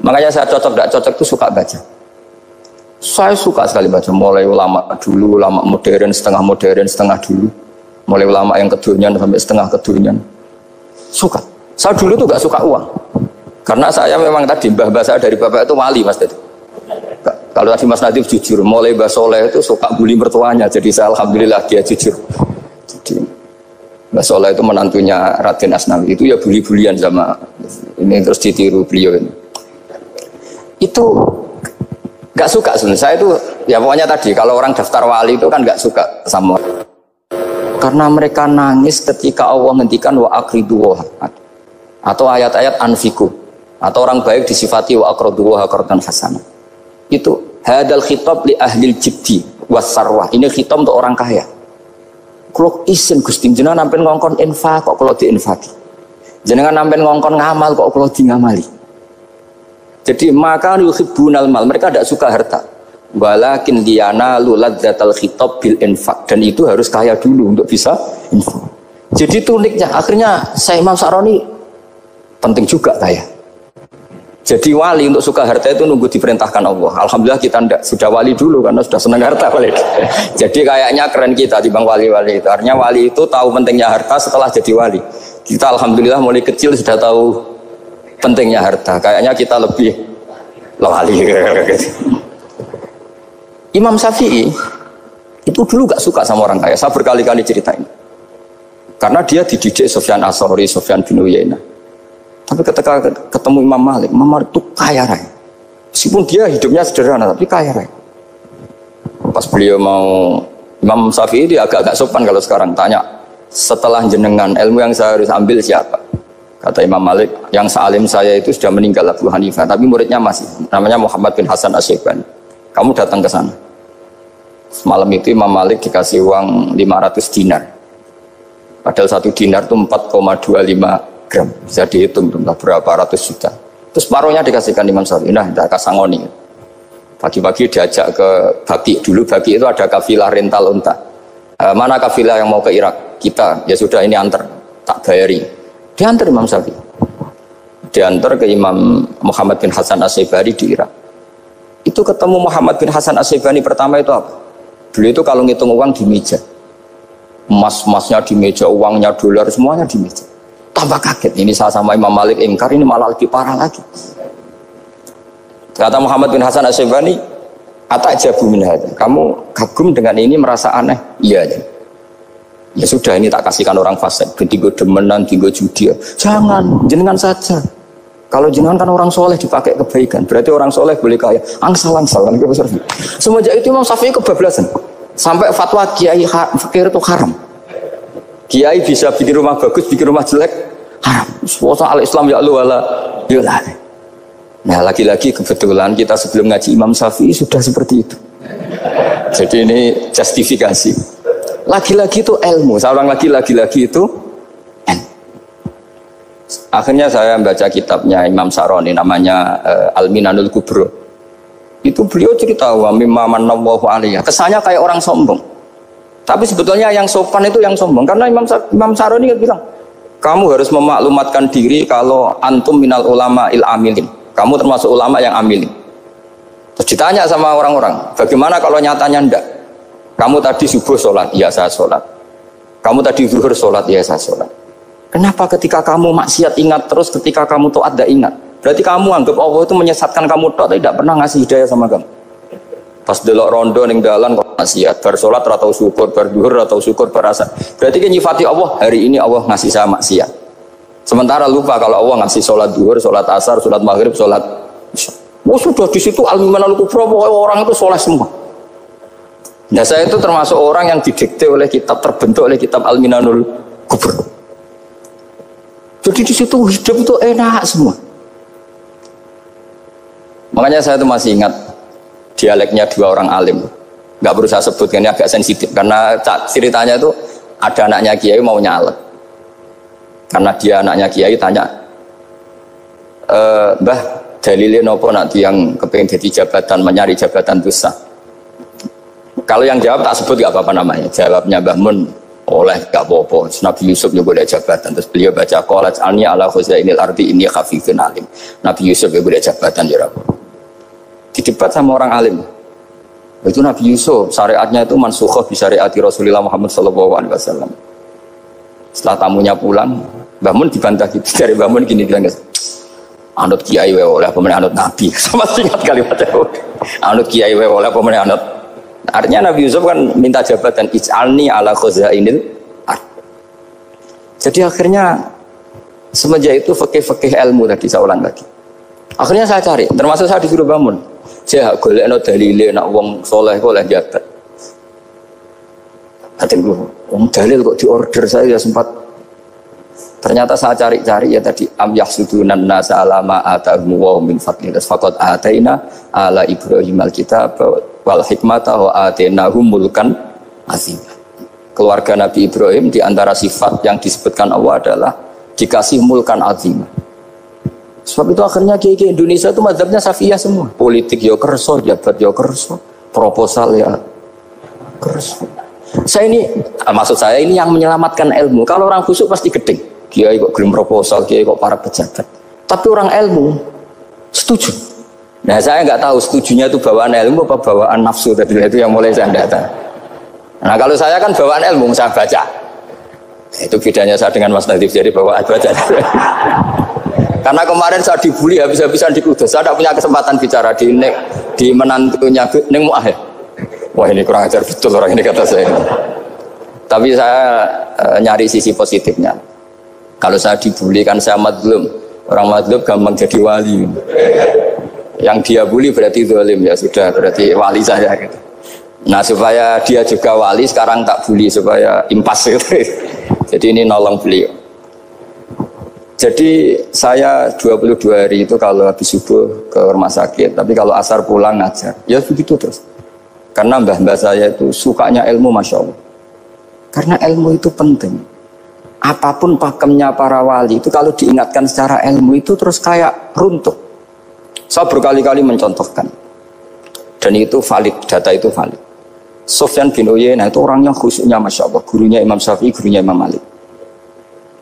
Makanya saya tidak cocok itu suka baca. Saya suka sekali baca, mulai ulama dulu, ulama modern, setengah dulu. Mulai ulama yang kedunian sampai setengah kedunian. Suka. Saya dulu tuh gak suka uang. Karena saya memang tadi, mbah saya dari bapak itu wali Mas Nadif. Kalau tadi Mas Nadif jujur, mulai Mbah Soleh itu suka bully mertuanya. Jadi saya alhamdulillah dia jujur. Jadi Mbah Soleh itu menantunya Raden Asnawi. Itu ya bully-bulian sama ini, terus ditiru beliau ini. Itu gak suka sebenarnya. Saya itu ya pokoknya tadi, kalau orang daftar wali itu kan gak suka sama. Karena mereka nangis ketika Allah menghentikan wa aqridu wa atau ayat-ayat anfiku, atau orang baik disifati wa aqridu wa qardan hasanah. Itu hadal khitab li ahlil jibdi was sarwah. Ini khitab untuk orang kaya. Kalau isin Gusti jenengan nampen ngongkon infak kok kalau diinfaki. Jenengan nampen ngongkon ngamal kok kalau di ngamali. Jadi maka yuhibbunal mal, mereka tidak suka harta. Walakin liyana luladzatal khitab bil infak, dan itu harus kaya dulu untuk bisa infak. Jadi itu uniknya, akhirnya saya Imam Sa'roni penting juga kaya. Jadi wali untuk suka harta itu nunggu diperintahkan Allah. Alhamdulillah kita tidak, sudah wali dulu karena sudah senang harta wali. Jadi kayaknya keren kita dibanding wali-wali itu. Artinya wali itu tahu pentingnya harta setelah jadi wali. Kita alhamdulillah mulai kecil sudah tahu pentingnya harta. Kayaknya kita lebih wali. Imam Syafi'i itu dulu gak suka sama orang kaya. Saya berkali-kali ceritain. Karena dia dididik Sufyan As-Tsauri, Sufyan bin Uyainah. Tapi ketika ketemu Imam Malik itu kaya raya. Meskipun dia hidupnya sederhana, tapi kaya raya. Pas beliau mau, Imam Syafi'i dia agak-agak sopan kalau sekarang tanya, setelah jenengan ilmu yang saya harus ambil siapa? Kata Imam Malik, yang salim saya itu sudah meninggal Abu Hanifah, tapi muridnya masih, namanya Muhammad bin Hasan Asy-Syaibani. Kamu datang ke sana. Semalam itu Imam Malik dikasih uang 500 dinar. Padahal 1 dinar itu 4,25 gram. Bisa dihitung berapa ratus juta. Terus separuhnya dikasihkan Imam Syafi'i. Nah, tidak kasangoni. Pagi-pagi diajak ke Baki. Dulu Baki itu ada kafilah rental unta. Mana kafilah yang mau ke Irak? Kita. Ya sudah ini antar. Tak bayari. Diantar Imam Syafi'i. Diantar ke Imam Muhammad bin Hasan Asy-Syaibani di Irak. Itu ketemu Muhammad bin Hasan Asy-Syaibani pertama itu apa? Beliau itu kalau ngitung uang di meja. Emas-emasnya di meja, uangnya dolar, semuanya di meja. Tambah kaget, ini saya sama Imam Malik ingkar, ini malah lebih parah lagi. Kata Muhammad bin Hasan Asy-Syaibani, "Atajabu min hadza." Kamu kagum dengan ini, merasa aneh? Iya. Ya sudah, ini tak kasihkan orang fasik, tinggo demenan, tinggo judi. Jangan, jenengan saja. Kalau jenengan kan orang soleh dipakai kebaikan, berarti orang soleh boleh kaya. Angsal-angsal kan besar. Semenjak itu Imam Syafi'i kebablasan. Sampai fatwa kiai fakir itu haram. Kiai bisa bikin rumah bagus, bikin rumah jelek, haram. Suasa al-Islam ya Allah wala yulah. Nah lagi-lagi kebetulan kita sebelum ngaji Imam Syafi'i sudah seperti itu. Jadi ini justifikasi. Lagi-lagi itu ilmu. Saya ulang lagi-lagi itu akhirnya saya baca kitabnya Imam Sa'roni namanya Al-Minanul Kubro. Itu beliau cerita wa mimma manallahu alaihi. Kesannya kayak orang sombong. Tapi sebetulnya yang sopan itu yang sombong karena Imam Sa'roni bilang, kamu harus memaklumatkan diri kalau antum minal ulama il amilin. Kamu termasuk ulama yang amilin. Terus ditanya sama orang-orang, bagaimana kalau nyatanya enggak? Kamu tadi subuh sholat, iya saya sholat. Kamu tadi zuhur sholat, iya saya sholat. Kenapa ketika kamu maksiat ingat terus, ketika kamu taat tidak ingat? Berarti kamu anggap Allah itu menyesatkan kamu tok, tidak pernah ngasih hidayah sama kamu. Pas delok rondo ning dalan kok maksiat, bar salat atau syukur, bar zuhur atau syukur, bar asar. Berarti kan nyifati Allah, hari ini Allah ngasih saya maksiat. Sementara lupa kalau Allah ngasih salat zuhur, salat asar, salat maghrib, salat isya. Oh sudah di situ al-Minanul Kubra, orang itu soleh semua. Nah saya itu termasuk orang yang didikte oleh kitab, terbentuk oleh kitab Al-Minanul Kubra. Jadi di situ hidup itu enak semua. Makanya saya tuh masih ingat dialeknya dua orang alim. Nggak perlu saya sebut, ini agak sensitif karena ceritanya itu ada anaknya kiai mau nyalek. Karena dia anaknya kiai tanya, Mbah, dalilnya nopo nanti yang kepengen jadi jabatan, mencari jabatan besar. Kalau yang jawab tak sebut gak apa-apa namanya. Jawabnya Mbah Mun, oleh gak apa-apa. Nabi Yusuf juga boleh jabatan. Terus beliau baca qalat alni ala khuzainil ardi ini khafifun alim. Nabi Yusuf juga boleh jabatan ya Rabb. Di debat sama orang alim. Itu Nabi Yusuf syariatnya itu mansukhoh bi syariati Rasulullah Muhammad SAW. Setelah tamunya pulang, Mbah Mun dibantah gitu. Dari Mbah Mun gini bilang, anut kiai wae oleh pemenang anut Nabi. Sama ingat kalimatnya. Anut kiai wae oleh pemenang anut. Artinya Nabi Yusuf kan minta jabatan ij'alni ala khuzainil ard. Jadi akhirnya semenjak itu fikih-fikih ilmu tadi saya ulang lagi. Akhirnya saya cari, termasuk saya disuruh bangun. Saya golekno dalile nak wong soleh kok oleh jabat. Hatiku, wong dalil kok diorder saya sempat. Ternyata saya cari-cari ya tadi am yahsudunan nasa ala ma atahum wa min fadlillah faqad ataina ala Ibrahim alkitab wal hikmata wa atainahum mulkan azim. Keluarga Nabi Ibrahim di antara sifat yang disebutkan Allah adalah dikasih mulkan azim. Sebab itu akhirnya kiai Indonesia itu mazhabnya Syafi'iyah semua. Politik ya kerso, jabat ya kerso, proposal ya kerso. Saya ini, maksud saya ini yang menyelamatkan ilmu. Kalau orang khusyuk pasti gedeng. Kiai kok gelem proposal, kiai kok para pejabat. Tapi orang ilmu setuju. Nah saya nggak tahu setujunya itu bawaan ilmu apa bawaan nafsu tadi itu yang mulai saya data. Nah kalau saya kan bawaan ilmu saya baca. Itu bedanya saya dengan Mas Nadif jadi bawaan baca. Karena kemarin saya dibully habis-habisan di Kudus. Saya tidak punya kesempatan bicara di menantunya Neng Mu'ah. Wah ini kurang ajar betul orang ini kata saya. Tapi saya nyari sisi positifnya. Kalau saya dibully kan saya madlum. Orang madlum gampang jadi wali. Yang dia bully berarti zalim ya sudah berarti wali saya gitu. Nah supaya dia juga wali sekarang tak bully supaya impas gitu. Jadi ini nolong beliau. Jadi saya 22 hari itu kalau habis subuh ke rumah sakit. Tapi kalau asar pulang ngajar. Ya begitu terus. Karena mbah-mbah saya itu sukanya ilmu Masya Allah. Karena ilmu itu penting. Apapun pakemnya para wali itu kalau diingatkan secara ilmu itu terus kayak runtuh. Saya berkali-kali mencontohkan. Dan itu valid, data itu valid. Sufyan bin Uyainah itu orang yang khusyuknya Masya Allah. Gurunya Imam Syafi'i, gurunya Imam Malik.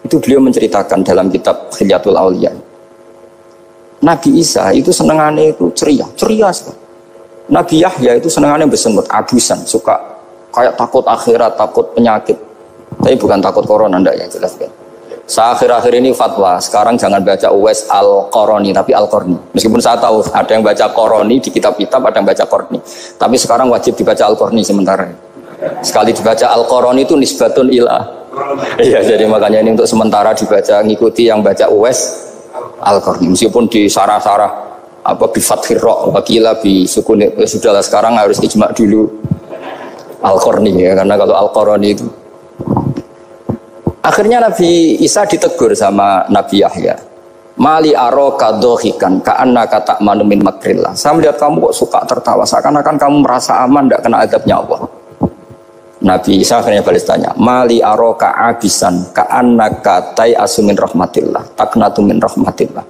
Itu beliau menceritakan dalam kitab Hilyatul Auliya. Nabi Isa itu senengannya itu ceria sekali. Nabi Yahya itu senengannya bersemut, abusan, suka kayak takut akhirat, takut penyakit. Tapi bukan takut corona, enggak ya jelas kan. Saya akhir-akhir ini fatwa, sekarang jangan baca Uwais Al-Qarani, tapi Al-Qarni. Meskipun saya tahu ada yang baca Qarani di kitab-kitab, ada yang baca Qarni. Tapi sekarang wajib dibaca Al-Qarni sementara. Sekali dibaca Al-Qarani itu nisbatun ilah. Iya, jadi makanya ini untuk sementara dibaca, ngikuti yang baca Uwais Al-Qarni. Meskipun di sarah-sarah apa bi fathir ra wakila bi sukun, sudahlah sekarang harus ijma dulu Al-Qarni ya, karena kalau Al-Qarani itu akhirnya Nabi Isa ditegur sama Nabi Yahya. Mali aroka dohikan ka'annaka ta'manu min makrillah. Saya melihat kamu kok suka tertawa, seakan-akan kamu merasa aman tidak kena azabnya Allah. Nabi Isa akhirnya balas tanya, Mali aroka abisan ka'annaka tai'asu min rahmatillah taknatu min rahmatillah.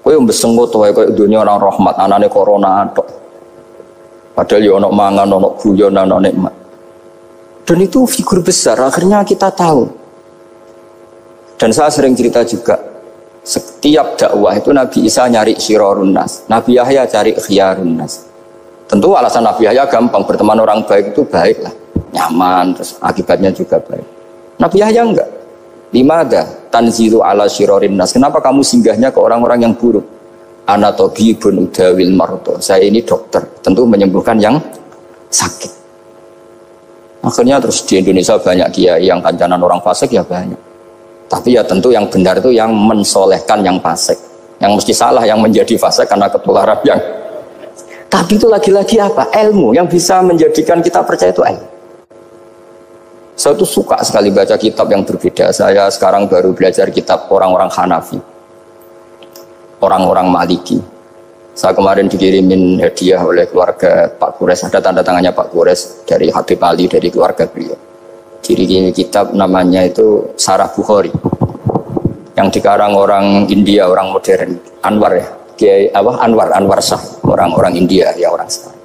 Kowe mbesengut wae koyo dunia orang rahmat, anane corona tok. Padahal yo ono mangan, ono guyon, ono nikmat. Dan itu figur besar, akhirnya kita tahu. Dan saya sering cerita juga, setiap dakwah itu Nabi Isa nyari syirarun nas, Nabi Yahya cari khiyarun nas. Tentu alasan Nabi Yahya gampang, berteman orang baik itu baik lah, nyaman, terus akibatnya juga baik. Nabi Yahya enggak. Limada tanzilu ala syirarin nas. Kenapa kamu singgahnya ke orang-orang yang buruk? Ana tabibun udawil mardo. Saya ini dokter, tentu menyembuhkan yang sakit. Akhirnya terus di Indonesia banyak kiai yang kancanan orang fasik ya banyak. Tapi ya tentu yang benar itu yang mensolehkan yang fasik. Yang mesti salah yang menjadi fasik karena ketularan yang. Tapi itu lagi-lagi apa? Ilmu yang bisa menjadikan kita percaya itu ilmu. Saya tuh suka sekali baca kitab yang berbeda. Saya sekarang baru belajar kitab orang-orang Hanafi, orang-orang Maliki. Saya kemarin dikirimin hadiah oleh keluarga Pak Kures, ada tanda tangannya Pak Kures dari Habib Ali, dari keluarga beliau. Diri kitab namanya itu Sarah Bukhari, yang dikarang orang India, orang modern, Anwar ya, Kiai Anwar Shah, orang India ya, orang sekarang.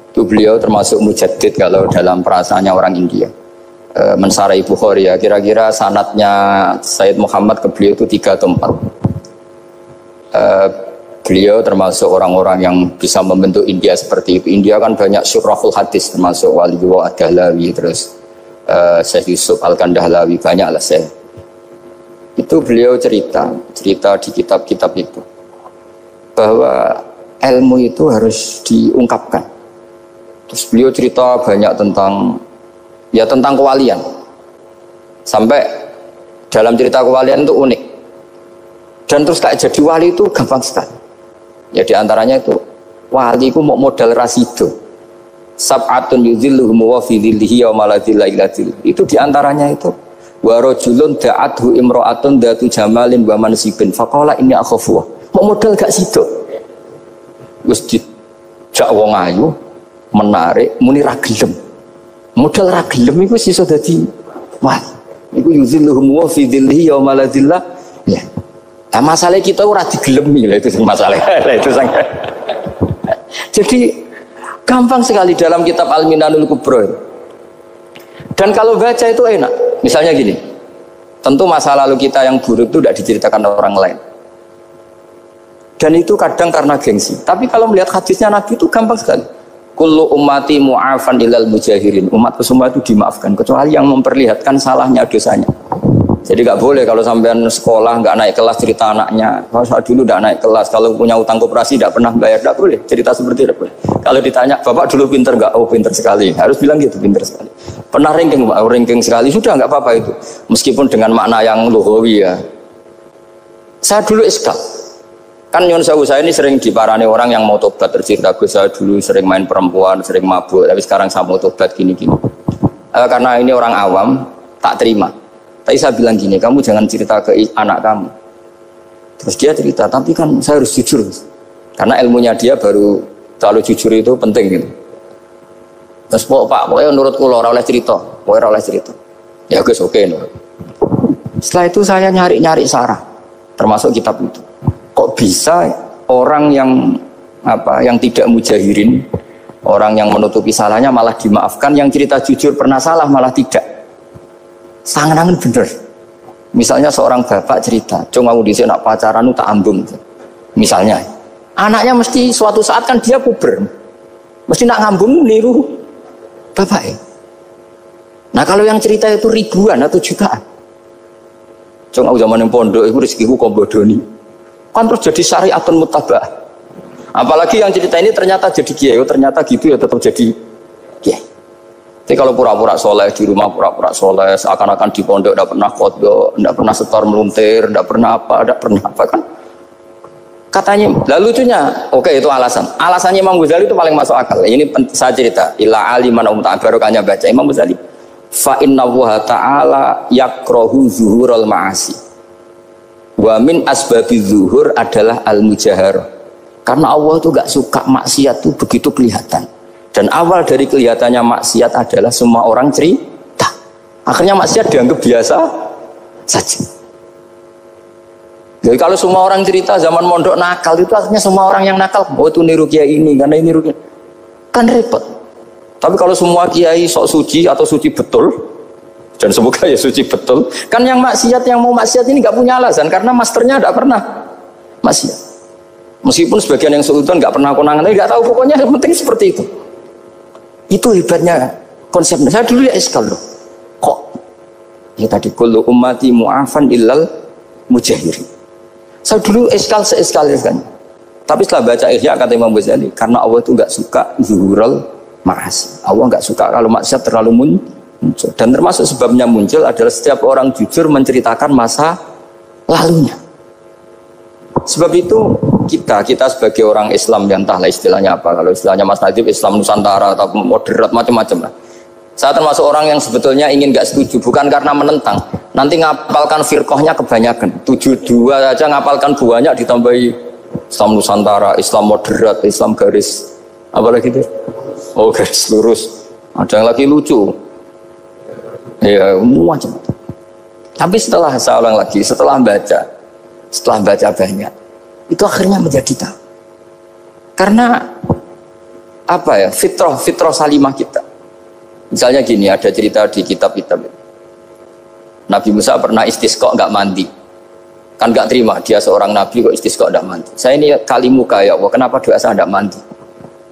Itu beliau termasuk mujaddid kalau dalam perasaannya orang India. Mensarai Bukhari ya, kira-kira sanadnya Sayyid Muhammad ke beliau itu 3 atau 4. Beliau termasuk orang-orang yang bisa membentuk India seperti itu. India kan banyak syurahul hadis, termasuk Waliullah Ad-Dahlawi, terus Syekh Yusuf Al-Kandahlawi, banyak lah saya. Itu beliau cerita di kitab-kitab itu bahwa ilmu itu harus diungkapkan. Terus beliau cerita banyak tentang kewalian. Sampai dalam cerita kewalian itu unik. Dan terus kayak jadi wali itu gampang sekali. Ya diantaranya itu wali itu mau modal rasido. Sab'atun yudhilluhum wa fi dhillihi wa maladhilla ila dhillihi. Itu diantaranya itu wa rajulun da'athu imra'atun dhatu jamalin wa mansibin faqala inni akhafu. Mau modal gak sido. Wis dijak wong ayu menarik muni ra gelem. Modal ra gelem iku iso dadi wali. Iku yudhilluhum wa fi dhillihi wa maladhilla. Ya. Nah, masalah kita ora digelemi lah, itu masalah. Itu sangat. Jadi gampang sekali dalam kitab Al-Minanul Kubra. Dan kalau baca itu enak. Misalnya gini, tentu masa lalu kita yang buruk itu tidak diceritakan orang lain. Dan itu kadang karena gengsi. Tapi kalau melihat hadisnya Nabi itu gampang sekali. Kullu ummati mu'afan ilal mujahirin. Umatku semua itu dimaafkan kecuali yang memperlihatkan salahnya, dosanya. Jadi nggak boleh kalau sampean sekolah nggak naik kelas cerita anaknya. Kalau saya dulu nggak naik kelas, kalau punya utang koperasi nggak pernah bayar, nggak boleh cerita seperti itu. Kalau ditanya bapak dulu pinter nggak? Oh pinter sekali. Harus bilang gitu, pinter sekali. Pernah ranking pak? Ranking sekali sudah nggak apa-apa itu. Meskipun dengan makna yang lughawi ya. Saya dulu iskal. Kan nyon sewu saya ini sering diparani orang yang mau tobat, tercerita saya dulu sering main perempuan, sering mabuk, tapi sekarang saya mau tobat gini-gini. Karena ini orang awam tak terima. Tapi saya bilang gini, kamu jangan cerita ke anak kamu. Terus dia cerita, tapi kan saya harus jujur. Karena ilmunya dia baru terlalu jujur itu penting gitu. Terus pokoknya menurut kula ora oleh cerita, pokoknya ora oleh cerita. Ya guys, oke nurut. Setelah itu saya nyari-nyari sarah, termasuk kitab itu. Kok bisa orang yang tidak mujahirin, orang yang menutupi salahnya malah dimaafkan, yang cerita jujur pernah salah malah tidak. Sangat bener. Misalnya seorang bapak cerita, "Cung aku dhisik nak pacaran tak ambung." Misalnya, anaknya mesti suatu saat kan dia puber. Mesti nak ngambung niru bapak. Nah, kalau yang cerita itu ribuan atau jutaan. Cung aku zaman yang pondok iku rezekiku kok bodoni. Kan terus jadi syariatun muttaba'ah. Apalagi yang cerita ini ternyata jadi kiai, ternyata gitu ya tetap jadi kiai. Jadi kalau pura-pura soleh di rumah, pura-pura soleh, seakan-akan di pondok tidak pernah kodok, tidak pernah setor meluntir, tidak pernah apa kan? Katanya, lalu lucunya, oke itu alasan. Alasannya Imam Ghazali itu paling masuk akal. Ini saya cerita, ila aliman barokahnya baca Imam Ghazali. Fa inna Allaha ta'ala yakrohu zuhurul ma'asi. Wa min asbabi zuhur adalah al-mujahar. Karena Allah itu gak suka maksiat itu begitu kelihatan. Dan awal dari kelihatannya maksiat adalah semua orang cerita. Akhirnya maksiat dianggap biasa saja. Jadi kalau semua orang cerita zaman mondok nakal itu artinya semua orang yang nakal. Oh itu niru kiai ini, karena ini niru kiai. Kan repot. Tapi kalau semua kiai sok suci atau suci betul, dan semoga ya suci betul, kan yang maksiat, yang mau maksiat ini gak punya alasan. Karena masternya gak pernah maksiat. Meskipun sebagian yang seudon gak pernah konangan, tapi gak tahu pokoknya yang penting seperti itu. Itu hebatnya konsepnya. Saya dulu ya eskal loh. Kok? Ya tadi kullu ummati mu'afan illal mujahirin. Saya dulu eskal kan. Tapi setelah baca Ihya kata Imam Ghazali, karena Allah itu enggak suka zuhurul ma'asi. Allah enggak suka kalau maksiat terlalu muncul. Dan termasuk sebabnya muncul adalah setiap orang jujur menceritakan masa lalunya. Sebab itu kita sebagai orang Islam yang entahlah istilahnya apa, kalau istilahnya Mas Najib Islam Nusantara atau moderat macam-macam lah. Saya termasuk orang yang sebetulnya ingin gak setuju, bukan karena menentang. Nanti ngapalkan firqahnya kebanyakan, 72 aja ngapalkan banyak ditambahi Islam Nusantara, Islam moderat, Islam garis apa lagi itu? Oh garis lurus. Ada yang lagi lucu. Ya macam. Tapi setelah saya ulang lagi, setelah baca banyak, itu akhirnya menjadi tahu. Karena apa ya? Fitrah salimah kita. Misalnya gini, ada cerita di kitab-kitab. Nabi Musa pernah istisqa nggak mandi. Kan nggak terima, dia seorang nabi kok istisqa nggak mandi. Saya ini kali muka ya Allah, kenapa doa saya nggak mandi?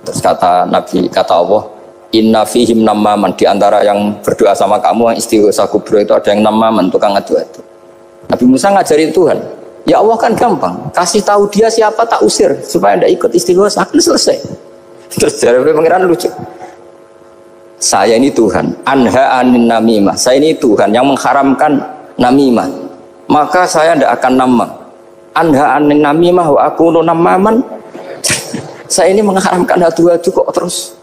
Terus kata Nabi, kata Allah, inna fihim namaman, di antara yang berdoa sama kamu yang istighosa kubro itu ada yang namaman, tukang ngadu itu. Nabi Musa ngajarin Tuhan, ya Allah kan gampang, kasih tahu dia siapa tak usir supaya tidak ikut istighosa, akan selesai. Terus dari pengiran lucu. Saya ini Tuhan, anha anin namimah. Saya ini Tuhan yang mengharamkan namimah. Maka saya tidak akan namam. Anha anin namimah wa akunu namaman. Saya ini mengharamkan hadu-hadu kok terus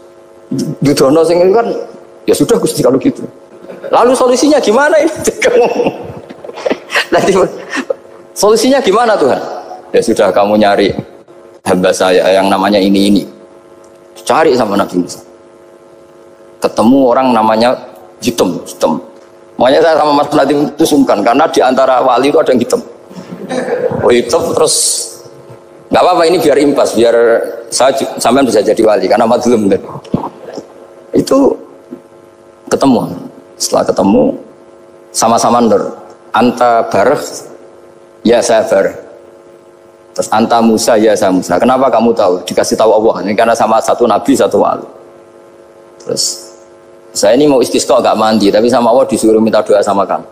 Dudono sing kan ya sudah Gusti kalau gitu. Lalu solusinya gimana ini? Nanti solusinya gimana Tuhan? Ya sudah kamu nyari hamba saya yang namanya ini. Cari sama Nabi Musa. Ketemu orang namanya hitam. Makanya saya sama Mas Nadim itu sungkan karena di antara wali itu ada yang hitam. Oh hitam terus nggak apa-apa ini biar impas, biar saya sampean bisa jadi wali karena madlum kan. Itu ketemu. Setelah ketemu sama-sama nur. Anta bareh, ya saya bareh. Terus anta Musa, ya saya Musa. Kenapa kamu tahu? Dikasih tahu Allah. Ini karena sama satu nabi, satu wali. Terus saya ini mau istisqa gak mandi, tapi sama Allah disuruh minta doa sama kamu.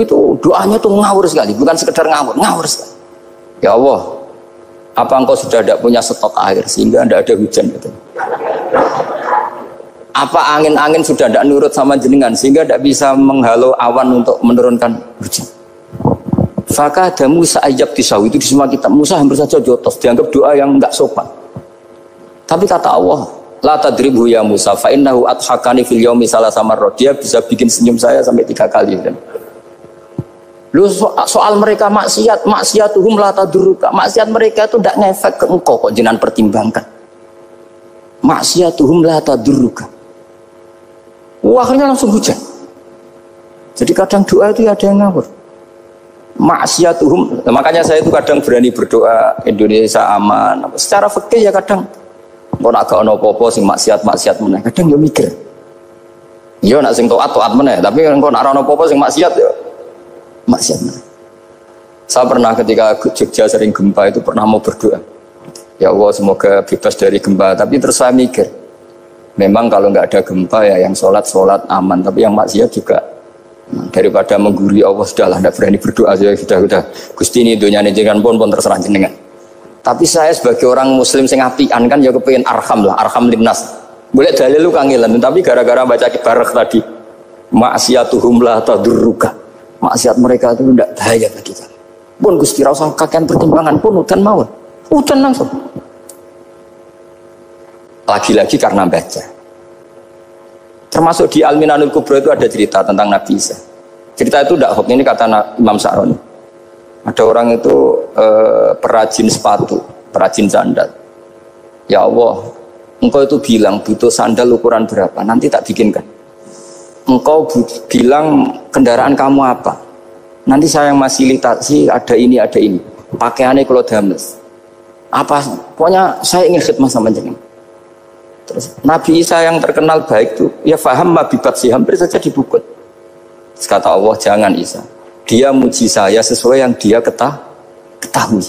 Itu doanya tuh ngawur sekali, bukan sekedar ngawur sekali. Ya Allah, apa engkau sudah tidak punya stok air sehingga tidak ada hujan gitu? Apa angin-angin sudah tidak nurut sama jenengan sehingga tidak bisa menghalau awan untuk menurunkan hujan? Fakah ada Musa ajab tisawi, itu di semua kitab. Musa hampir saja jotos, dianggap doa yang enggak sopan. Tapi kata Allah, la tadribhu ya Musa fa innahu adhakani fil yaumi salasa marrat. Dia bisa bikin senyum saya sampai 3 kali kan. Lu soal mereka maksiatuhum la tadurruka. Maksiat mereka itu tidak ngefek ke engkau kok jenengan pertimbangkan. Maksiatuhum la tadurruka. Akhirnya langsung hujan. Jadi kadang doa itu ada yang ngawur. Maksiatuhum, makanya saya itu kadang berani berdoa Indonesia aman. Secara fikih ya kadang kok nak gak ono apa-apa sing maksiat meneh. Kadang yo mikir. Yo nak sing taat meneh, tapi kok nak ono apa-apa sing maksiat yo maksiat meneh. Saya pernah ketika Jogja sering gempa itu pernah mau berdoa. Ya Allah semoga bebas dari gempa, tapi terus saya mikir. Memang kalau nggak ada gempa ya yang sholat aman, tapi yang maksiat juga daripada menggurui Allah sudahlah, tidak berani berdoa saja sudah Gusti ini dunia ini jangan pun terserah jenengan. Tapi saya sebagai orang muslim sing apian kan ya kepengin arham linnas. Boleh dalil lu kangelan, tapi gara-gara baca kibarek tadi maksiatuhum la tadurruka. Maksiat mereka itu tidak bahaya bagi kita. Pun Gusti ra usah kakean pertimbangan pun udan mawon. Udan langsung. Lagi-lagi karena baca. Termasuk di Al-Minanul Kubra itu ada cerita tentang Nabi Isa. Cerita itu tidak hoax, ini kata Imam Sa'roni. Ada orang itu perajin sepatu, perajin sandal. Ya Allah, engkau itu bilang butuh sandal ukuran berapa, nanti tak bikinkan. Engkau bilang kendaraan kamu apa, nanti saya yang fasilitasi ada ini. Pakaiannya kalau dames. Apa, pokoknya saya ingin khidmah sama jenengan. Terus Nabi Isa yang terkenal baik itu, ya faham mabibat sih, hampir saja dibukut. Terus kata Allah, jangan Isa. Dia muji saya sesuai yang dia ketahui.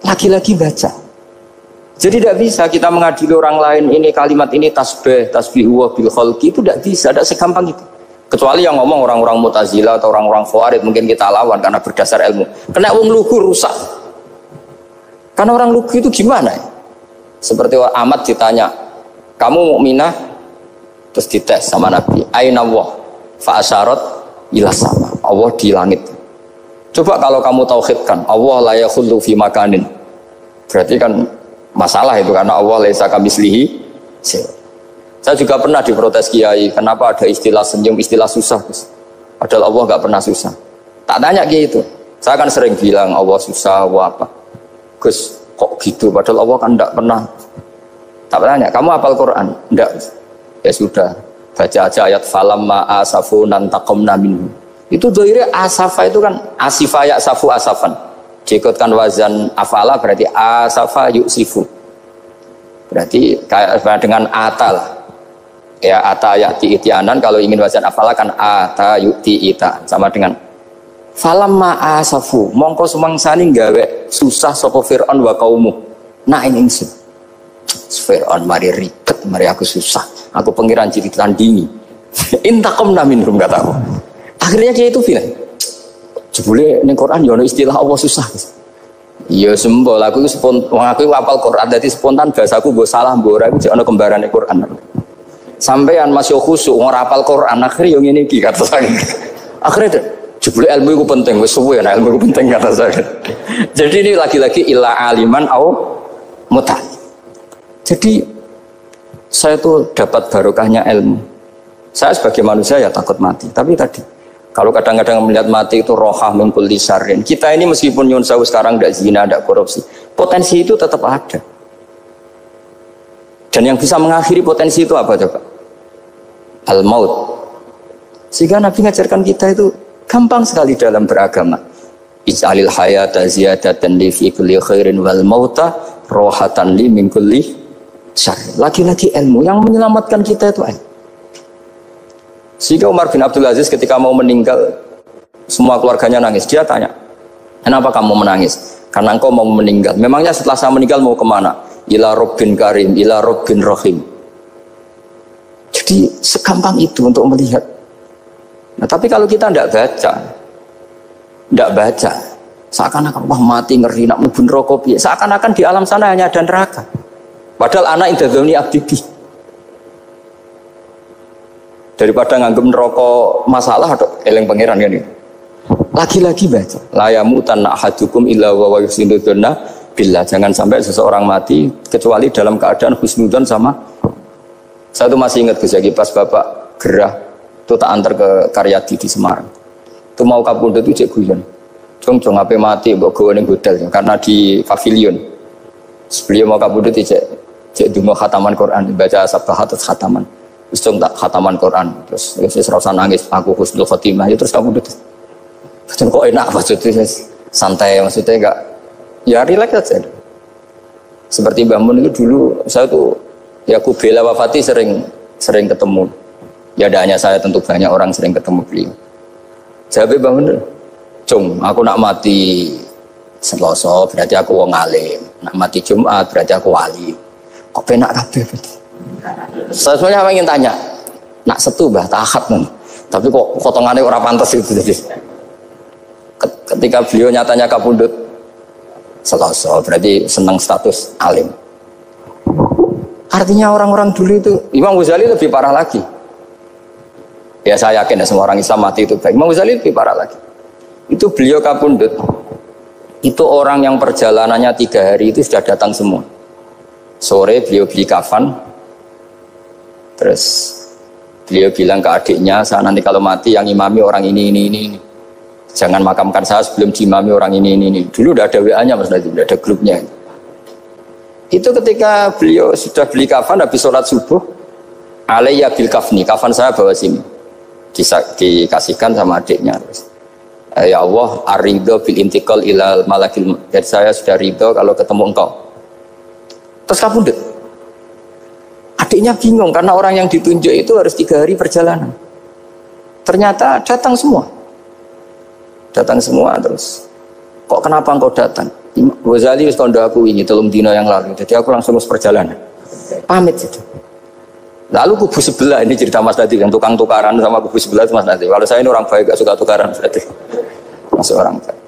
Lagi-lagi baca. Jadi tidak bisa kita mengadili orang lain ini kalimat ini tasbih wa bil khalqi, itu tidak bisa, tidak segampang itu. Kecuali yang ngomong orang-orang Mu'tazilah atau orang-orang Khawarij mungkin kita lawan karena berdasar ilmu. Kena wong lugu rusak. Karena orang lugu itu gimana ya? Seperti Ahmad ditanya, kamu mukminah? Terus dites sama Nabi, aina Allah fa asyarat ila sama, Allah di langit. Coba kalau kamu tauhidkan Allah la yakhullu fi makanin, berarti kan masalah itu karena Allah laisa kamislihi. Saya juga pernah diprotes kiai, kenapa ada istilah senyum, istilah susah, padahal Allah nggak pernah susah. Tak tanya kiai itu, Saya kan sering bilang Allah susah, Allah apa. Gus, kok gitu? Padahal Allah kan tidak pernah. Tak bertanya, kamu hafal Quran? Tidak. Ya sudah, baca aja ayat falamma asafunan taqomna minhu. Itu doire asafa itu kan asifa ya safu asafan. Jikutkan wazan afala berarti asafa yusifu. Berarti kayak dengan ata lah. Ya ata ya'ti itianan, kalau ingin wazan afala kan ata yu'ti ita. Sama dengan falamma asafu mongko sumangsani gawe susah sapa Fir'aun wa kaumu. Nah ini ingsun. Fir'aun mari ribet, mari aku susah. Aku pengiran jadi tandingi. Intaqomna minhum kataku. Akhirnya dia itu bilang, jebule ning Quran yo istilah Allah susah. Iya sembol aku itu aku hafal Quran dadi spontan bahasaku mbok salah mbok ora iku ana kembarane Quran. Sampean masih khusyuk ora hafal Quran akhirnya yo ngene iki kata saya. Akhirnya jebule ilmu iku penting wis suwe ana ilmu iku penting kata saya. Jadi ini lagi-lagi illa aliman au muta. Jadi saya tuh dapat barokahnya ilmu. Saya sebagai manusia ya takut mati. Tapi tadi, kalau kadang-kadang melihat mati itu rohah min kulli syarrin. Kita ini meskipun nyun sewu sekarang tidak zina, tidak korupsi, potensi itu tetap ada. Dan yang bisa mengakhiri potensi itu apa coba? Al-maut. Sehingga Nabi mengajarkan kita itu gampang sekali dalam beragama. Ij'alil hayata ziyadatan li fi kulli khairin wal mauta rohatan li min kulli syarrin. Lagi-lagi ilmu yang menyelamatkan kita itu ilmu. Sehingga Umar bin Abdul Aziz ketika mau meninggal, semua keluarganya nangis. Dia tanya, kenapa kamu menangis? Karena engkau mau meninggal. Memangnya setelah saya meninggal mau kemana? Ila Rabbin Karim, ila Rabbin Rahim. Jadi segampang itu untuk melihat. Nah tapi kalau kita tidak baca, seakan-akan wah mati ngeri nak mlebu neraka piye. Seakan-akan di alam sana hanya ada neraka. Padahal anak indadzoni abdi. Daripada nganggep neraka masalah atau eleng pangeran kan ini. Lagi-lagi baca. La yamutan ahadukum illa wa yusinuduna billah. Jangan sampai seseorang mati kecuali dalam keadaan husnudzon sama. Saya tuh masih ingat Gus Yagi pas Bapak gerah itu tak antar ke Karyadi di Semarang. Itu mau kapundhut itu cek guyon. Jong ape mati mbok gawe ning hotel karena di pavilion. Sebelum mau kapundhut cek dungo khataman Quran, baca sabahat khataman. Terus tak khataman Quran, terus serasa nangis, aku husnul khotimah, terus kamu udah kok enak maksudnya, santai maksudnya enggak, ya relax aja. Seperti Mbah Mun itu dulu, saya tuh ya aku bela wafati sering ketemu, ya ada hanya saya tentu banyak orang sering ketemu beliau. Jawab Mbah Mun, Cung, aku nak mati Selasa berarti aku wong alim, nak mati Jumat berarti aku wali, kok penak kabeh. Saya sebenarnya ingin tanya, nak setu bah tahat nih, tapi kok potongannya orang pantas itu jadi. Ketika beliau nyatanya kapundut, Selasa berarti senang status alim. Artinya orang-orang dulu itu, Imam Ghazali lebih parah lagi. Ya saya yakin ya semua orang Islam mati itu baik. Imam Ghazali lebih parah lagi. Itu beliau kapundut, itu orang yang perjalanannya 3 hari itu sudah datang semua. Sore beliau beli kafan. Terus beliau bilang ke adiknya, saya nanti kalau mati yang imami orang ini. Jangan makamkan saya sebelum diimami orang ini. Dulu udah ada WA-nya Mas Nadim, udah ada grupnya. Itu ketika beliau sudah beli kafan habis sholat subuh, alayya bil kafni, kafan saya bawa sini. Dikasihkan sama adiknya. Ya Allah, ar-ridho bil intiqal ilal malakil. Jadi saya sudah ridho kalau ketemu engkau. Terus kapundut. Adiknya bingung karena orang yang ditunjuk itu harus 3 hari perjalanan. Ternyata datang semua terus. Kok kenapa engkau datang? Ghazali wis kondo aku ini 3 dina yang lalu. Jadi aku langsung pamit gitu. Lalu kubu sebelah ini cerita Mas Nadi yang tukang tukaran sama kubu sebelah itu Mas Nadi. Kalau saya ini orang baik gak suka tukaran berarti masuk orang baik.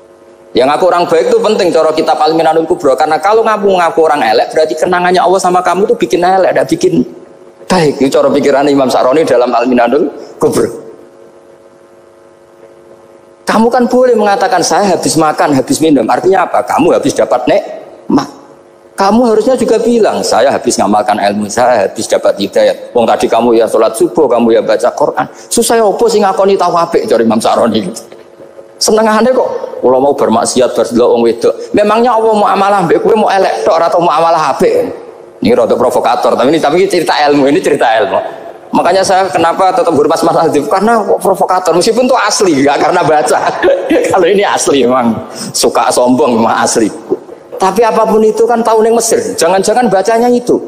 Yang aku orang baik itu penting cara kitab Al-Minanul Kubra, karena kalau ngaku orang elek berarti kenangannya Allah sama kamu itu bikin elek, tidak bikin baik. Itu cara pikiran Imam Sa'roni dalam Al-Minanul Kubra. Kamu kan boleh mengatakan saya habis makan, habis minum, artinya apa? Kamu habis dapat nikmat. Kamu harusnya juga bilang saya habis ngamalkan ilmu, saya habis dapat hidayah. Wong tadi kamu ya sholat subuh, kamu ya baca Quran. Susah opo sing ngakoni tawabek cara Imam Sa'roni. Senengane kok Kalau mau bermaksiat berdelok wong wedok. Memangnya Allah mau amalah mbek kowe mau elek tok atau mau amalah apik? Ini rada provokator, tapi ini cerita ilmu, ini cerita ilmu. Makanya saya kenapa tetap hormat Mas Adib, karena provokator meskipun itu asli, enggak karena baca. Kalau ini asli memang suka sombong memang asli. Tapi apapun itu kan tahun yang Mesir, jangan-jangan bacanya itu.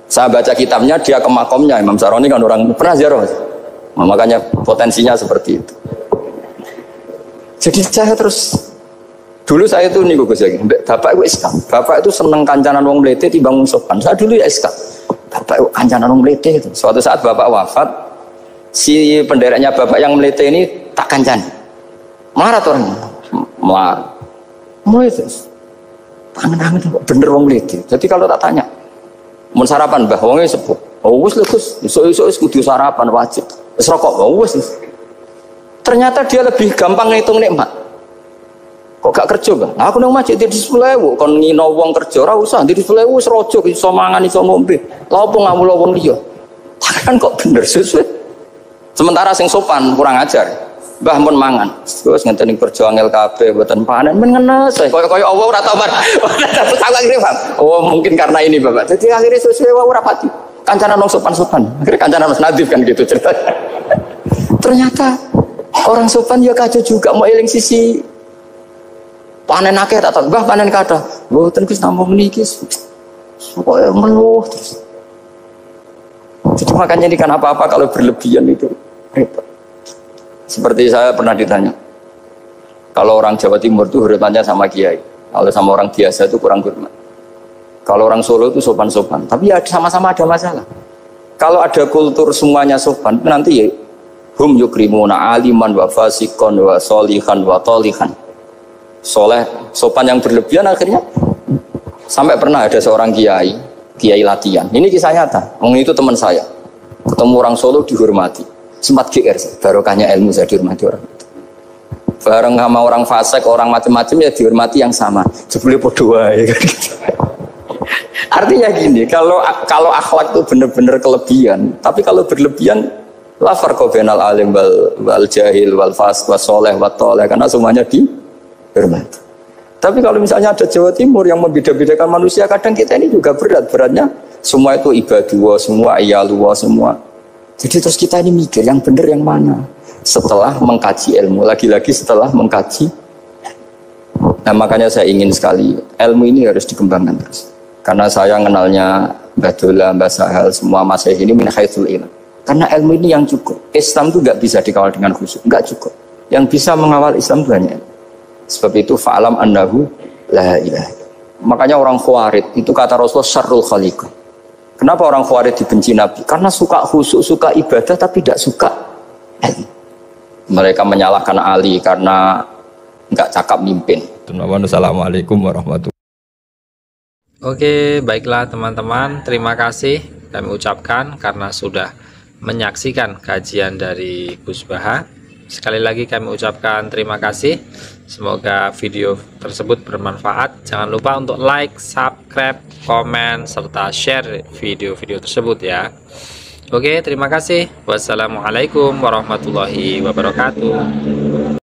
Saya baca kitabnya, dia ke makomnya Imam Saroni kan orang pernah ziarah. Makanya potensinya seperti itu. Jadi saya terus dulu saya itu nih Gus lagi, bapak itu SK, bapak itu seneng kancanan wong mlete timbang wong sopan. Saya dulu ya SK, bapak itu kancanan wong mlete itu. Suatu saat bapak wafat, si pendereknya bapak yang mlete ini tak kancan, marah tuh orang, marah, mulai terus, tangan bener wong mlete. Jadi kalau tak tanya, mau sarapan bah, wongnya sepuh, oh wes legus, iso kudu sarapan wajib, wes rokok, oh wes. Ternyata dia lebih gampang ngitung nikmat. Kok gak kerja bang? Nah, aku nang masjid di 10.000, kon ngino wong kerja ora usah di 10.000 wis rojo iso mangan iso ngombe. Lha opo ngamul wong liya? Kan kok bener sesuai. Sementara sing sopan kurang ajar. Mbah mun mangan. Terus ngenteni kerja angel kabeh mboten panen men ngenes. Kaya Allah ora tau bar. Oh, mungkin karena ini Bapak. Jadi akhirnya sesuai wae ora pati. Kancanan wong sopan-sopan. Akhirnya kancanan Mas Nadif kan gitu ceritanya. Ternyata orang sopan ya kacau juga mau eling sisi panen akeh tak tahu, bah panen kata, mboten Gus namung niki, pokoknya ngeluh terus. Jadi makanya ini kan apa-apa kalau berlebihan itu repot. Seperti saya pernah ditanya, kalau orang Jawa Timur itu hormatnya sama kiai, kalau sama orang biasa itu kurang hormat. Kalau orang Solo itu sopan-sopan, tapi ya sama-sama ada masalah. Kalau ada kultur semuanya sopan, nanti ya hum yukrimuna aliman wa fasikon wa solihan wa tolihan. Soleh, sopan yang berlebihan akhirnya sampai pernah ada seorang kiai latihan. Ini kisah nyata. Itu teman saya. Ketemu orang Solo dihormati. Sempat GR, barokahnya ilmu saya dihormati orang itu. Bareng sama orang fasik, orang macam-macam ya dihormati yang sama. Jebule podo wae kan gitu. Artinya gini, kalau akhlak itu benar-benar kelebihan, tapi kalau berlebihan la farqa bainal alim wal jahil wal fasik was soleh wat toleh, karena semuanya dihormati. Tapi kalau misalnya ada Jawa Timur yang membeda-bedakan manusia, kadang kita ini juga beratnya semua itu ibadullah, semua iyalullah, semua. Jadi terus kita ini mikir yang benar yang mana setelah mengkaji ilmu, lagi-lagi setelah mengkaji. Nah makanya saya ingin sekali ilmu ini harus dikembangkan terus, karena saya kenalnya Mbah Dola, Mbah Sahal, semua masyayikh ini min haitsul ilm. Karena ilmu ini yang cukup. Islam itu nggak bisa dikawal dengan khusyuk, nggak cukup. Yang bisa mengawal Islam itu hanya ilmu. Sebab itu fa'alam annahu la ilaha. Makanya orang Khawarij itu kata Rasulullah syarrul khaliq. Kenapa orang Khawarij dibenci Nabi? Karena suka khusyuk, suka ibadah tapi tidak suka ilmu. Mereka menyalahkan Ali karena nggak cakap mimpin. Assalamualaikum warahmatullahi wabarakatuh. Oke, baiklah teman-teman, terima kasih kami ucapkan karena sudah menyaksikan kajian dari Gus Baha. Sekali lagi kami ucapkan terima kasih. Semoga video tersebut bermanfaat. Jangan lupa untuk like, subscribe, komen, serta share video-video tersebut ya. Oke, terima kasih. Wassalamualaikum warahmatullahi wabarakatuh.